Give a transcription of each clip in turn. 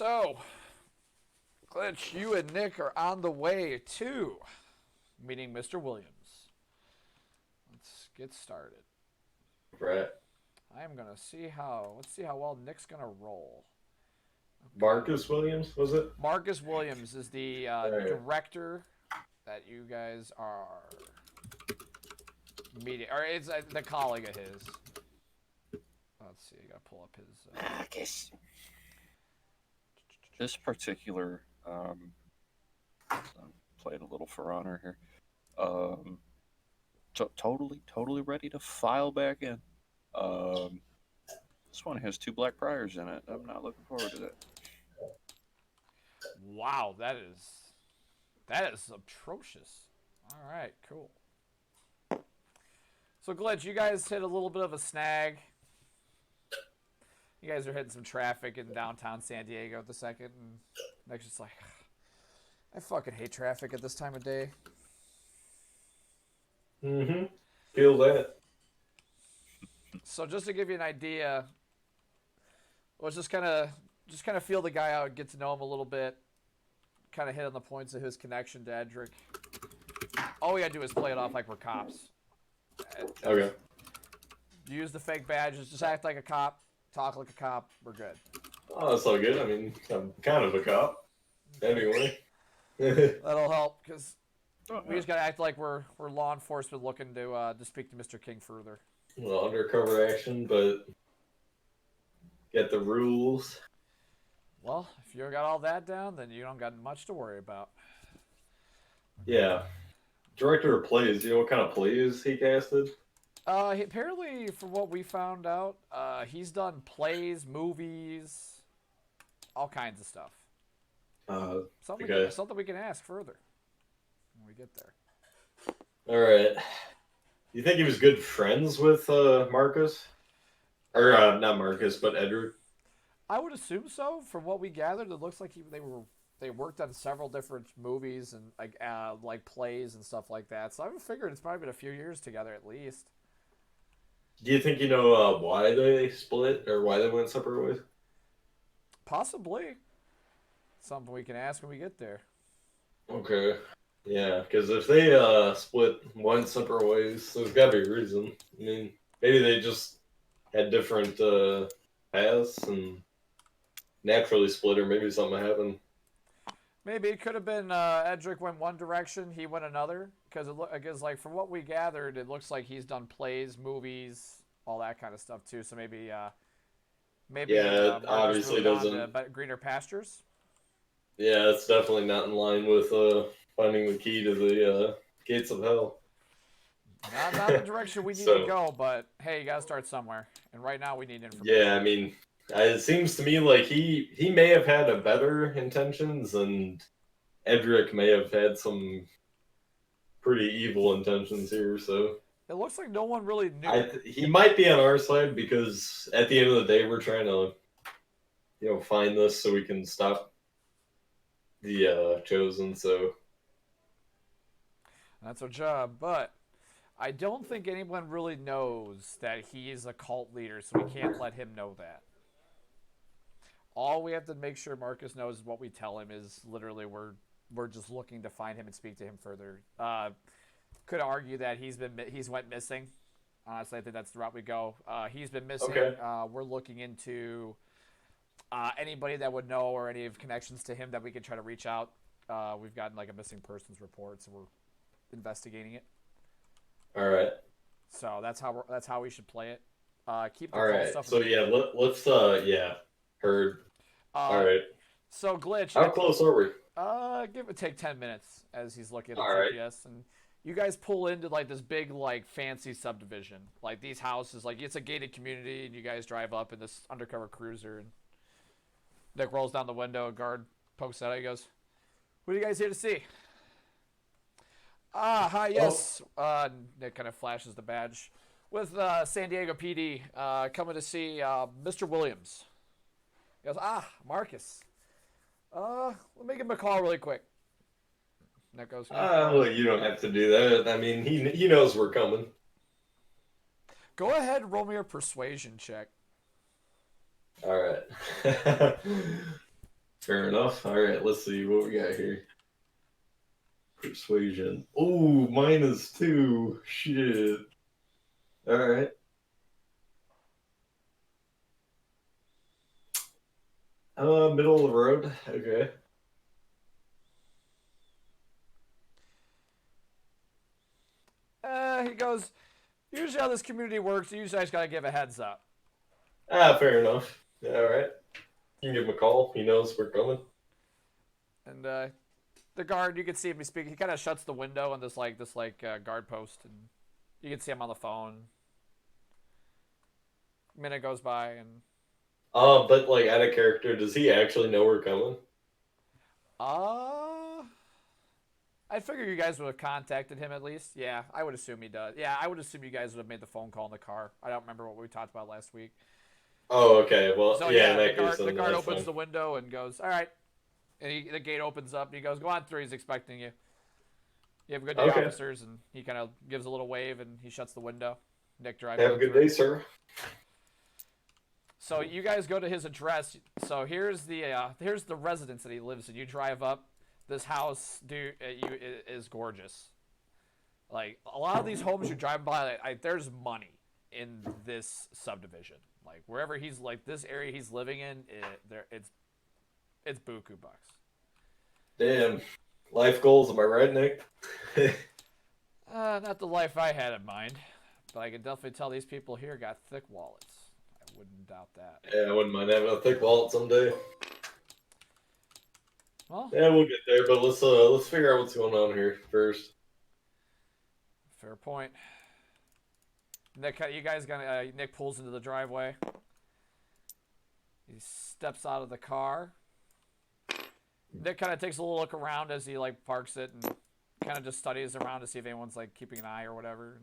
So, Glitch, you and Nick are on the way to meeting Mr. Williams. Let's get started. Right. I am gonna see how. Let's see how well Nick's gonna roll. Okay. Marcus Williams, was it? Marcus Williams is the Alright. director that you guys are meeting, or it's the colleague of his. Let's see. I gotta pull up his. Marcus. This particular, played a little for honor here. Totally ready to file back in. This one has 2 black priors in it. I'm not looking forward to that. Wow, that is atrocious. All right, cool. So Glitch, you guys hit a little bit of a snag. You guys are hitting some traffic in downtown San Diego at the second, and Nick's just like, I fucking hate traffic at this time of day. Mm-hmm. Feel that. So just to give you an idea, let's just kind of feel the guy out, get to know him a little bit, kind of hit on the points of his connection to Edric. All we gotta do is play it off like we're cops. Okay. Use the fake badges, just act like a cop, talk like a cop. We're good. Oh, that's all good. I mean, I'm kind of a cop. Anyway. That'll help because Oh, we just gotta act like we're law enforcement looking to speak to Mr. King further. Well, undercover action, but get the rules. Well, if you got all that down, then you don't got much to worry about. Yeah. Director of plays, you know what kind of plays he casted? Apparently, from what we found out, he's done plays, movies, all kinds of stuff. Okay. Something we can ask further when we get there. Alright. You think he was good friends with Marcus? Or, not Marcus, but Edward? I would assume so. From what we gathered, it looks like they worked on several different movies and like plays and stuff like that. So I would figure it's probably been a few years together at least. Do you think you know why they split or why they went separate ways? Possibly. Something we can ask when we get there. Okay. Yeah, because if they split one separate ways, there's got to be a reason. I mean, maybe they just had different paths and naturally split, or maybe something happened. Maybe it could have been Edric went one direction, he went another. Because like from what we gathered, it looks like he's done plays, movies, all that kind of stuff too. So maybe Yeah, it Marcus obviously moved on doesn't. to greener pastures. Yeah, it's definitely not in line with finding the key to the gates of hell. Not the direction we need So- to go, but hey, you gotta start somewhere. And right now we need information. Yeah, I mean, it seems to me like he may have had a better intentions, and Edric may have had some pretty evil intentions here. So It looks like no one really knew. he might be on our side because at the end of the day, we're trying to find this so we can stop the chosen. So That's our job, but I don't think anyone really knows that he is a cult leader, so we can't let him know that. All we have to make sure Marcus knows is what we tell him is literally we're just looking to find him and speak to him further. Could argue that he's went missing. Honestly, I think that's the route we go. He's been missing. Okay. We're looking into anybody that would know or any of connections to him that we could try to reach out. We've gotten like a missing persons report, so we're investigating it. all right, So that's how we should play it. Keep the all call right. stuff. So yeah, let's heard. All right. So Glitch. How close are we? Give it take 10 minutes as he's looking at the All right. GPS, and you guys pull into like this big like fancy subdivision. Like these houses, like it's a gated community, and you guys drive up in this undercover cruiser, and Nick rolls down the window. A guard pokes out. He goes, "What are you guys here to see?" Hi, yes. Nick kind of flashes the badge with San Diego PD coming to see Mr. Williams. He goes, Marcus. Let me give him a call really quick. Nick goes, Well, you don't have to do that. I mean, he knows we're coming. Go ahead and roll me a persuasion check. All right. Fair enough. All right, let's see what we got here. Persuasion. Oh, -2. Shit. All right. Middle of the road. Okay. He goes, usually how this community works, usually I just gotta give a heads up. Fair enough. Yeah, all right. You can give him a call. He knows we're coming. And the guard, you can see him speaking. He kind of shuts the window on this guard post, and you can see him on the phone. A minute goes by, and But like out of character, does he actually know we're coming? I figure you guys would have contacted him at least. Yeah, I would assume he does. Yeah, I would assume you guys would have made the phone call in the car. I don't remember what we talked about last week. Oh, okay. Well, So yeah. In the that guard, case, then the guard that's opens fine. the window and goes, "All right," and the gate opens up. And he goes, "Go on through. He's expecting you. You have a good day, Okay. officers." And he kind of gives a little wave and he shuts the window. Nick drives. Have a on good through. day, sir. So you guys go to his address. So here's the residence that he lives in. You drive up. This house, dude, is gorgeous. Like a lot of these homes you drive by, there's money in this subdivision. Like wherever he's like this area he's living in, it's buku bucks. Damn. Life goals, am I right, Nick? Not the life I had in mind, but I can definitely tell these people here got thick wallets. I wouldn't doubt that. Yeah, I wouldn't mind having a thick wallet someday. Well, Yeah, we'll get there, but let's figure out what's going on here first. fair point. Nick, you guys gonna? Nick pulls into the driveway. He steps out of the car. Nick kind of takes a little look around as he like parks it and kind of just studies around to see if anyone's like keeping an eye or whatever.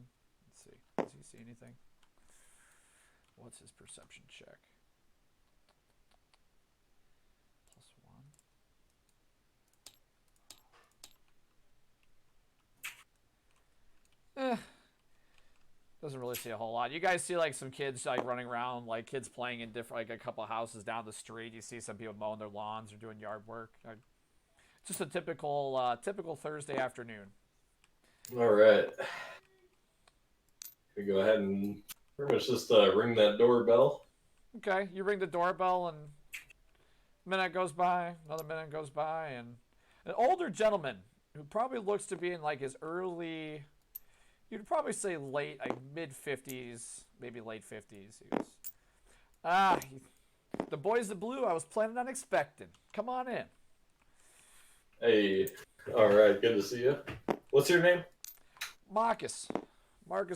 Let's see. Does he see anything? What's his perception check? +1. Doesn't really see a whole lot. You guys see like some kids like running around, like kids playing in different, like a couple of houses down the street. You see some people mowing their lawns or doing yard work. Just a typical Thursday afternoon. All right. We go ahead and pretty much just ring that doorbell. Okay, you ring the doorbell and a minute goes by, another minute goes by, and an older gentleman who probably looks to be in like his early, you'd probably say late, like mid-50s, maybe late 50s. He goes, the boys in blue I was planning on expecting. Come on in. Hey, all right, good to see you. What's your name? Marcus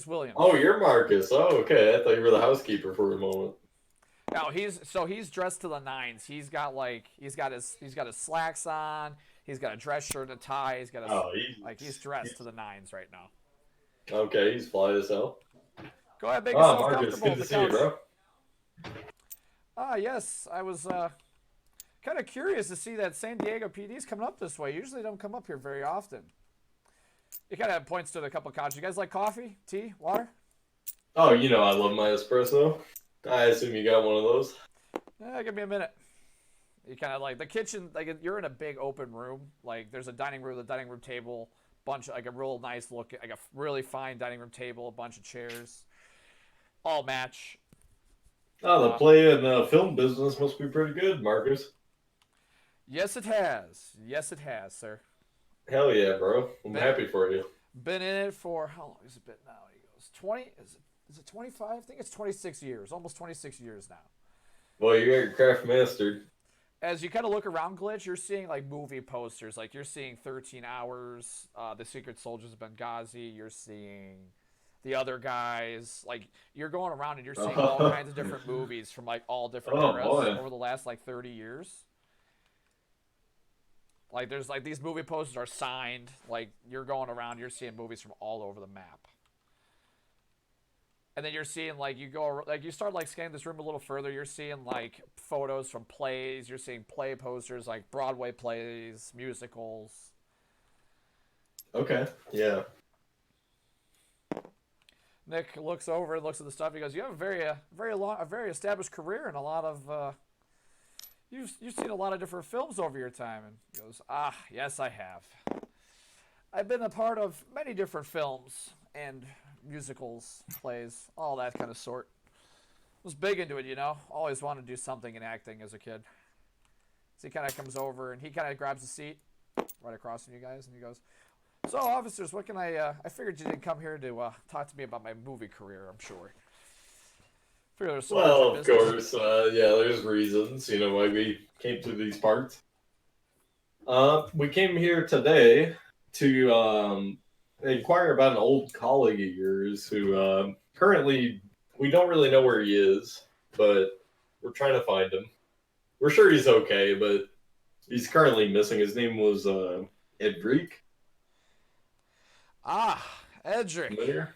Williams. Oh, you're Marcus. Oh, okay. I thought you were the housekeeper for a moment. Now he's dressed to the nines. He's got his slacks on. He's got a dress shirt and a tie. He's got he's dressed to the nines right now. Okay, he's fly as hell. Go ahead, make yourself Marcus, comfortable. good to see you, bro. Yes, I was kind of curious to see that San Diego PD's coming up this way. Usually don't come up here very often. He kind of points to a couple of couches. You guys like coffee, tea, water? Oh, you know I love my espresso. I assume you got one of those. Give me a minute. You kind of like the kitchen, like you're in a big open room. Like there's a dining room table, bunch like a real nice look, like a really fine dining room table, a bunch of chairs, all match. Oh, the play and film business must be pretty good, Marcus. Yes, it has. Yes, it has, sir. Hell yeah, bro. I'm happy for you. Been in it for how long has it been now? He goes 20. Is it 25? I think it's 26 years. Almost 26 years now. Well, you got your craft mastered. As you kind of look around, Glitch, you're seeing like movie posters. Like you're seeing 13 Hours, The Secret Soldiers of Benghazi. You're seeing the other guys. Like you're going around and you're seeing all kinds of different movies from like all different eras over the last like 30 years. Like there's like these movie posters are signed. Like you're going around, you're seeing movies from all over the map. And then you're seeing like you start like scanning this room a little further. You're seeing like photos from plays. You're seeing play posters like Broadway plays, musicals. Okay. Yeah. Nick looks over and looks at the stuff. He goes, "You have a very established career and a lot of you've seen a lot of different films over your time, and he goes, ah, yes, I have. I've been a part of many different films and musicals, plays, all that kind of sort. Was big into it, you know. Always wanted to do something in acting as a kid. So he kind of comes over and he kind of grabs a seat right across from you guys, and he goes, "So, officers, what can I figured you didn't come here to talk to me about my movie career. I'm sure. Figured there's some Well, urgent of business." course, yeah, there's reasons, why we came to these parts. We came here today to inquire about an old colleague of yours who currently we don't really know where he is, but we're trying to find him. We're sure he's okay, but he's currently missing. His name was Edric. Ah, Edric. Familiar?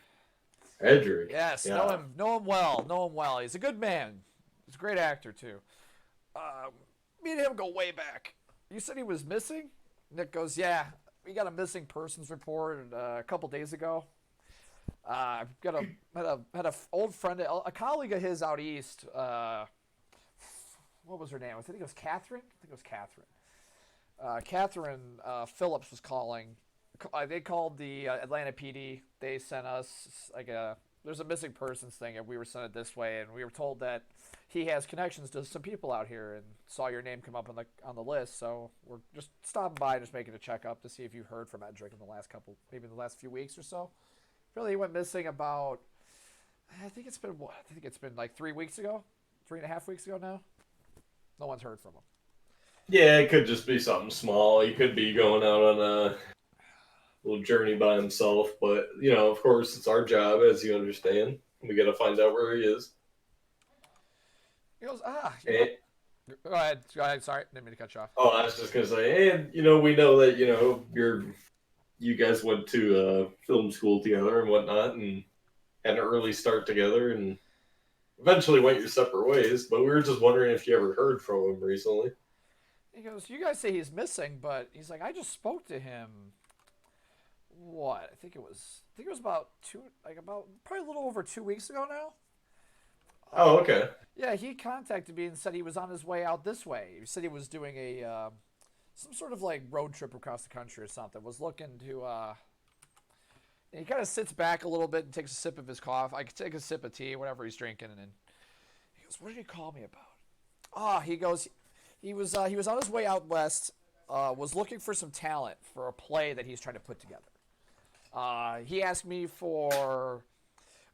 Edric. Yes, know Yeah. him. Know him well. Know him well. He's a good man. He's a great actor too. Uh, Me and him go way back. You said he was missing? Nick goes, "Yeah, we got a missing persons report a couple days ago. Got a had a old friend, a colleague of his out east. What was her name? I think it was Catherine. I think it was Catherine. Catherine Phillips was calling. They called the Atlanta PD. They sent us like there's a missing persons thing, and we were sent it this way, and we were told that he has connections to some people out here, and saw your name come up on the list. So we're just stopping by, just making a checkup to see if you heard from Edric in the last maybe in the last few weeks or so. Really, he went missing about. I think it's been what? I think it's been like 3 weeks ago, 3.5 weeks ago now. No one's heard from him. Yeah, it could just be something small. He could be going out on a little journey by himself, but of course, it's our job, as you understand. We got to find out where he is. He goes, And, go ahead. Go ahead. Sorry, didn't mean to cut you off. oh, I was just gonna say, and we know that you guys went to film school together and whatnot, and had an early start together, and eventually went your separate ways. But we were just wondering if you ever heard from him recently. He goes, you guys say he's missing, but he's like, I just spoke to him. What? I think it was about probably a little over 2 weeks ago now. Oh, okay. Yeah, he contacted me and said he was on his way out this way. He said he was doing a some sort of like road trip across the country or something. Was looking to. And he kind of sits back a little bit and takes a sip of his coffee. I could take a sip of tea, whatever he's drinking, and then he goes, "What did he call me about?" He goes, he was on his way out west. Was looking for some talent for a play that he's trying to put together. He asked me for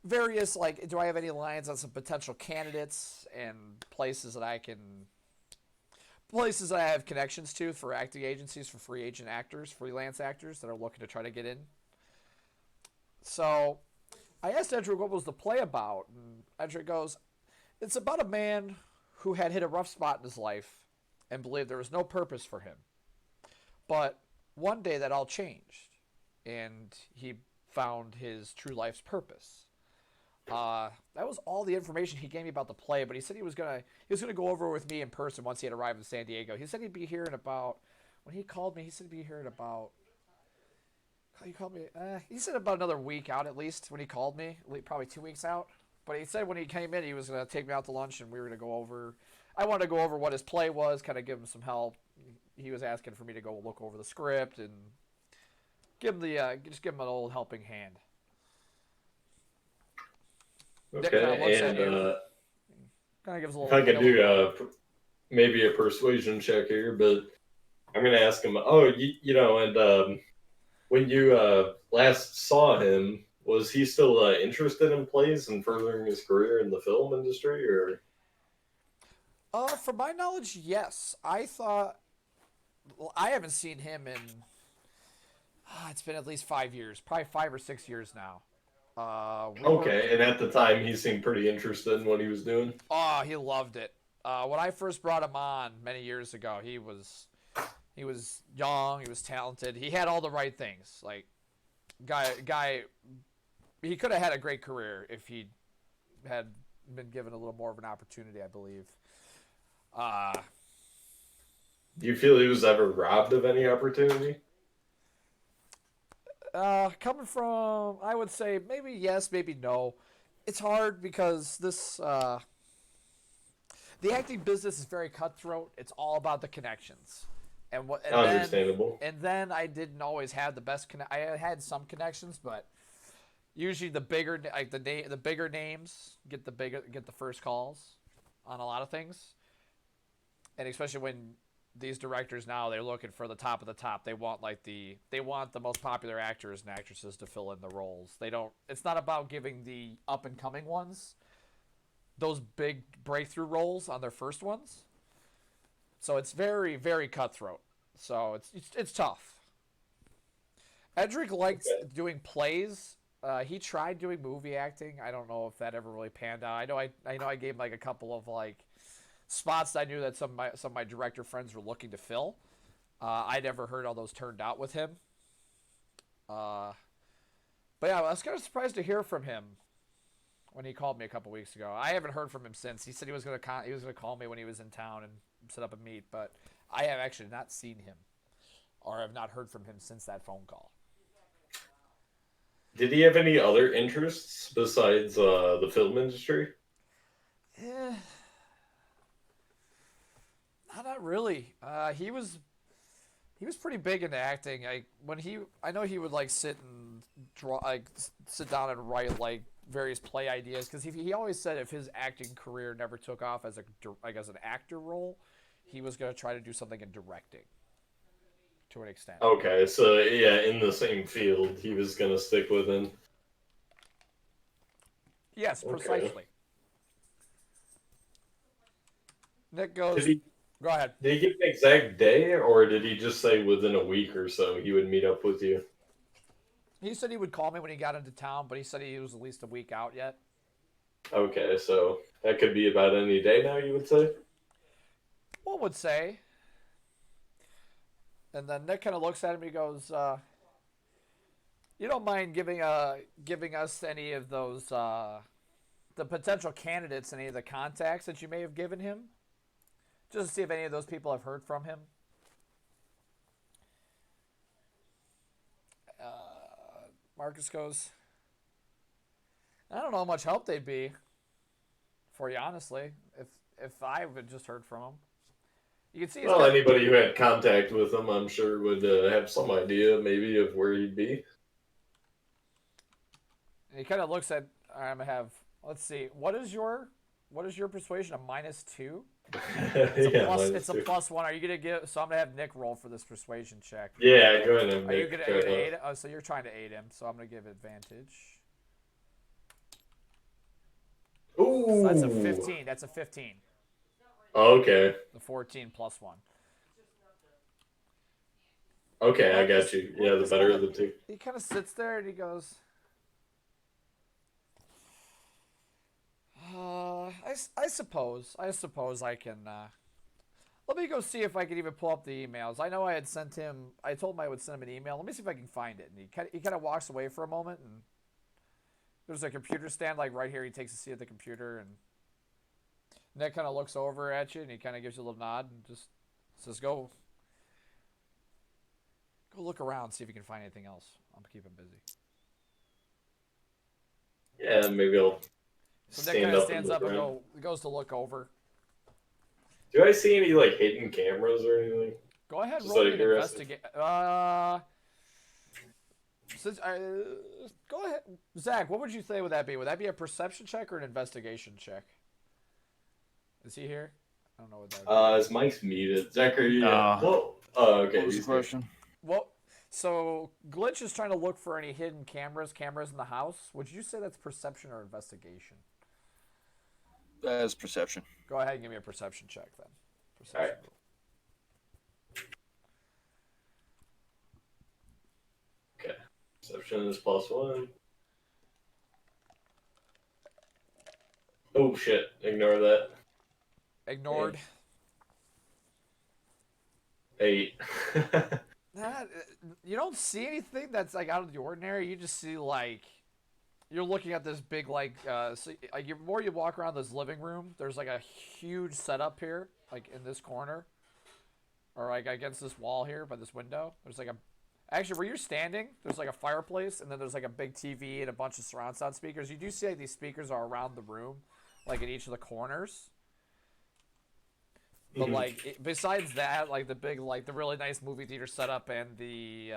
various, like, do I have any lines on some potential candidates and places that I have connections to for acting agencies, for free agent actors, freelance actors that are looking to try to get in. So I asked Edric what was the play about, and Edric goes, it's about a man who had hit a rough spot in his life and believed there was no purpose for him. But one day that all changed, and he found his true life's purpose. That was all the information he gave me about the play, but he said he was gonna go over with me in person once he had arrived in San Diego. He said he'd be here in about, when he called me, he said he'd be here in about, he called me, he said about another week out at least when he called me, probably 2 weeks out. But he said when he came in, he was gonna take me out to lunch and we were gonna go over, I wanted to go over what his play was, kind of give him some help. He was asking for me to go look over the script and give him just give him an old helping hand. Okay, and Kind of gives a if little. I could do maybe a persuasion check here, but I'm gonna ask him. Oh, and when you last saw him, was he still interested in plays and furthering his career in the film industry, or? From my knowledge, yes. I thought. Well, I haven't seen him in. It's been at least 5 years, probably 5 or 6 years now. Okay, and at the time, he seemed pretty interested in what he was doing. Oh, he loved it. When I first brought him on many years ago, he was young, he was talented, he had all the right things. Like, guy, he could have had a great career if he had been given a little more of an opportunity, I believe. Do you feel he was ever robbed of any opportunity? Coming from, I would say maybe yes, maybe no. It's hard because the acting business is very cutthroat. It's all about the connections, and Understandable. then I didn't always have the best. I had some connections, but usually the bigger like the bigger names get the first calls on a lot of things, and especially when these directors now they're looking for the top of the top. They want the most popular actors and actresses to fill in the roles. They don't. It's not about giving the up and coming ones those big breakthrough roles on their first ones. So it's very, very cutthroat. So it's tough. Edric liked doing plays. He tried doing movie acting. I don't know if that ever really panned out. I know I gave him like a couple of like spots that I knew that some of my director friends were looking to fill. I never heard how those turned out with him. But yeah, I was kind of surprised to hear from him when he called me a couple weeks ago. I haven't heard from him since. He said he was gonna call me when he was in town and set up a meet, but I have actually not seen him or have not heard from him since that phone call. Did he have any other interests besides the film industry? Not really. He was pretty big into acting. I know he would like sit down and write like various play ideas because he always said if his acting career never took off as as an actor role, he was going to try to do something in directing to an extent. Okay, so yeah, in the same field, he was gonna stick with him. Yes, Okay. precisely. Nick goes. Go ahead. Did he give an exact day, or did he just say within a week or so he would meet up with you? He said he would call me when he got into town, but he said he was at least a week out yet. Okay, so that could be about any day now, you would say? One would say. And then Nick kind of looks at him and he goes, you don't mind giving us any of those, the potential candidates, any of the contacts that you may have given him? Just to see if any of those people have heard from him. Marcus goes, I don't know how much help they'd be for you, honestly, if I had just heard from him. You can see Well, anybody who had contact with him, I'm sure, would have some idea, maybe, of where he'd be. And he kind of looks at. I'm gonna have. Let's see. What is your persuasion? A -2. It's a +1. Are you gonna give? So I'm gonna have Nick roll for this persuasion check. Yeah, go ahead. Are you gonna aid? Oh, so you're trying to aid him. So I'm gonna give advantage. Ooh, So that's a 15. That's a 15. Oh, okay. The 14 +1. Okay, I got you. Yeah, the better of the two. He kind of sits there and he goes, I suppose I can. Let me go see if I can even pull up the emails. I know I had sent him. I told him I would send him an email. Let me see if I can find it. And he kind of walks away for a moment, and there's a computer stand like right here. He takes a seat at the computer, and Nick kind of looks over at you, and he kind of gives you a little nod and just says, "Go look around, see if you can find anything else. I'm gonna keep him busy." Yeah, maybe I'll So Nick kind of stands up and goes to look over. Do I see any like hidden cameras or anything? Go ahead, Just roll out me of an curiosity. Go ahead, Zach. What would you say would that be? Would that be a perception check or an investigation check? Is he here? I don't know what that would be. His mic's muted. Zachary. Nah. Well, oh, okay. What was the he's here. question? Well, so Glitch is trying to look for any hidden cameras in the house. Would you say that's perception or investigation? As perception. Go ahead and give me a perception check then. Perception. Alright. Okay. Perception is +1. Oh shit! Ignore that. Ignored. 8. You don't see anything that's like out of the ordinary. You just see like you're looking at this big like the more you walk around this living room, there's like a huge setup here, like in this corner, or like against this wall here by this window. There's like actually where you're standing, there's like a fireplace, and then there's like a big TV and a bunch of surround sound speakers. You do see like these speakers are around the room, like in each of the corners. But like besides that, like the big, like the really nice movie theater setup and the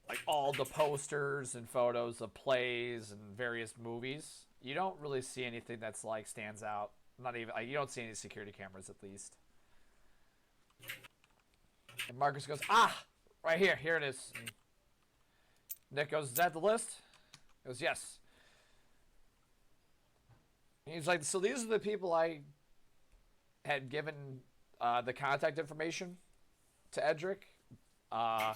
like all the posters and photos of plays and various movies, you don't really see anything that's like stands out. Not even like, you don't see any security cameras at least. And Marcus goes, ah, right here, here it is. And Nick goes, is that the list? He goes, yes. And he's like, so these are the people I had given the contact information to Edric. I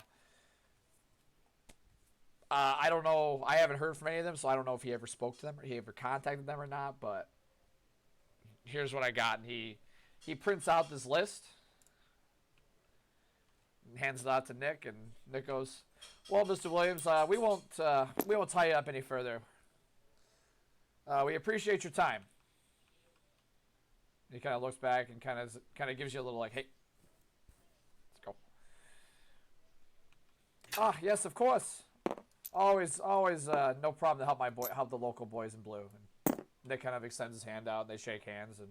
don't know. I haven't heard from any of them, so I don't know if he ever spoke to them or he ever contacted them or not. But here's what I got. And he prints out this list and hands it out to Nick. And Nick goes, "Well, Mr. Williams, we won't tie you up any further. We appreciate your time." He kind of looks back and kind of gives you a little like, "Hey, let's go." Ah, yes, of course. Always, no problem to help the local boys in blue. And Nick kind of extends his hand out, and they shake hands, and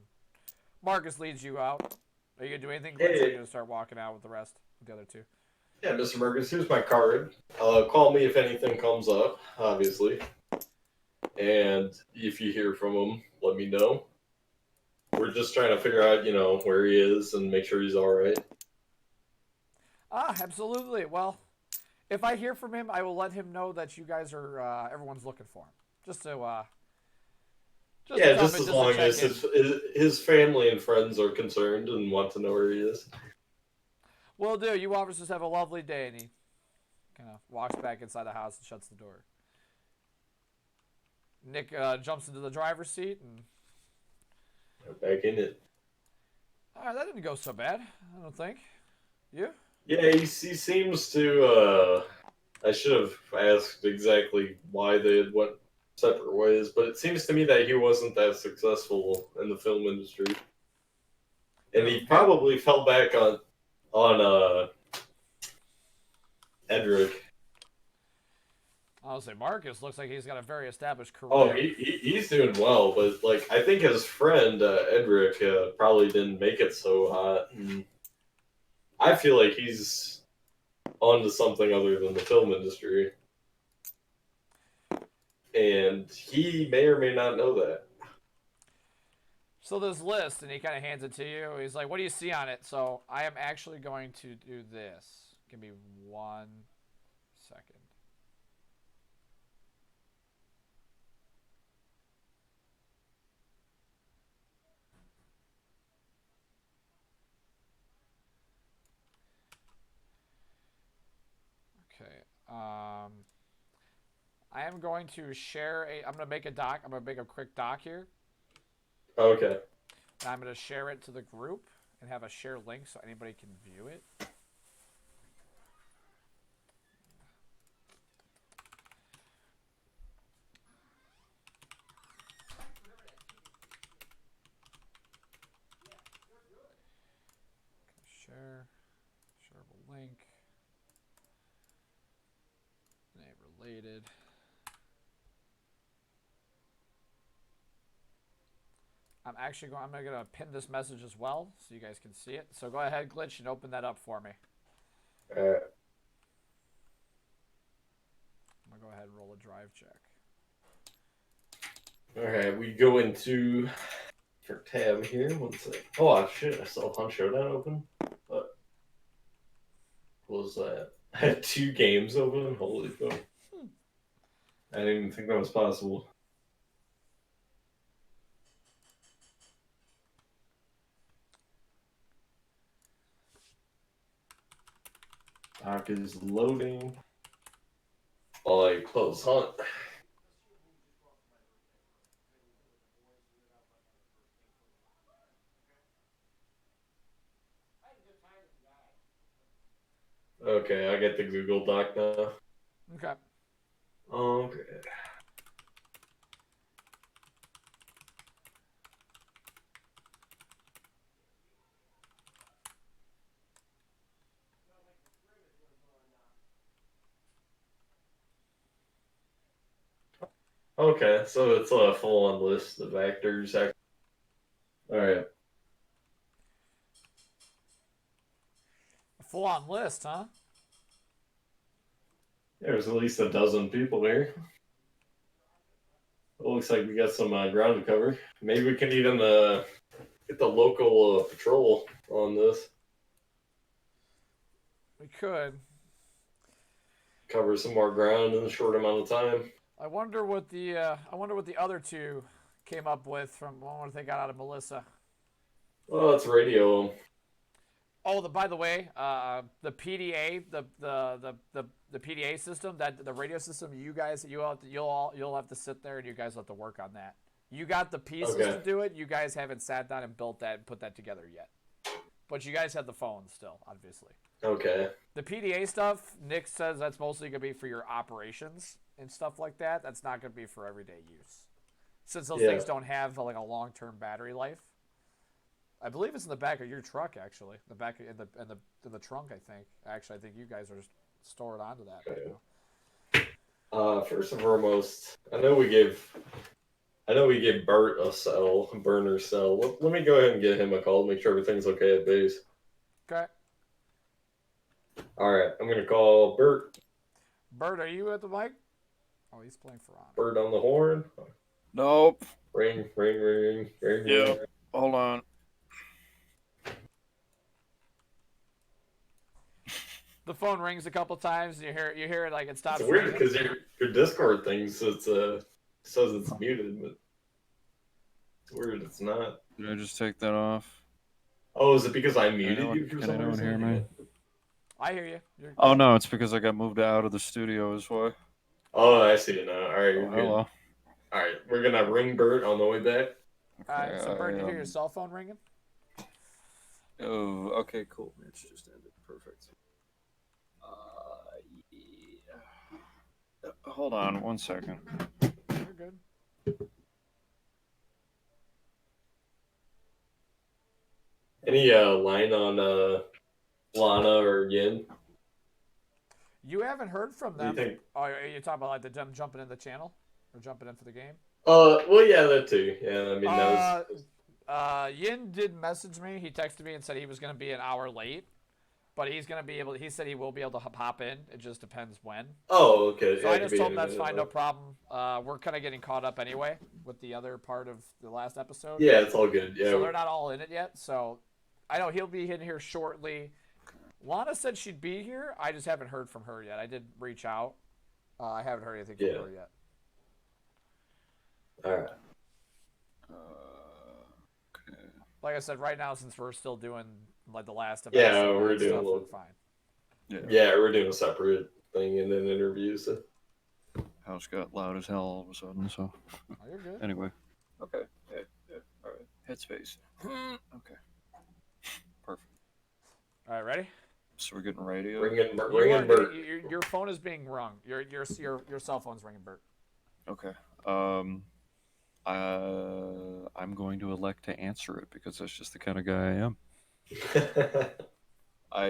Marcus leads you out. Are you gonna do anything? Hey. Or are you gonna start walking out with the rest, with the other two? Yeah, Mr. Marcus, here's my card. Call me if anything comes up, obviously. And if you hear from him, let me know. We're just trying to figure out, where he is and make sure he's all right. Ah, absolutely. Well, if I hear from him, I will let him know that you guys are, everyone's looking for him. Just as long as his family and friends are concerned and want to know where he is. Will do. You officers have a lovely day. And he kind of walks back inside the house and shuts the door. Nick jumps into the driver's seat and back in it. All right, that didn't go so bad, I don't think. You? Yeah, he seems to. I should have asked exactly why they had went separate ways, but it seems to me that he wasn't that successful in the film industry, and he probably fell back on Edric. I'll say Marcus looks like he's got a very established career. Oh, he's doing well, but like I think his friend Edric probably didn't make it so hot. And I feel like he's onto something other than the film industry, and he may or may not know that. So this list, and he kind of hands it to you. He's like, "What do you see on it?" So I am actually going to do this. Give me 1 second. Okay. I am going to share I'm going to make a doc. I'm going to make a quick doc here. Okay. And I'm going to share it to the group and have a share link so anybody can view it. Shareable link. Name related. I'm going to pin this message as well so you guys can see it. So go ahead, Glitch, and open that up for me. All right. I'm going to go ahead and roll a drive check. All right, we go into our tab here. One sec. Oh, shit, I still have Hunt Showdown open. What was that? I had 2 games open? Holy fuck. I didn't even think that was possible. Doc is loading. While I close Hunt. Okay, I get the Google Doc now. Okay. Okay. Okay, so it's a full-on list of actors. All right. Full on list, huh? There's at least a dozen people here. It looks like we got some ground to cover. Maybe we can even get the local patrol on this. We could. Cover some more ground in a short amount of time. I wonder what the other two came up with from what they got out of Melissa. Well, it's radio. Oh, by the way, the PDA, the PDA system, that the radio system, you'll have to sit there and you guys have to work on that. You got the pieces to do it. You guys haven't sat down and built that and put that together yet. But you guys have the phones still, obviously. Okay. The PDA stuff, Nick says that's mostly going to be for your operations and stuff like that. That's not going to be for everyday use, since those things don't have like a long-term battery life. I believe it's in the back of your truck, actually. The back in the trunk, I think. Actually, I think you guys are stored onto that right now. First and foremost, I know we gave Bert a burner cell. Let me go ahead and get him a call, make sure everything's okay at base. Okay. All right, I'm gonna call Bert. Bert, are you at the mic? Oh, he's playing for on. Bert on the horn. Nope. Ring, ring, ring, ring. Yep. Ring. Hold on. The phone rings a couple times, and you hear it like it stops. It's weird because your Discord thing says it's muted, but it's weird it's not. Did I just take that off? Oh, is it because I muted you for Can some anyone reason? hear me? I hear you. Oh no, it's because I got moved out of the studio is why. Oh, I see it now. All right, you're good. Hello. All right, we're gonna ring Bert on the way back. All right, so Bert, you hear your cell phone ringing? Oh, okay, cool. It's just ended. Perfect. Yeah. Hold on 1 second. You're good. Any line on Lana or Yin? You haven't heard from them. Do you think... Oh, are you talking about like them jumping in the channel or jumping in for the game? Well, yeah, that too. Yeah, I mean, that was... Yin did message me. He texted me and said he was going to be an hour late, but he's going to be able. He said he will be able to hop in. It just depends when. Oh, okay. So I just told him that's fine, no problem. We're kind of getting caught up anyway with the other part of the last episode. Yeah, it's all good. Yeah. So they're not all in it yet. So I know he'll be in here shortly. Lana said she'd be here. I just haven't heard from her yet. I did reach out. I haven't heard anything from her yet. All right. Okay. Like I said, right now, since we're still doing like the last episode, we're doing a little fine. Yeah, we're doing a separate thing and then interviews. House got loud as hell all of a sudden. So. Oh, you're good. Anyway. Okay. Yeah. All right. Headspace. Okay. Perfect. All right, ready? So we're getting radio. Ringing Bert. Your phone is being rung. Your cell phone's ringing, Bert. Okay. I'm going to elect to answer it because that's just the kind of guy I am. I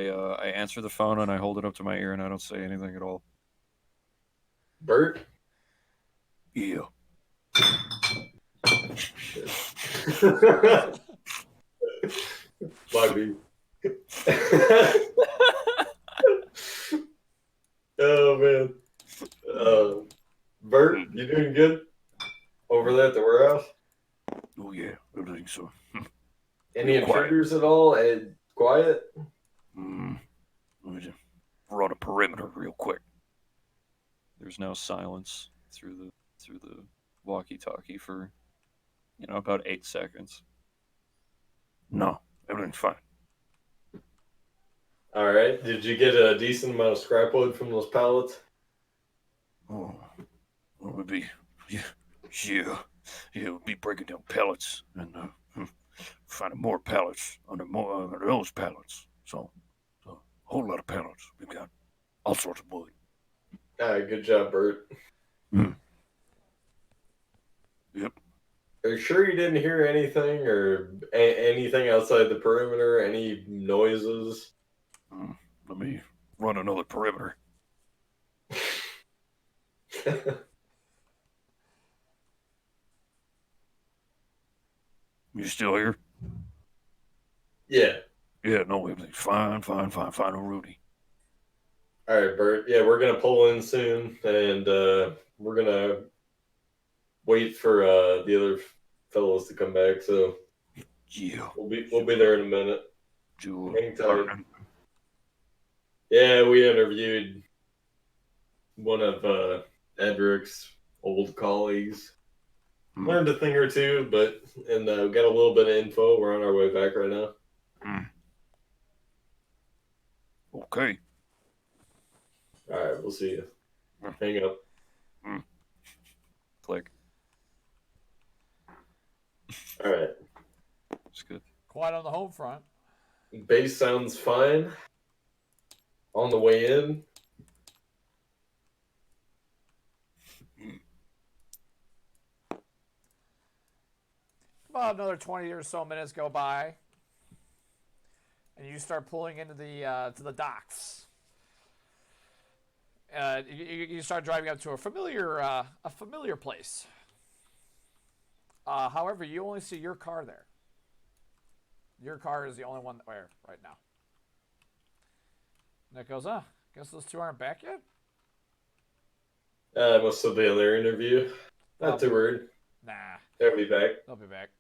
answer the phone and I hold it up to my ear and I don't say anything at all. Bert? Yeah. Might be. Oh man. Bert, you doing good over there at the warehouse? Oh yeah, I think so. Any intruders at all? And quiet? Let me just run a perimeter real quick. There's now silence through the walkie-talkie for about 8 seconds. No, everything's fine. All right. Did you get a decent amount of scrap wood from those pallets? Oh, it would be, yeah, it would be breaking down pallets and finding more pallets under those pallets. So a whole lot of pallets. We've got all sorts of wood. All right, good job, Bert. Yep. Are you sure you didn't hear anything or anything outside the perimeter? Any noises? Let me run another perimeter. You still here? Yeah. Yeah, no, everything's fine, fine, fine, fine, oh, Rudy. All right, Bert. Yeah, we're gonna pull in soon, and we're gonna wait for the other fellows to come back. So Yeah, we'll be there in a minute. sure. Hang tight. Yeah, we interviewed one of Edric's old colleagues. Learned a thing or two, and we got a little bit of info. We're on our way back right now. Okay. All right, we'll see you. Hang up. Click. All right. It's good. Quiet on the home front. Bass sounds fine. On the way in. About another 20 or so minutes go by, and you start pulling into the to the docks. You start driving up to a familiar place. However, you only see your car there. Your car is the only one there right now. Nick goes, guess those two aren't back yet? Must have been on their interview. Not too worried. Nah. They'll be back. They'll be back.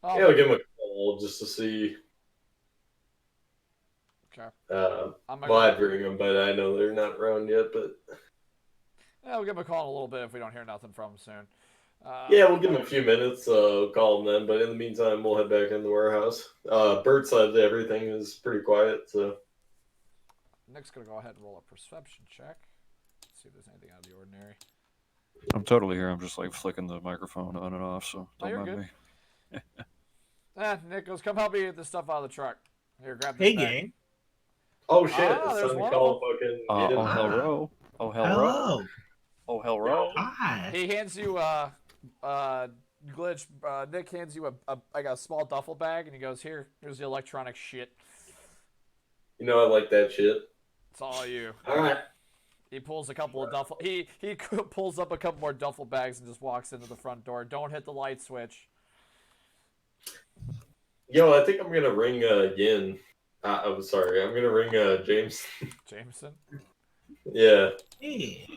Yeah, I'll give them a call just to see. Okay. Well, I'd ring them, but I know they're not around yet. But yeah, we'll give them a call in a little bit if we don't hear nothing from them soon. Yeah, we'll give them a few minutes. Call them then. But in the meantime, we'll head back in the warehouse. Bert said everything is pretty quiet, so. Nick's gonna go ahead and roll a perception check. See if there's anything out of the ordinary. I'm totally here. I'm just like flicking the microphone on and off, so don't you're mind good. me. Nick goes, come help me get this stuff out of the truck. Here, grab this bag. gang. Oh shit! Ah, It's there's time to one call of fucking. Oh, Eden. hell row. Oh, hell row. Hello. Oh, hell row. Hi. He hands you glitch. Nick hands you a small duffel bag, and he goes, here's the electronic shit. You know I like that shit. It's all you. All right. He pulls a couple of duffel. He pulls up a couple more duffel bags and just walks into the front door. Don't hit the light switch. Yo, I think I'm gonna ring Yin. I'm sorry. I'm gonna ring James. Jameson, Yeah. Hey.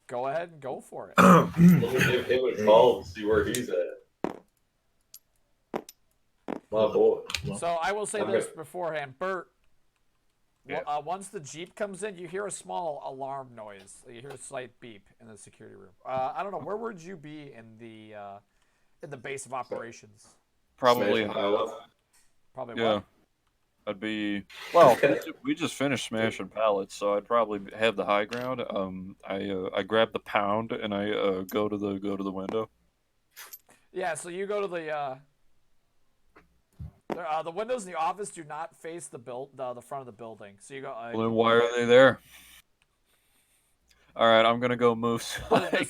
go ahead and go for it. Let me give him a call and see where he's at. My boy. So I will say Okay. this beforehand, Bert. Yeah. Once the Jeep comes in, you hear a small alarm noise. You hear a slight beep in the security room. I don't know, where would you be in the base of operations? Probably. Smashing pallets. Probably Yeah. what? I'd be. Well, we just finished smashing pallets, so I'd probably have the high ground. I grab the pound and I go to the window. Yeah. So you go to the windows in the office do not face the front of the building. So you go. Well, then why are they there? All right, I'm gonna go move. The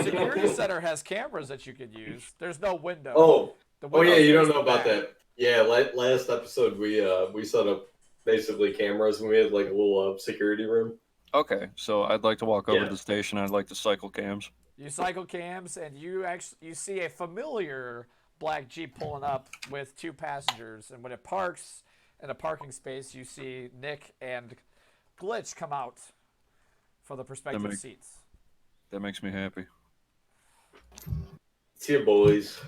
security center has cameras that you could use. There's no window. Oh. The Oh yeah, windows you don't face know the about back. that. Yeah, last episode we set up basically cameras and we had like a little security room. Okay, so I'd like to walk over Yeah. to the station. I'd like to cycle cams. You cycle cams, and you see a familiar black Jeep pulling up with two passengers. And when it parks in a parking space, you see Nick and Glitch come out for the prospective seats. That makes me happy. See you, boys.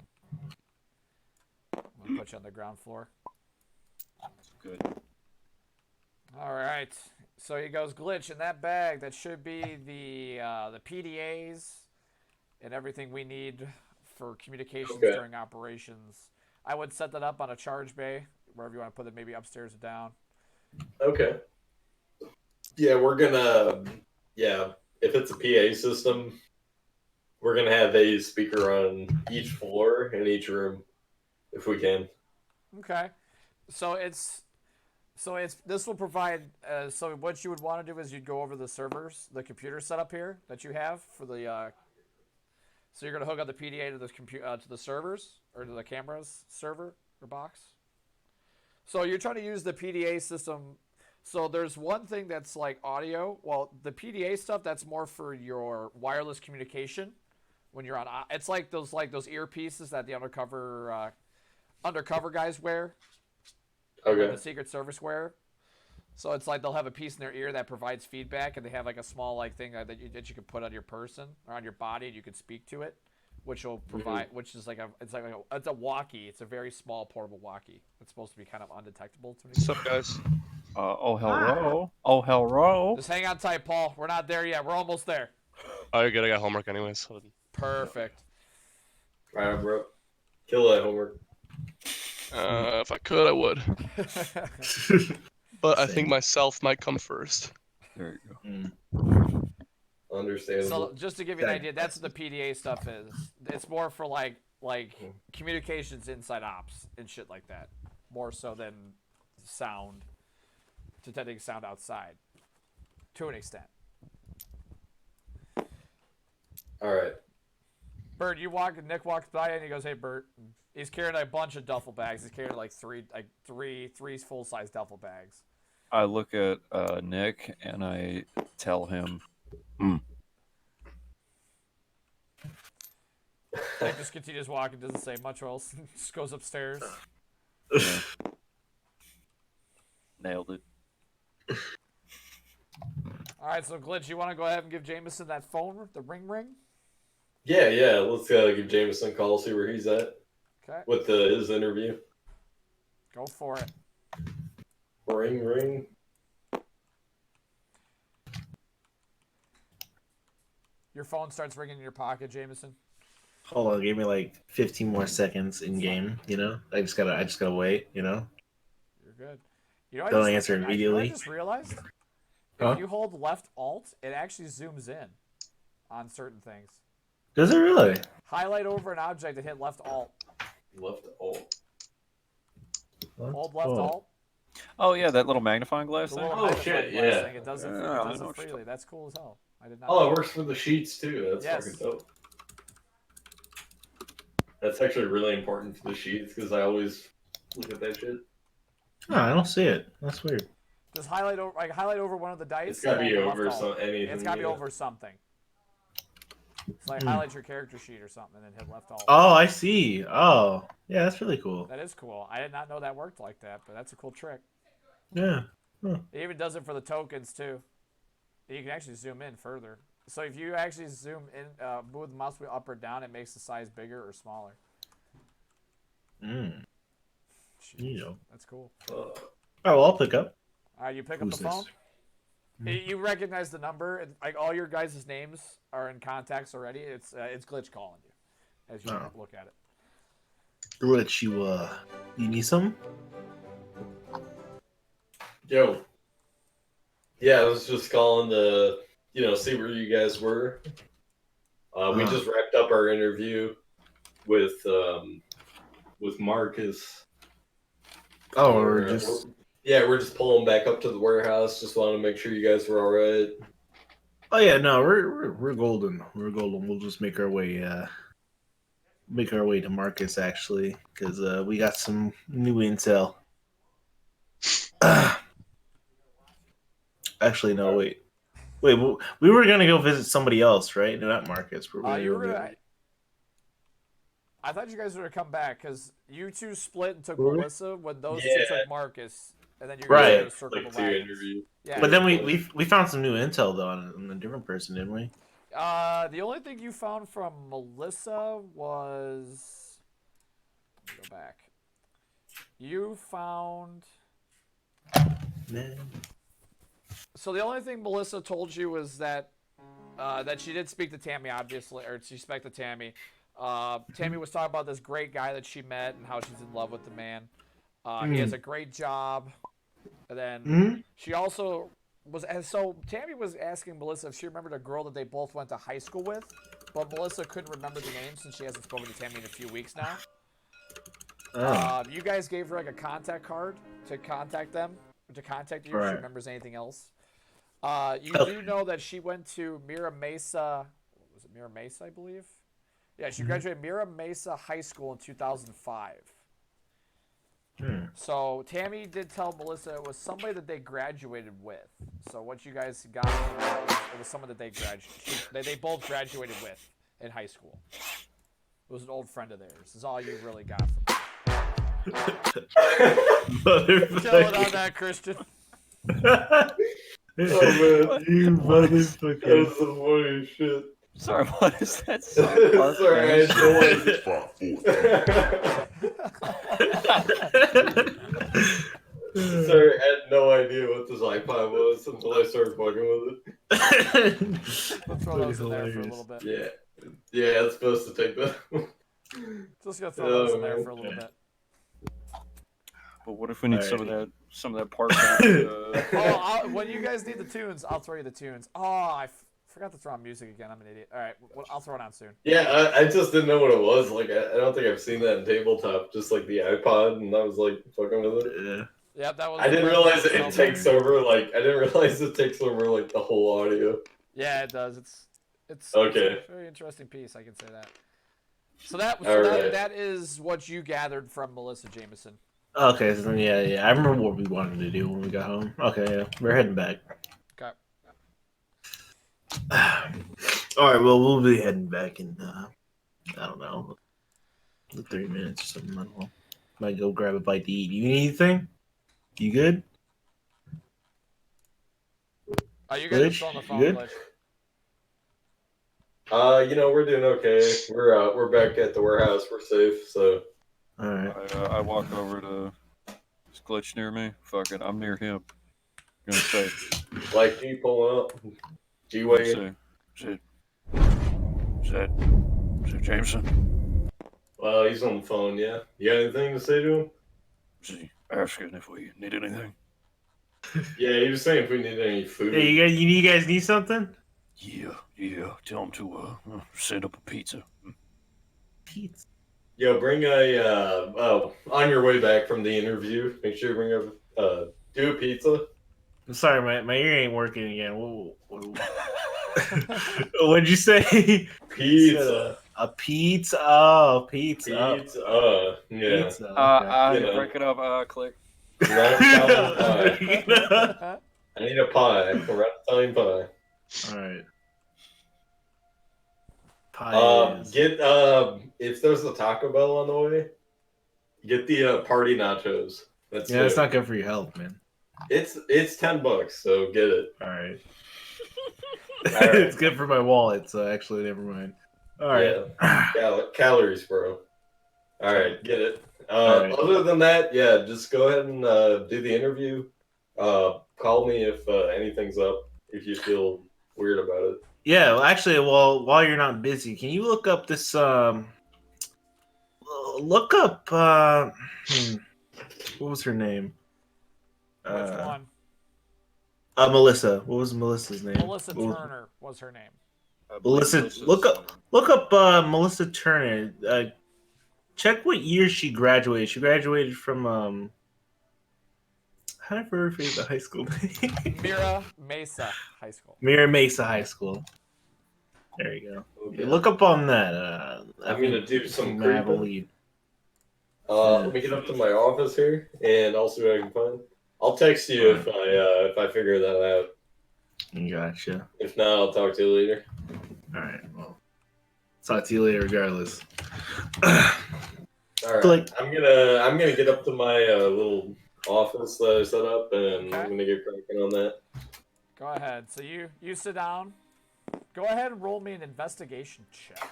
I'm gonna put you on the ground floor. Good. All right. So he goes, Glitch, in that bag, that should be the PDAs and everything we need for communications Okay. during operations. I would set that up on a charge bay, wherever you want to put it, maybe upstairs or down. Okay. Yeah, we're gonna. Yeah, if it's a PA system, we're gonna have a speaker on each floor in each room, if we can. Okay. So this will provide. So what you would want to do is you'd go over the servers, the computer setup here that you have for the. So you're gonna hook up the PDA to the to the servers or to the cameras server or box. So you're trying to use the PDA system. So there's one thing that's like audio. Well, the PDA stuff that's more for your wireless communication when you're on. It's like those earpieces that the undercover undercover guys wear. Okay. The Secret Service wear. So it's like they'll have a piece in their ear that provides feedback, and they have like a small like thing that you can put on your person or on your body, and you can speak to it, which will provide, which is like it's a walkie. It's a very small portable walkie. It's supposed to be kind of undetectable to me. What's up, guys? Oh, hello. Oh, hello. Just hang on tight, Paul. We're not there yet. We're almost there. Oh, you're good. I got homework anyways. So... Perfect. All right, bro. Kill that homework. If I could, I would. But I think myself might come first. There you go. Understandable. So just to give you an idea, that's what the PDA stuff is. It's more for like communications inside ops and shit like that, more so than sound, detecting sound outside, to an extent. All right. Bert, Nick walks by and he goes, "Hey, Bert." He's carrying a bunch of duffel bags. He's carrying like three full-size duffel bags. I look at Nick and I tell him, Nick just continues walking, doesn't say much else. Just goes upstairs. yeah. Nailed it. All right, so Glitch, you want to go ahead and give Jameson that phone, the ring? Yeah. Let's give Jameson a call, see where he's at Okay, with his interview. go for it. Ring. Your phone starts ringing in your pocket, Jameson. Hold on, give me like 15 more seconds in game. You know, I just gotta wait. You know, You're good. You know, Don't answer you know what immediately. I just realized. Huh? If you hold left Alt, it actually zooms in on certain things. Does it really? Highlight over an object and hit left Alt. Left alt. Hold left Oh. Alt. Oh, yeah, that little magnifying glass The thing. little Oh, magnifying shit, glass yeah. thing. It does it, Yeah, it I does know it what you're freely. That's cool as hell. I did not. Oh, it works for the sheets too. That's Yes. fucking dope. That's actually really important for the sheets because I always look at that shit. No, I don't see it. That's weird. Just highlight over one of the dice. It's gotta and be hold over left Alt. anything. It's gotta be yeah. over something. It's like Hmm. highlight your character sheet or something and then hit left Alt. Oh, I see. Oh, yeah, that's really cool. That is cool. I did not know that worked like that, but that's a cool trick. Yeah. It even does it for the tokens too. You can actually zoom in further. So if you actually zoom in, move the mouse wheel up or down, it makes the size bigger or smaller. Mm. Jeez, You know. that's cool. Oh, well, I'll pick up. All right, you pick up Who's the phone. this? You recognize the number. And, like all your guys' names are in contacts already. It's Glitch calling you as you Oh. look at it. Glitch, you need some? Yo. Yeah, I was just calling to, see where you guys were. We just wrapped up our interview with Marcus. Oh, or just we're just pulling back up to the warehouse. Just want to make sure you guys were all right. oh yeah, no, we're golden. We're golden. We'll just make our way to Marcus actually, because we got some new intel. Actually, no, wait. We were gonna go visit somebody else, right? No, not Marcus. We're You were gonna, I thought you guys were gonna come back because you two split and took Were we? Melissa when those two Yeah. took Marcus, and then you guys Right. were gonna circle Like the two wagons. interview. Yeah. But then we found some new intel though on a different person, didn't we? The only thing you found from Melissa was. Let me go back. You found. So the only thing Melissa told you was that she did speak to Tammy, obviously, or she spoke to Tammy. Tammy was talking about this great guy that she met and how she's in love with the man. He has a great job. And then she also was, and so Tammy was asking Melissa if she remembered a girl that they both went to high school with, but Melissa couldn't remember the name since she hasn't spoken to Tammy in a few weeks now. You guys gave her like a contact card to contact them, to contact you if she Right. remembers anything else. You do know that she went to Mira Mesa. Was it Mira Mesa, I believe? Yeah, she graduated Mira Mesa High School in 2005. So Tammy did tell Melissa it was somebody that they graduated with. So what you guys got from that was someone that they both graduated with in high school. It was an old friend of theirs. Is all you really got from her. Killing on that, Christian. Oh man, You motherfucker. that's the funniest shit. Sorry, what is that song? Sorry, I had Sorry, I had no idea what this iPod was until I started fucking with it. We'll throw those in there for a little bit. Yeah, yeah, it's supposed to take that. Just gonna throw those in there for a little bit. But what if we need Alrighty. some of that part? When you guys need the tunes, I'll throw you the tunes. Oh, I forgot to throw on music again. I'm an idiot. All right, well, I'll throw it on soon. Yeah, I just didn't know what it was. Like, I don't think I've seen that in tabletop. Just like the iPod, and I was like fucking with it. Yeah. Yep, that was. I didn't realize it takes over. Like, I didn't realize it takes over like the whole audio. Yeah, it does. It's Okay. It's a very interesting piece. I can say that. So that Alright. that is what you gathered from Melissa Jameson. Okay, so then, yeah. I remember what we wanted to do when we got home. Okay, yeah. We're heading back. Okay. Alright, well, we'll be heading back in, I don't know, 3 minutes or something. I don't know. Might go grab a bite to eat. You need anything? You good? Oh, you guys are Glitch? still on the You phone, good? Glitch. We're doing okay. We're back at the warehouse. We're safe. So Alright. I walk over to this glitch near me. Fuck it, I'm near him. Gonna say, like G pulling up. G wagon. is that Jameson? Well, he's on the phone. Yeah. You got anything to say to him? Is he asking if we need anything? Yeah, he was saying if we need any food. Hey, you guys need something? Yeah. Tell him to send up a pizza. Pizza. Yo, bring a on your way back from the interview. Make sure you bring do a pizza. I'm sorry, my ear ain't working again. What'd you say? Pizza. A pizza. Oh, pizza. Pizza. Yeah. Pizza. Okay. You know. break it up. Click. Ratatouille pie. I need a pie. Ratatouille pie. All right. Pie is- Get if there's a Taco Bell on the way, get the party nachos. That's yeah, it's it. not good for your health, man. It's $10, so get it. All right. Alright. It's good for my wallet, so actually, never mind. All right. Calories, bro. All right, get it. Alright. Other than that, yeah, just go ahead and do the interview. Call me if anything's up. If you feel weird about it. Yeah, well, actually, while you're not busy, can you look up this? Look up. What was her name? Which one? Melissa. What was Melissa's name? Melissa Turner was her name. Melissa. Look up. Melissa Turner. Check what year she graduated. She graduated from How did I ever forget the high school name? Mira Mesa High School. Mira Mesa High School. There you go. Okay. Look up on that. I'm gonna do some I have a creeping. lead. Let me get up to my office here, and I'll see what I can find. I'll text you if I figure that out. Gotcha. If not, I'll talk to you later. All right. Well, talk to you later, regardless. All right. Like- I'm gonna get up to my little office that I set up, and Okay. I'm gonna get cracking on that. Go ahead. So you sit down. Go ahead and roll me an investigation check.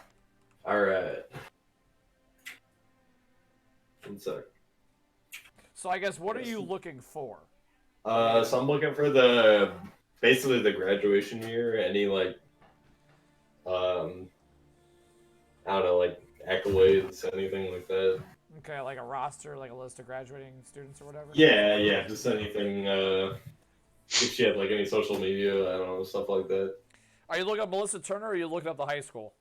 All right. 1 sec. So I guess what are you looking for? So I'm looking for basically the graduation year. Any like, I don't know, like accolades, anything like that. Okay, like a roster, like a list of graduating students or whatever. Yeah, just anything. If she had like any social media, I don't know, stuff like that. Are you looking up Melissa Turner or are you looking up the high school?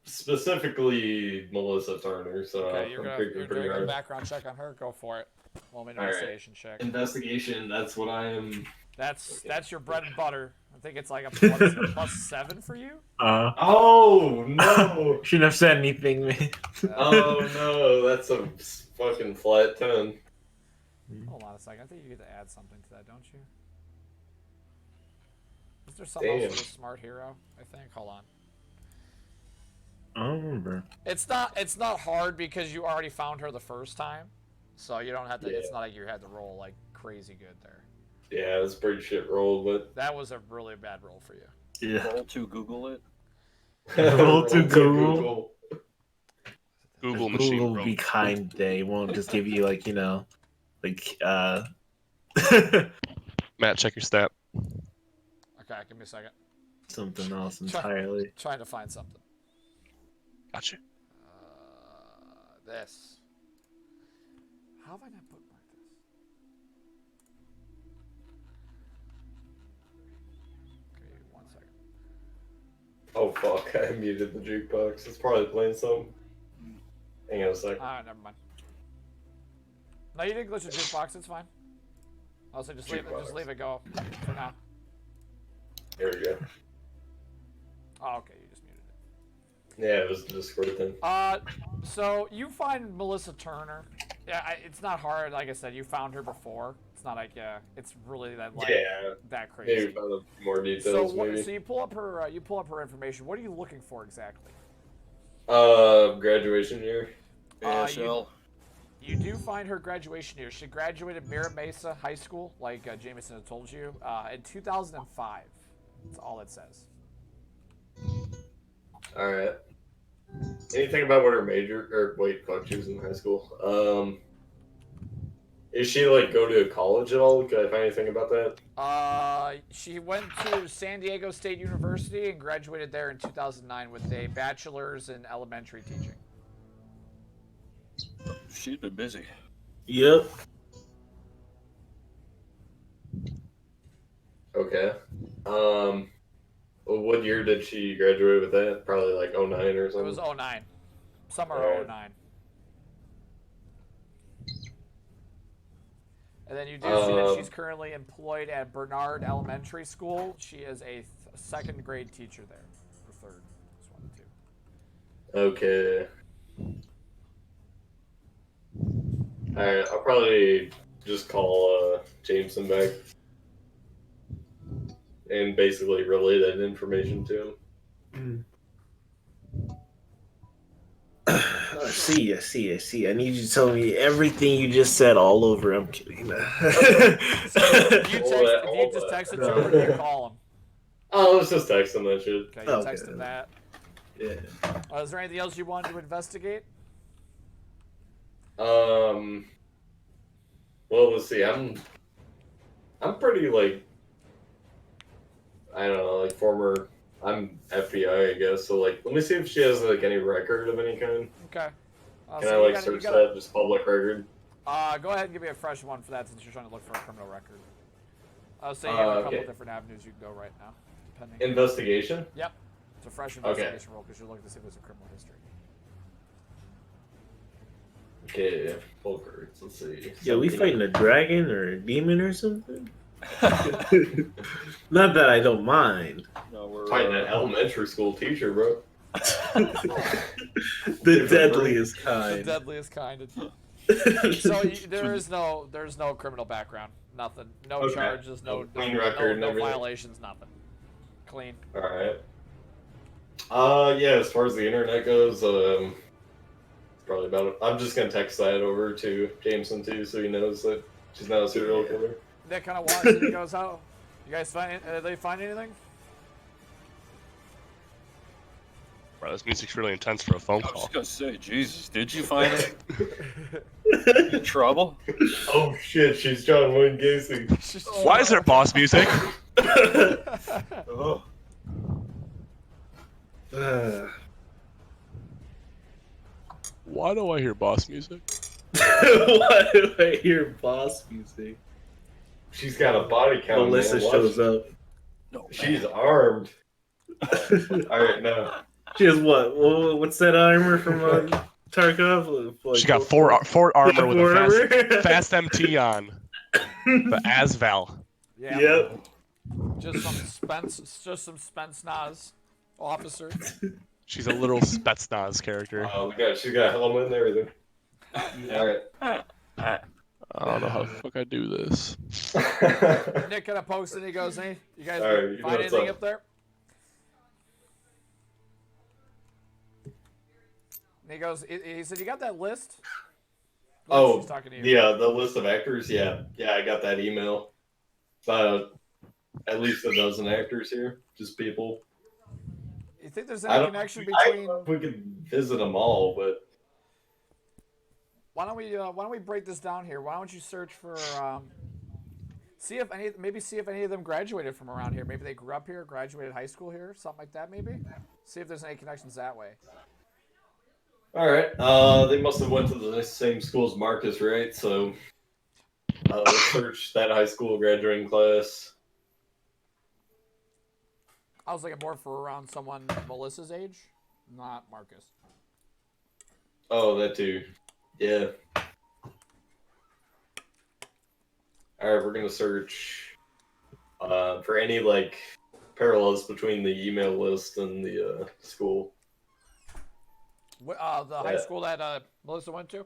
Specifically Melissa Turner. So Okay, you're I'm figuring pretty doing a hard. background check on her. Go for it. Roll me an All right. investigation check. Investigation. That's what I am. That's your bread and butter. I think it's like a +7 for you. Oh no! Shouldn't have said anything, man. Oh no! That's a fucking flat 10. Hold on a second. I think you get to add something to that, don't you? Is there something else Damn. for the smart hero? I think. Hold on. I don't remember. It's not hard because you already found her the first time, so you don't have to. Yeah. It's not like you had to roll like crazy good there. Yeah, it was a pretty shit roll, but That was a really bad roll for you. Yeah. Roll to Google it. Roll to Google. Google machine Google will broke. be kind. They won't just give you like like Matt, check your stat. Okay, give me a second. something else entirely. Trying to find something. Gotcha. This. How have I not bookmarked this? Okay, 1 second. Oh fuck, I muted the jukebox. It's probably playing something. Hang on a sec. Ah, never mind. No, you didn't glitch the jukebox. It's fine. I'll say just leave it go for now. Here we go. Oh, okay, you just muted it. Yeah, it was the Discord thing. So you find Melissa Turner. Yeah, it's not hard. Like I said, you found her before. It's not like it's really that that crazy. Maybe found a few more details. So you pull up her information. What are you looking for exactly? Graduation year. ASL. You do find her graduation year. She graduated Mira Mesa High School, like Jameson had told you, in 2005. That's all it says. All right. Anything about what her major? Or wait, fuck, she was in high school. Is she like go to college at all? Can I find anything about that? She went to San Diego State University and graduated there in 2009 with a bachelor's in elementary teaching. She's been busy. Yep. Okay. What year did she graduate with that? Probably like 09 or something. It was 09. Summer Alright. 09. And then you do see that she's currently employed at Bernard Elementary School. She is a second grade teacher there. Or third. Just one of the two. Okay. Alright, I'll probably just call Jameson back and basically relay that information to him. I see. I need you to tell me everything you just said all over. I'm kidding. If you just text it to him or you call him. Oh, let's just text him that shit. Okay, you text him that. Yeah. Is there anything else you wanted to investigate? Well, let's see. I'm pretty like, I don't know, like former. I'm FBI, I guess. So like, let me see if she has like any record of any kind. Okay. Can I like search that just public record? Go ahead and give me a fresh one for that since you're trying to look for a criminal record. So you have a couple different avenues you can go right now, depending. Investigation? Yep. It's a fresh investigation roll because you're looking to see if there's a criminal history. Okay, full cards. Let's see. Yeah, we fighting a dragon or a demon or something? Not that I don't mind. No, we're Fighting an elementary school teacher, bro. The deadliest kind. The deadliest kind. So there's no criminal background, nothing, no Okay. charges, Clean record and no everything. violations, nothing. Clean. All right. Yeah. As far as the internet goes, it's probably about it. I'm just gonna text that over to Jameson too, so he knows that she's not a serial killer. That kind of walks and he goes, "How? You guys find? They find anything?" Bro, this music's really intense for a phone I was call. gonna say, Jesus, did you find it? In trouble? Oh shit, she's John Wayne Gacy. Why is there boss music? Oh. Why do I hear boss music? Why do I hear boss music? She's got a body count. Melissa man. shows up. No. She's armed. All right, now. She has what? What's that armor from Tarkov? Like, She got four armor with four a armor? fast MT on. The Asval. Yeah. Yep. Just some Spence Nas officer. She's a little Spetsnaz character. She's got a helmet and everything. All right. I don't know how the fuck I do this. Nick kind of pokes and he goes, "Hey, you guys All right, find what's anything up? up there?" he goes, he said, "You got that list?" Oh, She's talking to you. yeah, the list of actors. Yeah, I got that email. At least a dozen actors here, just people. You think there's I any don't. connection I don't between? know if we could visit them all, but Why don't we break this down here? Why don't you search for see if any of them graduated from around here. Maybe they grew up here, graduated high school here, something like that. Maybe. See if there's any connections that way. all right. They must have went to the same school as Marcus, right? So let's search that high school graduating class. I was looking more for around someone Melissa's age, not Marcus. Oh, that too. Yeah. All right, we're gonna search for any like parallels between the email list and the school. The high school that Melissa went to?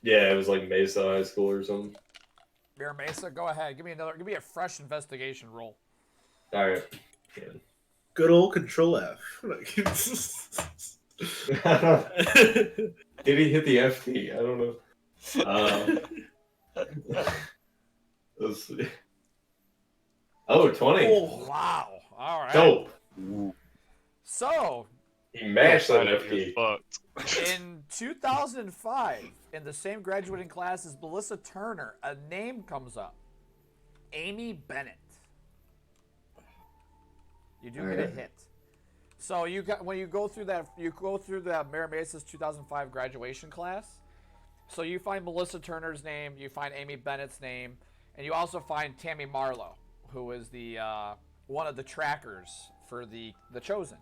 Yeah, it was like Mesa High School or something. Mira Mesa, go ahead. Give me a fresh investigation roll. All right. Yeah. Good old Control F. Did he hit the FT? I don't know. Let's see. Oh, 20. Oh, Wow. All right. Dope. So, He mashed that You're FT. fucked. in 2005, in the same graduating class as Melissa Turner, a name comes up. Amy Bennett. You do get a hit. So when you go through the Mira Mesa's 2005 graduation class. So you find Melissa Turner's name, you find Amy Bennett's name, and you also find Tammy Marlowe, who is the one of the trackers for the Chosen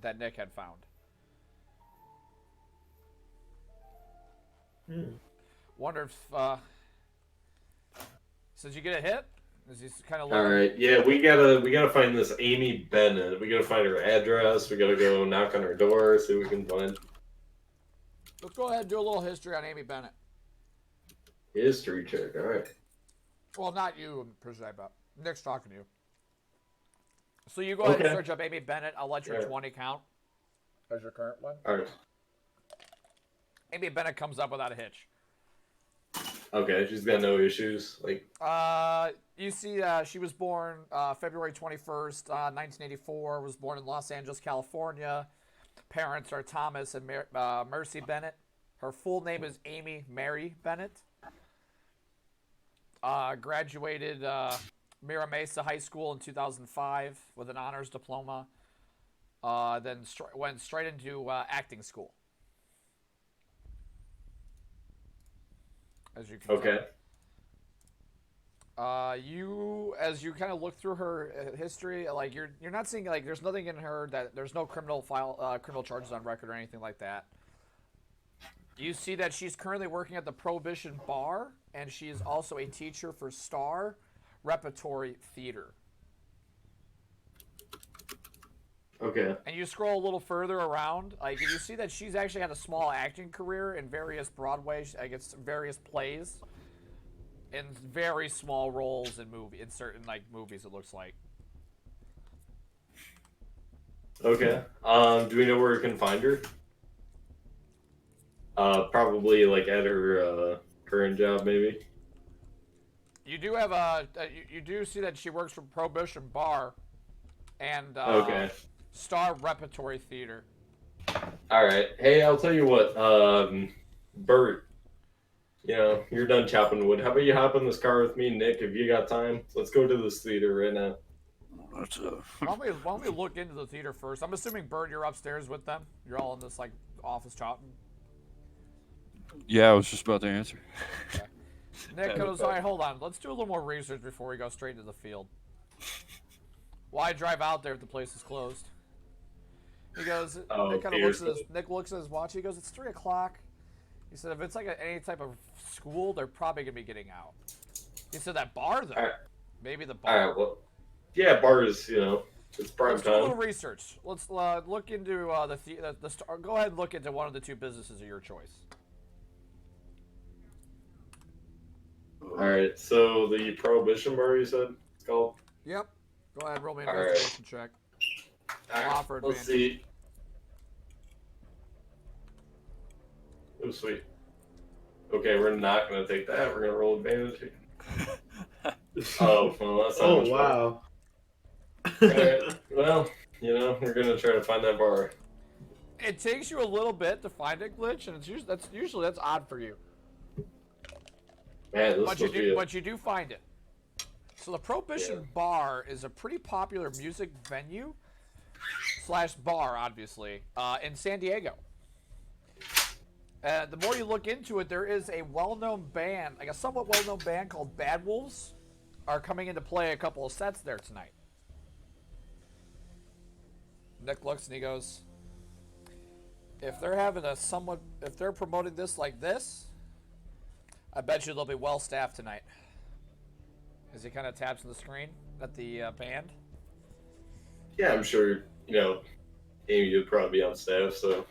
that Nick had found. Wonder if did you get a hit? Is he kind of All right. Yeah, we gotta find this Amy Bennett. We gotta find her address. We gotta go knock on her door, see what we can find. Let's go ahead and do a little history on Amy Bennett. History check. All right. Well, not you per se, but Nick's talking to you. So you go ahead and Okay. search up Amy Bennett. I'll let your Yeah. 20 count as your current one. All right. Amy Bennett comes up without a hitch. Okay, she's got no issues. Like, You see, she was born February 21st, 1984. Was born in Los Angeles, California. Parents are Thomas and Mercy Bennett. Her full name is Amy Mary Bennett. Graduated Mira Mesa High School in 2005 with an honors diploma. Then went straight into acting school. As you can okay. tell. As you kind of look through her history, like you're not seeing like there's nothing in her that there's no criminal charges on record or anything like that. You see that she's currently working at the Prohibition Bar, and she is also a teacher for Star Repertory Theater. Okay. And you scroll a little further around, like you see that she's actually had a small acting career in various Broadway, I guess, various plays, in very small roles in certain like movies. It looks like. Okay. Do we know where we can find her? Probably like at her current job, maybe. You do have you do see that she works for Prohibition Bar, and Okay. Star Repertory Theater. All right. Hey, I'll tell you what. Bert, you know, you're done chopping wood. How about you hop in this car with me, Nick, if you got time? Let's go to this theater right now. That's Why don't we look into the theater first? I'm assuming, Bert, you're upstairs with them. You're all in this like office chatting. yeah, I was just about to answer. Nick goes, all right, hold on. Let's do a little more research before we go straight into the field. Why drive out there if the place is closed? He goes, Oh, Nick kind of seriously? Nick looks at his watch. He goes, it's 3 o'clock. He said, if it's like any type of school, they're probably going to be getting out. He said, that bar, though. All right. Maybe the All bar. right. Well, yeah, bars. You know, it's prime Let's do a little time. research. Let's look into the star. Go ahead and look into one of the 2 businesses of your choice. All right. So the Prohibition Bar, you said it's called. Yep. Go ahead, roll me an All right. investigation check. All right, Offer let's advantage. see. Oh, sweet. Okay, we're not gonna take that. We're gonna roll advantage. Oh, well, that's not Oh, much wow. fun. Alright, well, we're gonna try to find that bar. It takes you a little bit to find it, Glitch, and it's usually that's odd for you. Man, this But must be you do find it. So the Prohibition Bar is a pretty popular music venue / bar, obviously, in San Diego. The more you look into it, there is a well-known band, like a somewhat well-known band called Bad Wolves, are coming in to play a couple of sets there tonight. Nick looks and he goes, if they're promoting this like this, I bet you they'll be well staffed tonight. As he kind of taps on the screen at the band. Yeah, I'm sure, Amy would probably be on staff, so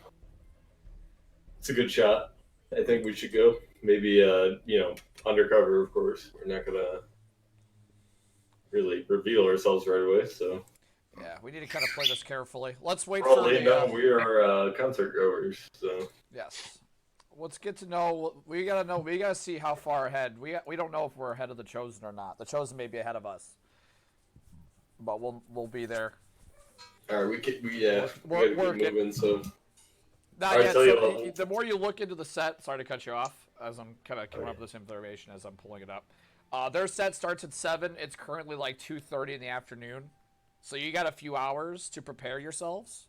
it's a good shot. I think we should go. Maybe, undercover, of course. We're not gonna really reveal ourselves right away, so. Yeah, we need to kind of play this carefully. Let's wait For all for they the... know, we are concert goers, so. Yes. Let's get to know. We gotta see how far ahead. We don't know if we're ahead of the Chosen or not. The Chosen may be ahead of us, but we'll be there. All right, we gotta We're get moving. So not All right, yet. tell you So what. the more you look into the set, sorry to cut you off, as I'm kind of coming up with this information as I'm pulling it up. Their set starts at 7. It's currently like 2:30 in the afternoon, so you got a few hours to prepare yourselves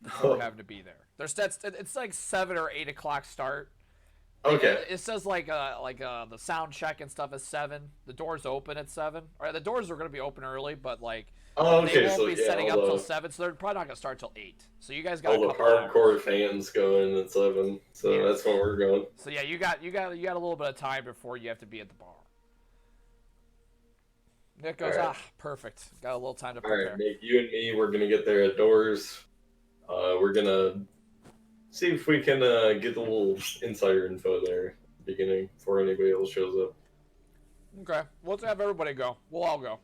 before having to be there. Their sets, it's like 7 or 8 o'clock start. Okay. It says the sound check and stuff is 7. The doors open at 7. Or the doors are going to be open early, but Oh, they okay. won't So be yeah, setting up all till the 7. So they're probably not going to start till 8. So you guys got all a the couple hours. hardcore fans going at 7. So Yeah. that's when we're going. So yeah, you got a little bit of time before you have to be at the bar. Nick goes, All right. perfect. Got a little time to All prepare. right, Nick, you and me, we're gonna get there at doors. We're gonna see if we can get a little insider info there at the beginning before anybody else shows up. Okay, let's have everybody go. We'll all go.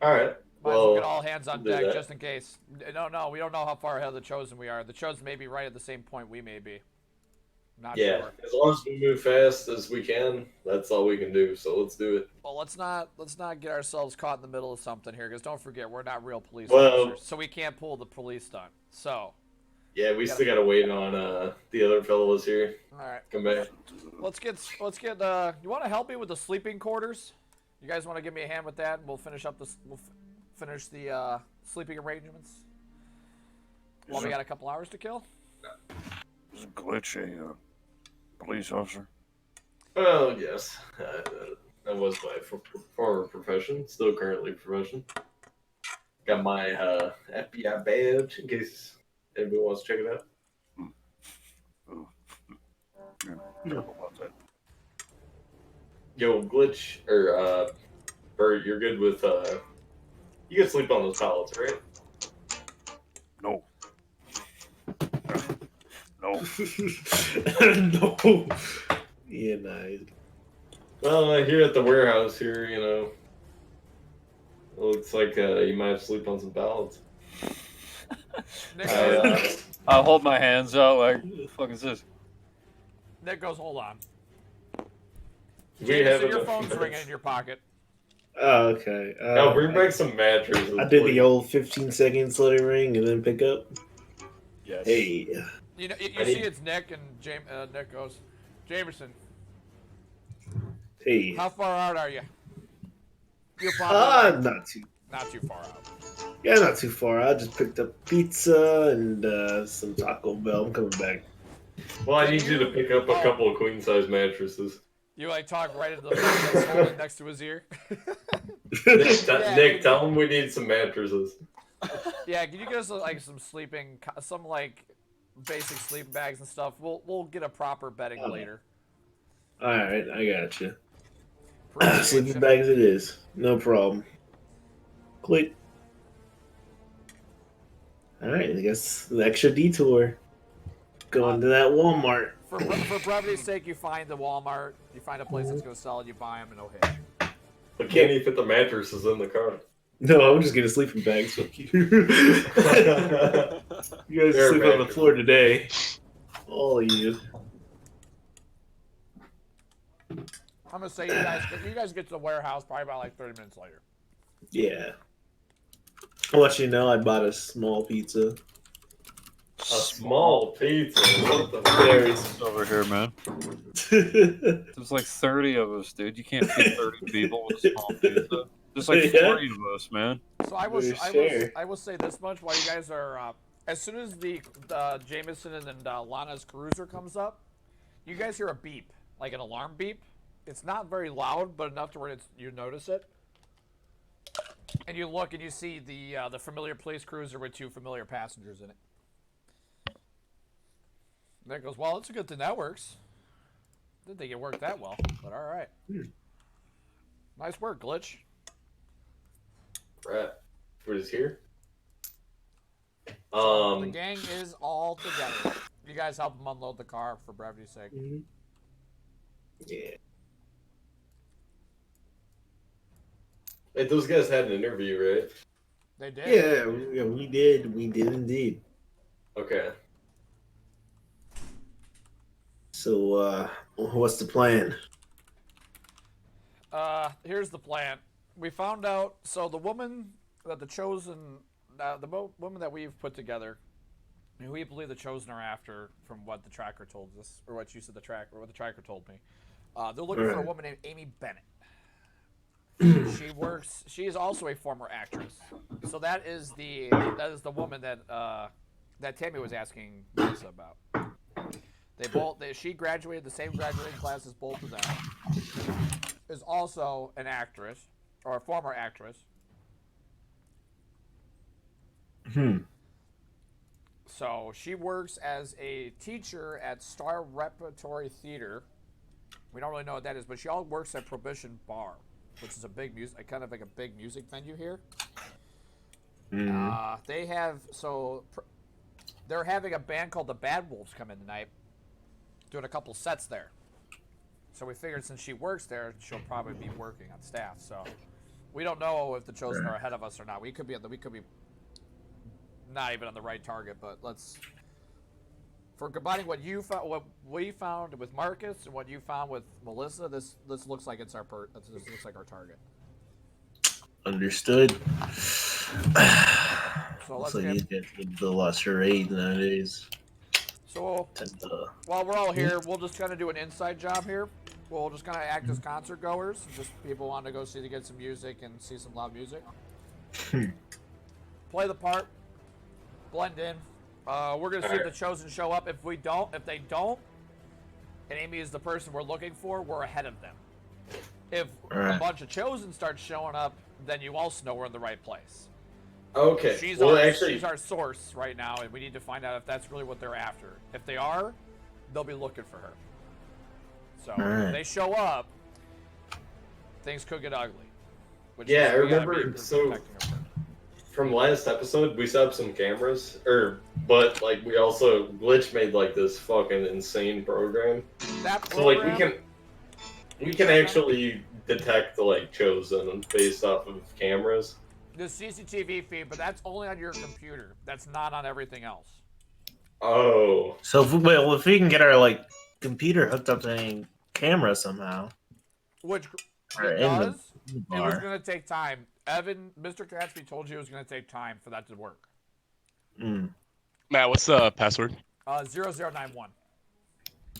All right. Might as well Well, get all hands on we'll do deck that. just in case. No, we don't know how far ahead of the Chosen we are. The Chosen may be right at the same point we may be. Not yeah, sure. as long as we move fast as we can, that's all we can do. So let's do it. Well, let's not get ourselves caught in the middle of something here, because don't forget we're not real police Well- officers, so we can't pull the police stunt. So, Yeah, we still gotta wait on the other fellows here. all right, Come back. let's get. You want to help me with the sleeping quarters? You guys want to give me a hand with that? And we'll finish up this. Finish the sleeping arrangements. Well, we got a couple hours to kill. Is Glitch a police officer? Well, yes, that was my former profession. Still currently profession. Got my FBI badge in case anybody wants to check it out. Yeah, I don't know about that. Yo, Glitch, or Bert, you're good with you can sleep on those pallets, right? No. No. No. Yeah, nice. Well, here at the warehouse here, it looks like you might have to sleep on some pallets. Nick I, goes, I'll hold my hands out like, what the fuck is this? Nick goes, hold on. We Jameson, have your enough phone's mats. ring in your pocket. Oh, okay. No, bring back some mattresses. I did the please. old 15 seconds let it ring and then pick up. Yes. Hey. You know, you I see need- it's Nick, and Nick goes, Jamerson, Hey. how far out are you? You're probably Not too. not too far out. Yeah, not too far. I just picked up pizza and some Taco Bell. I'm coming back. Well, I need you to pick up a couple of queen size mattresses. You talk right into the phone that's holding next to his ear. Nick, tell him we need some mattresses. Yeah, can you get us some sleeping, some basic sleeping bags and stuff? We'll get a proper bedding Oh. later. All right, I got you. Appreciate Sleeping you. bags it is. No problem. Click. All right, I guess the extra detour. Going to that Walmart. For brevity's sake, you find the Walmart, you find a place that's going to sell it, you buy them, and no hitch. But can't you fit the mattresses in the car? No, I'm just getting sleeping bags. Fuck you. You guys They're sleep on the mattress. floor today. All of you. I'm gonna say you guys get to the warehouse probably about like 30 minutes later. Yeah. I'll let you know I bought a small pizza. A small pizza. What the Very It's over here, man. small. There's like 30 of us, dude. You can't feed 30 people with a small pizza. There's like Yeah. 40 of us, man. So I will say this much while you guys are as soon as the Jameson and Lana's cruiser comes up, you guys hear a beep, like an alarm beep. It's not very loud, but enough to where you notice it. And you look and you see the familiar police cruiser with 2 familiar passengers in it. And Nick goes, well, it's a good thing that works. Didn't think it worked that well, but all right. Nice work, Glitch. Right. We're just here. The gang is all together. You guys help them unload the car for brevity's sake. Yeah. Hey, those guys had an interview, right? They did. Yeah, we did. We did indeed. Okay. So, what's the plan? Here's the plan. We found out. So the woman that woman that we've put together, who we believe the Chosen are after, from what the tracker told us, or what you said what the tracker told me. They're looking for a woman named Amy Bennett. She is also a former actress. So that is the woman that Tammy was asking Melissa about. She graduated the same graduating class as both of them. Is also an actress, or a former actress. So she works as a teacher at Star Repertory Theater. We don't really know what that is, but she all works at Prohibition Bar, which is a big music, kind of like a big music venue here. They're having a band called the Bad Wolves come in tonight, doing a couple sets there. So we figured since she works there, she'll probably be working on staff. So we don't know if the Chosen are ahead of us or not. We could be not even on the right target, but for combining what we found with Marcus and what you found with Melissa, this looks like this looks like our target. Understood. So let's get the lesser aid nowadays. So while we're all here, we'll just kind of do an inside job here. We'll just kind of act as concert goers. Just people want to go get some music and see some loud music. Play the part. Blend in. We're going to see if the Chosen show up. If they don't, and Amy is the person we're looking for, we're ahead of them. If a bunch of Chosen start showing up, then you also know we're in the right place. Okay. She's our source right now, and we need to find out if that's really what they're after. If they are, they'll be looking for her. So if they show up, things could get ugly. I remember. So from last episode, we set up some cameras, but like we also Glitch made like this fucking insane program. So like we can actually detect the like Chosen based off of cameras. The CCTV feed, but that's only on your computer. That's not on everything else. Oh. So if we can get our computer hooked up to any camera somehow, which it does, it was going to take time. Mr. Gatsby told you it was going to take time for that to work. Matt, what's the password? 0091.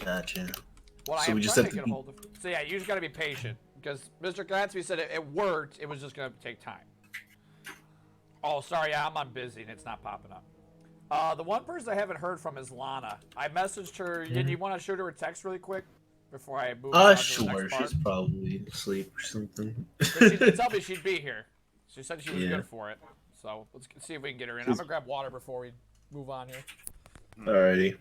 Gotcha. Well, I am trying to get a hold of. So yeah, you just got to be patient because Mr. Gatsby said it worked. It was just going to take time. Oh, sorry, I'm on busy and it's not popping up. The one person I haven't heard from is Lana. I messaged her. Did you want to shoot her a text really quick before I move on to the next part? She's probably asleep or something. She did tell me she'd be here. She said she was good for it. So let's see if we can get her in. I'm gonna grab water before we move on here. Alrighty.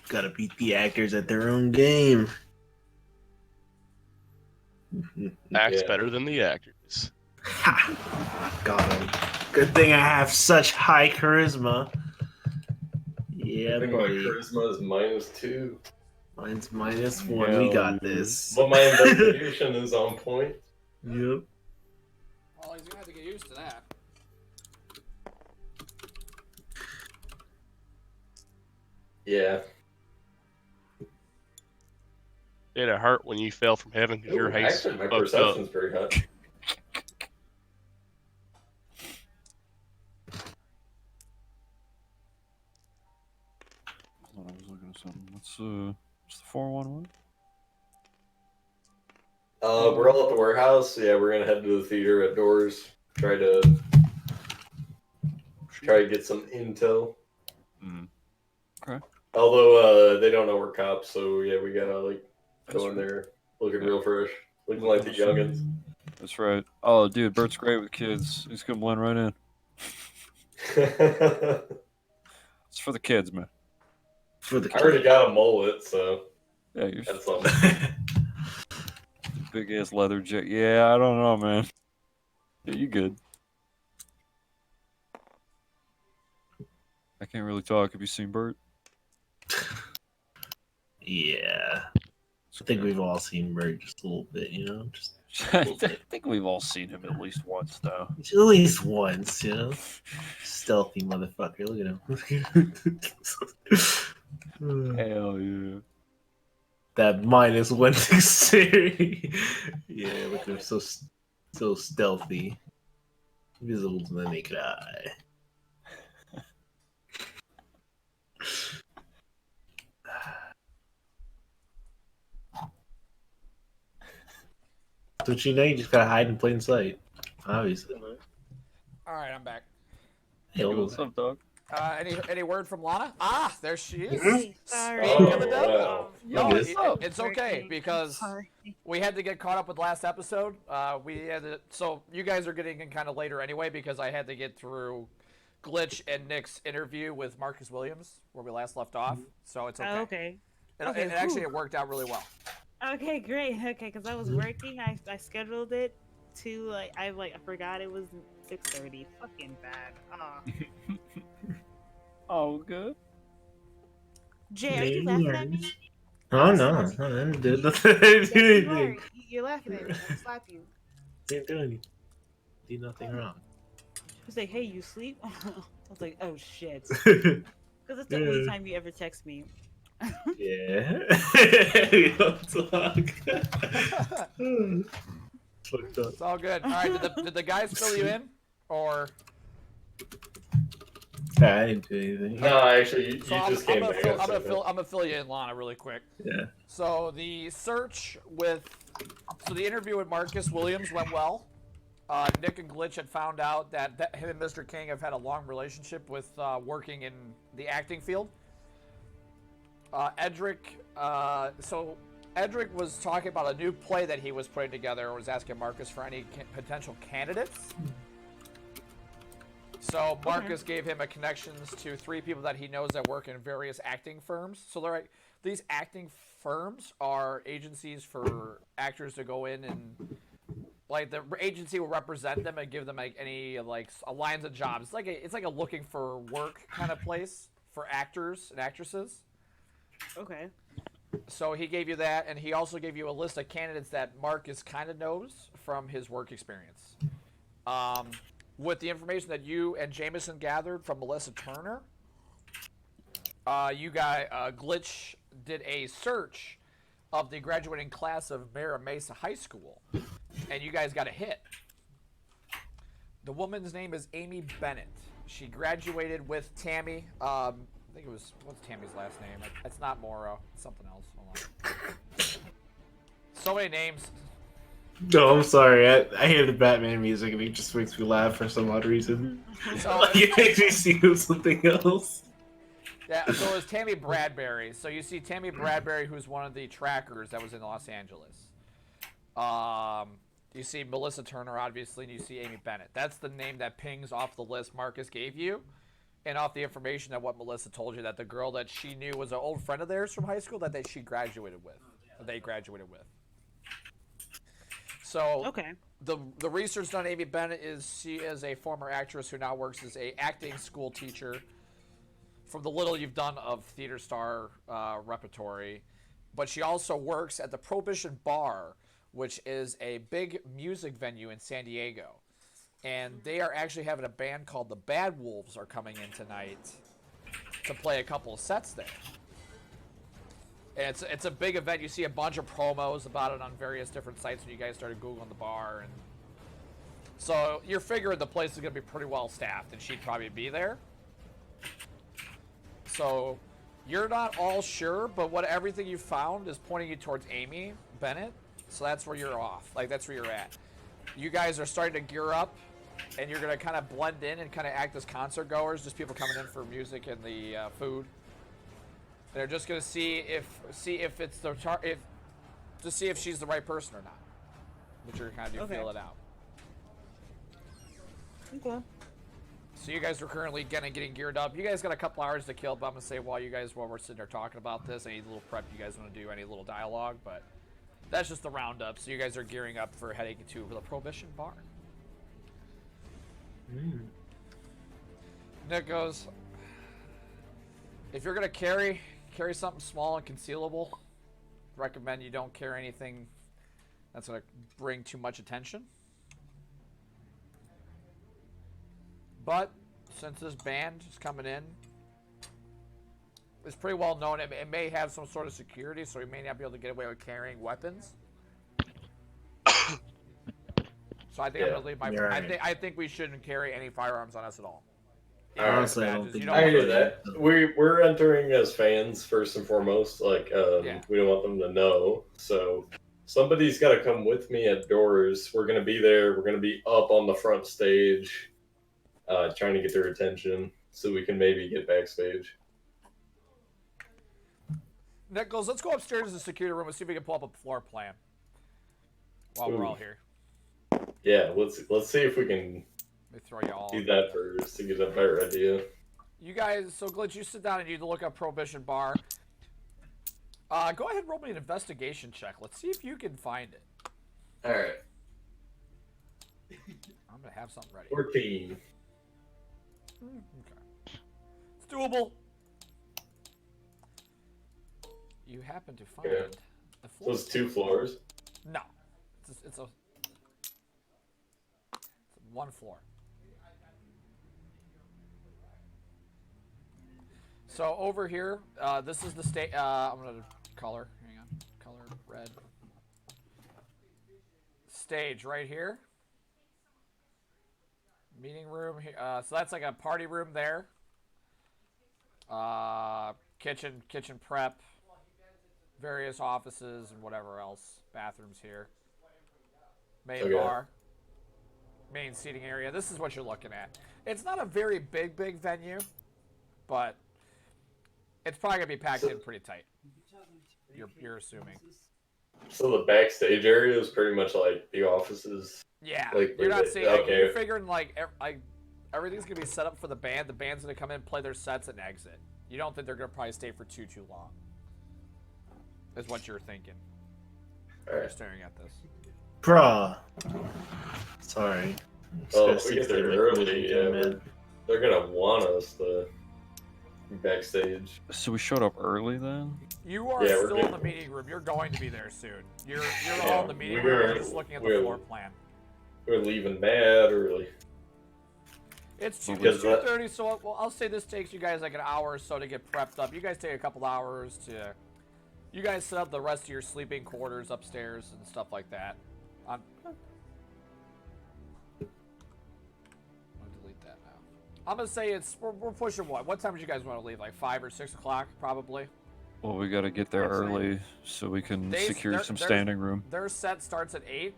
Gotta beat the actors at their own game. Acts better than the actors. Ha! Got him. Good thing I have such high charisma. Yeah, I think my charisma is -2. Mine's -1. We got this. But my investigation is on point. Yep. Well, he's gonna have to get used to that. Yeah. It'd hurt when you fell from heaven because Ooh, your haste actually, my fucked up. perception's pretty high. I thought I was looking at something. What's the 411? We're all at the warehouse. Yeah, we're gonna head to the theater at doors. Try to get some intel. Okay. Although they don't know we're cops, so yeah, we gotta like go in That's there looking real fresh, looking like the youngins. That's right. Oh, dude, Bert's great with kids. He's gonna blend right in. It's for the kids, man. For the I already got a mullet, so Yeah, you're that's something. big ass leather jacket. Yeah, I don't know, man. Yeah, you good. I can't really talk. Have you seen Bert? Yeah. I think we've all seen Bird just a little bit, you know? Just I think we've all seen him at least once, though. at least once, you know? Stealthy motherfucker. Look at him. Hell yeah. That -1 dexterity. Yeah, look at him so stealthy. Visible to the naked eye. Don't you know you just gotta hide in plain sight? Obviously. All right, I'm back. Hey, What's up, dog? Any word from Lana? Ah, there she is. Hey, sorry. Oh, Speak of the devil. wow. No, Yes. it's okay because we had to get caught up with last episode. So you guys are getting in kind of later anyway because I had to get through Glitch and Nick's interview with Marcus Williams where we last left off. So it's okay. Oh, okay. And, Okay, and actually, whew. it worked out really well. Okay, great. Okay, because I was working. I scheduled it to I forgot it was 6:30. Fucking bad. Oh, good. Jay, are you laughing at me? Oh no, I didn't do Yes, you are. anything. You're laughing at me. I'll slap you. Didn't do anything. Did nothing wrong. He was like, "Hey, you sleep?" I was like, "Oh shit," because it's the only Yeah. time you ever text me. Yeah. We don't talk. Fucked up. It's all good. All right, did the guys fill you in, or? I didn't do anything. No, actually, you So just came back. I'm gonna fill you in, Lana, really quick. Yeah. So the the interview with Marcus Williams went well. Nick and Glitch had found out that him and Mr. King have had a long relationship with working in the acting field. Edric was talking about a new play that he was putting together and was asking Marcus for any potential candidates. So Marcus gave him connections to 3 people that he knows that work in various acting firms. So they're these acting firms are agencies for actors to go in and the agency will represent them and give them any lines of jobs. It's like a looking for work kind of place for actors and actresses. Okay. So he gave you that, and he also gave you a list of candidates that Marcus kind of knows from his work experience. With the information that you and Jameson gathered from Melissa Turner, Glitch did a search of the graduating class of Mira Mesa High School, and you guys got a hit. The woman's name is Amy Bennett. She graduated with Tammy. I think it was, what's Tammy's last name? It's not Morrow. It's something else. Hold on. So many names. No, I'm sorry. I hear the Batman music and it just makes me laugh for some odd reason. So, It makes me think of something else. yeah, so it was Tammy Bradbury. So you see Tammy Bradbury, who's one of the trackers that was in Los Angeles. You see Melissa Turner, obviously, and you see Amy Bennett. That's the name that pings off the list Marcus gave you, and off the information that what Melissa told you, that the girl that she knew was an old friend of theirs from high school that they graduated with. So Okay. the research done on Amy Bennett is she is a former actress who now works as a acting school teacher. From the little you've done of theater star repertory, but she also works at the Prohibition Bar, which is a big music venue in San Diego. And they are actually having a band called the Bad Wolves are coming in tonight to play a couple of sets there. And it's a big event. You see a bunch of promos about it on various different sites when you guys started Googling the bar. And so you're figuring the place is going to be pretty well staffed, and she'd probably be there. So you're not all sure, but what everything you found is pointing you towards Amy Bennett. So that's where you're off. Like, that's where you're at. You guys are starting to gear up, and you're going to kind of blend in and kind of act as concert goers, just people coming in for music and the food. They're just going to see if it's the to see if she's the right person or not. But you're kind of feel it out. Okay. So you guys are currently getting geared up. You guys got a couple hours to kill, but I'm gonna say while we're sitting there talking about this, any little prep you guys want to do, any little dialogue, but that's just the roundup. So you guys are gearing up for heading to the Prohibition Bar. Nick goes, if you're gonna carry something small and concealable, recommend you don't carry anything that's gonna bring too much attention. But since this band is coming in, it's pretty well known. It may have some sort of security, so we may not be able to get away with carrying weapons. So I think I'm gonna leave my. I think we shouldn't carry any firearms on us at all. Honestly, I don't think I hear that. We're entering as fans first and foremost. Like, we don't want them to know. So somebody's got to come with me at doors. We're gonna be there. We're gonna be up on the front stage. Trying to get their attention so we can maybe get backstage. Nick goes, let's go upstairs to the security room and see if we can pull up a floor plan while we're all here. Yeah, let's see if we can throw you all do that first to get a better idea. You guys, so Glitch, you sit down and you look up Prohibition Bar. Go ahead and roll me an investigation check. Let's see if you can find it. All right. I'm gonna have something ready. 14. Okay. It's doable. You happen to find the floor. So it's 2 floors? No. It's one floor. So over here, this is the stage. I'm going to color. Hang on. Color red. Stage right here. Meeting room here. So that's like a party room there. Kitchen prep. Various offices and whatever else. Bathrooms here. Main bar. Main seating area. This is what you're looking at. It's not a very big venue, but it's probably gonna be packed in pretty tight. You're assuming. So the backstage area is pretty much like the offices. Yeah, like, you're not seeing. Okay. You're figuring like everything's gonna be set up for the band. The band's gonna come in, play their sets, and exit. You don't think they're gonna probably stay for too long. Is what you're thinking. You're staring at this. Bruh. Sorry. Oh, we get there early. Yeah, they're gonna want us to be backstage. So we showed up early then? You are still in the meeting room. You're going to be there soon. You're all in the meeting room. You're just looking at the floor plan. We're leaving mad early. It's 2:30, so I'll say this takes you guys like an hour or so to get prepped up. You guys take a couple hours to. You guys set up the rest of your sleeping quarters upstairs and stuff like that. I'm gonna delete that now. I'm gonna say we're pushing what? What time do you guys want to leave? Like 5 or 6 o'clock, probably. Well, we gotta get there early so we can secure some standing room. Their set starts at 8,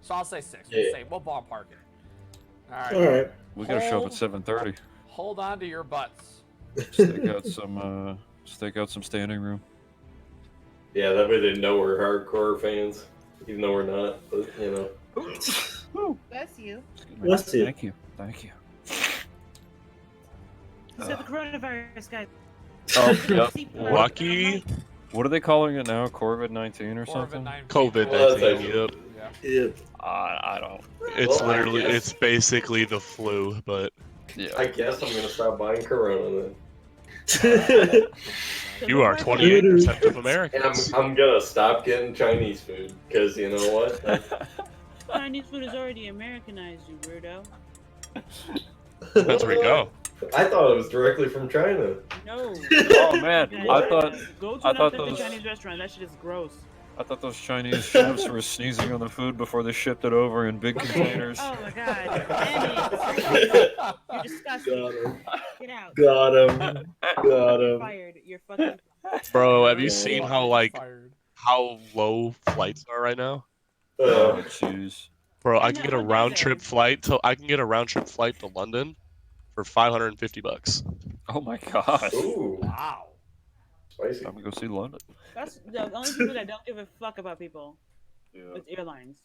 so I'll say 6. Yeah. We'll ballpark it. All right. We gotta show up at 7:30. Hold on to your butts. Stake out some standing room. Yeah, that way they know we're hardcore fans, even though we're not. But you know. Bless you. Bless you. Thank you. Thank you. So the coronavirus, guys. Oh, yep. Lucky. What are they calling it now? COVID-19 or something? COVID-19. Yep. Yeah. I don't. It's Well, literally, it's basically the flu, but Yeah. I guess I'm gonna stop buying Corona then. You are 28% of And Americans. I'm gonna stop getting Chinese food because you know what? Chinese food is already Americanized, you weirdo. Depends where you go. I thought it was directly from China. No. Oh man, What? I thought Go to I an thought authentic those- Chinese restaurant. That shit is gross. those Chinese chefs were sneezing on the food before they shipped it over in big Okay. containers. Oh my god. Damn it. You're disgusting. Got him. Get out. Got him. Got You're him. fired. You're fucking. Bro, have you Gross. seen Fucking how like fired. how low flights are right now? Oh jeez. Bro, I I can know, get a what day round is trip it? flight to London for $550. Oh my gosh. Ooh, Wow. spicy. Time to go see London. That's the only people that don't give a fuck about people. Yeah. It's airlines.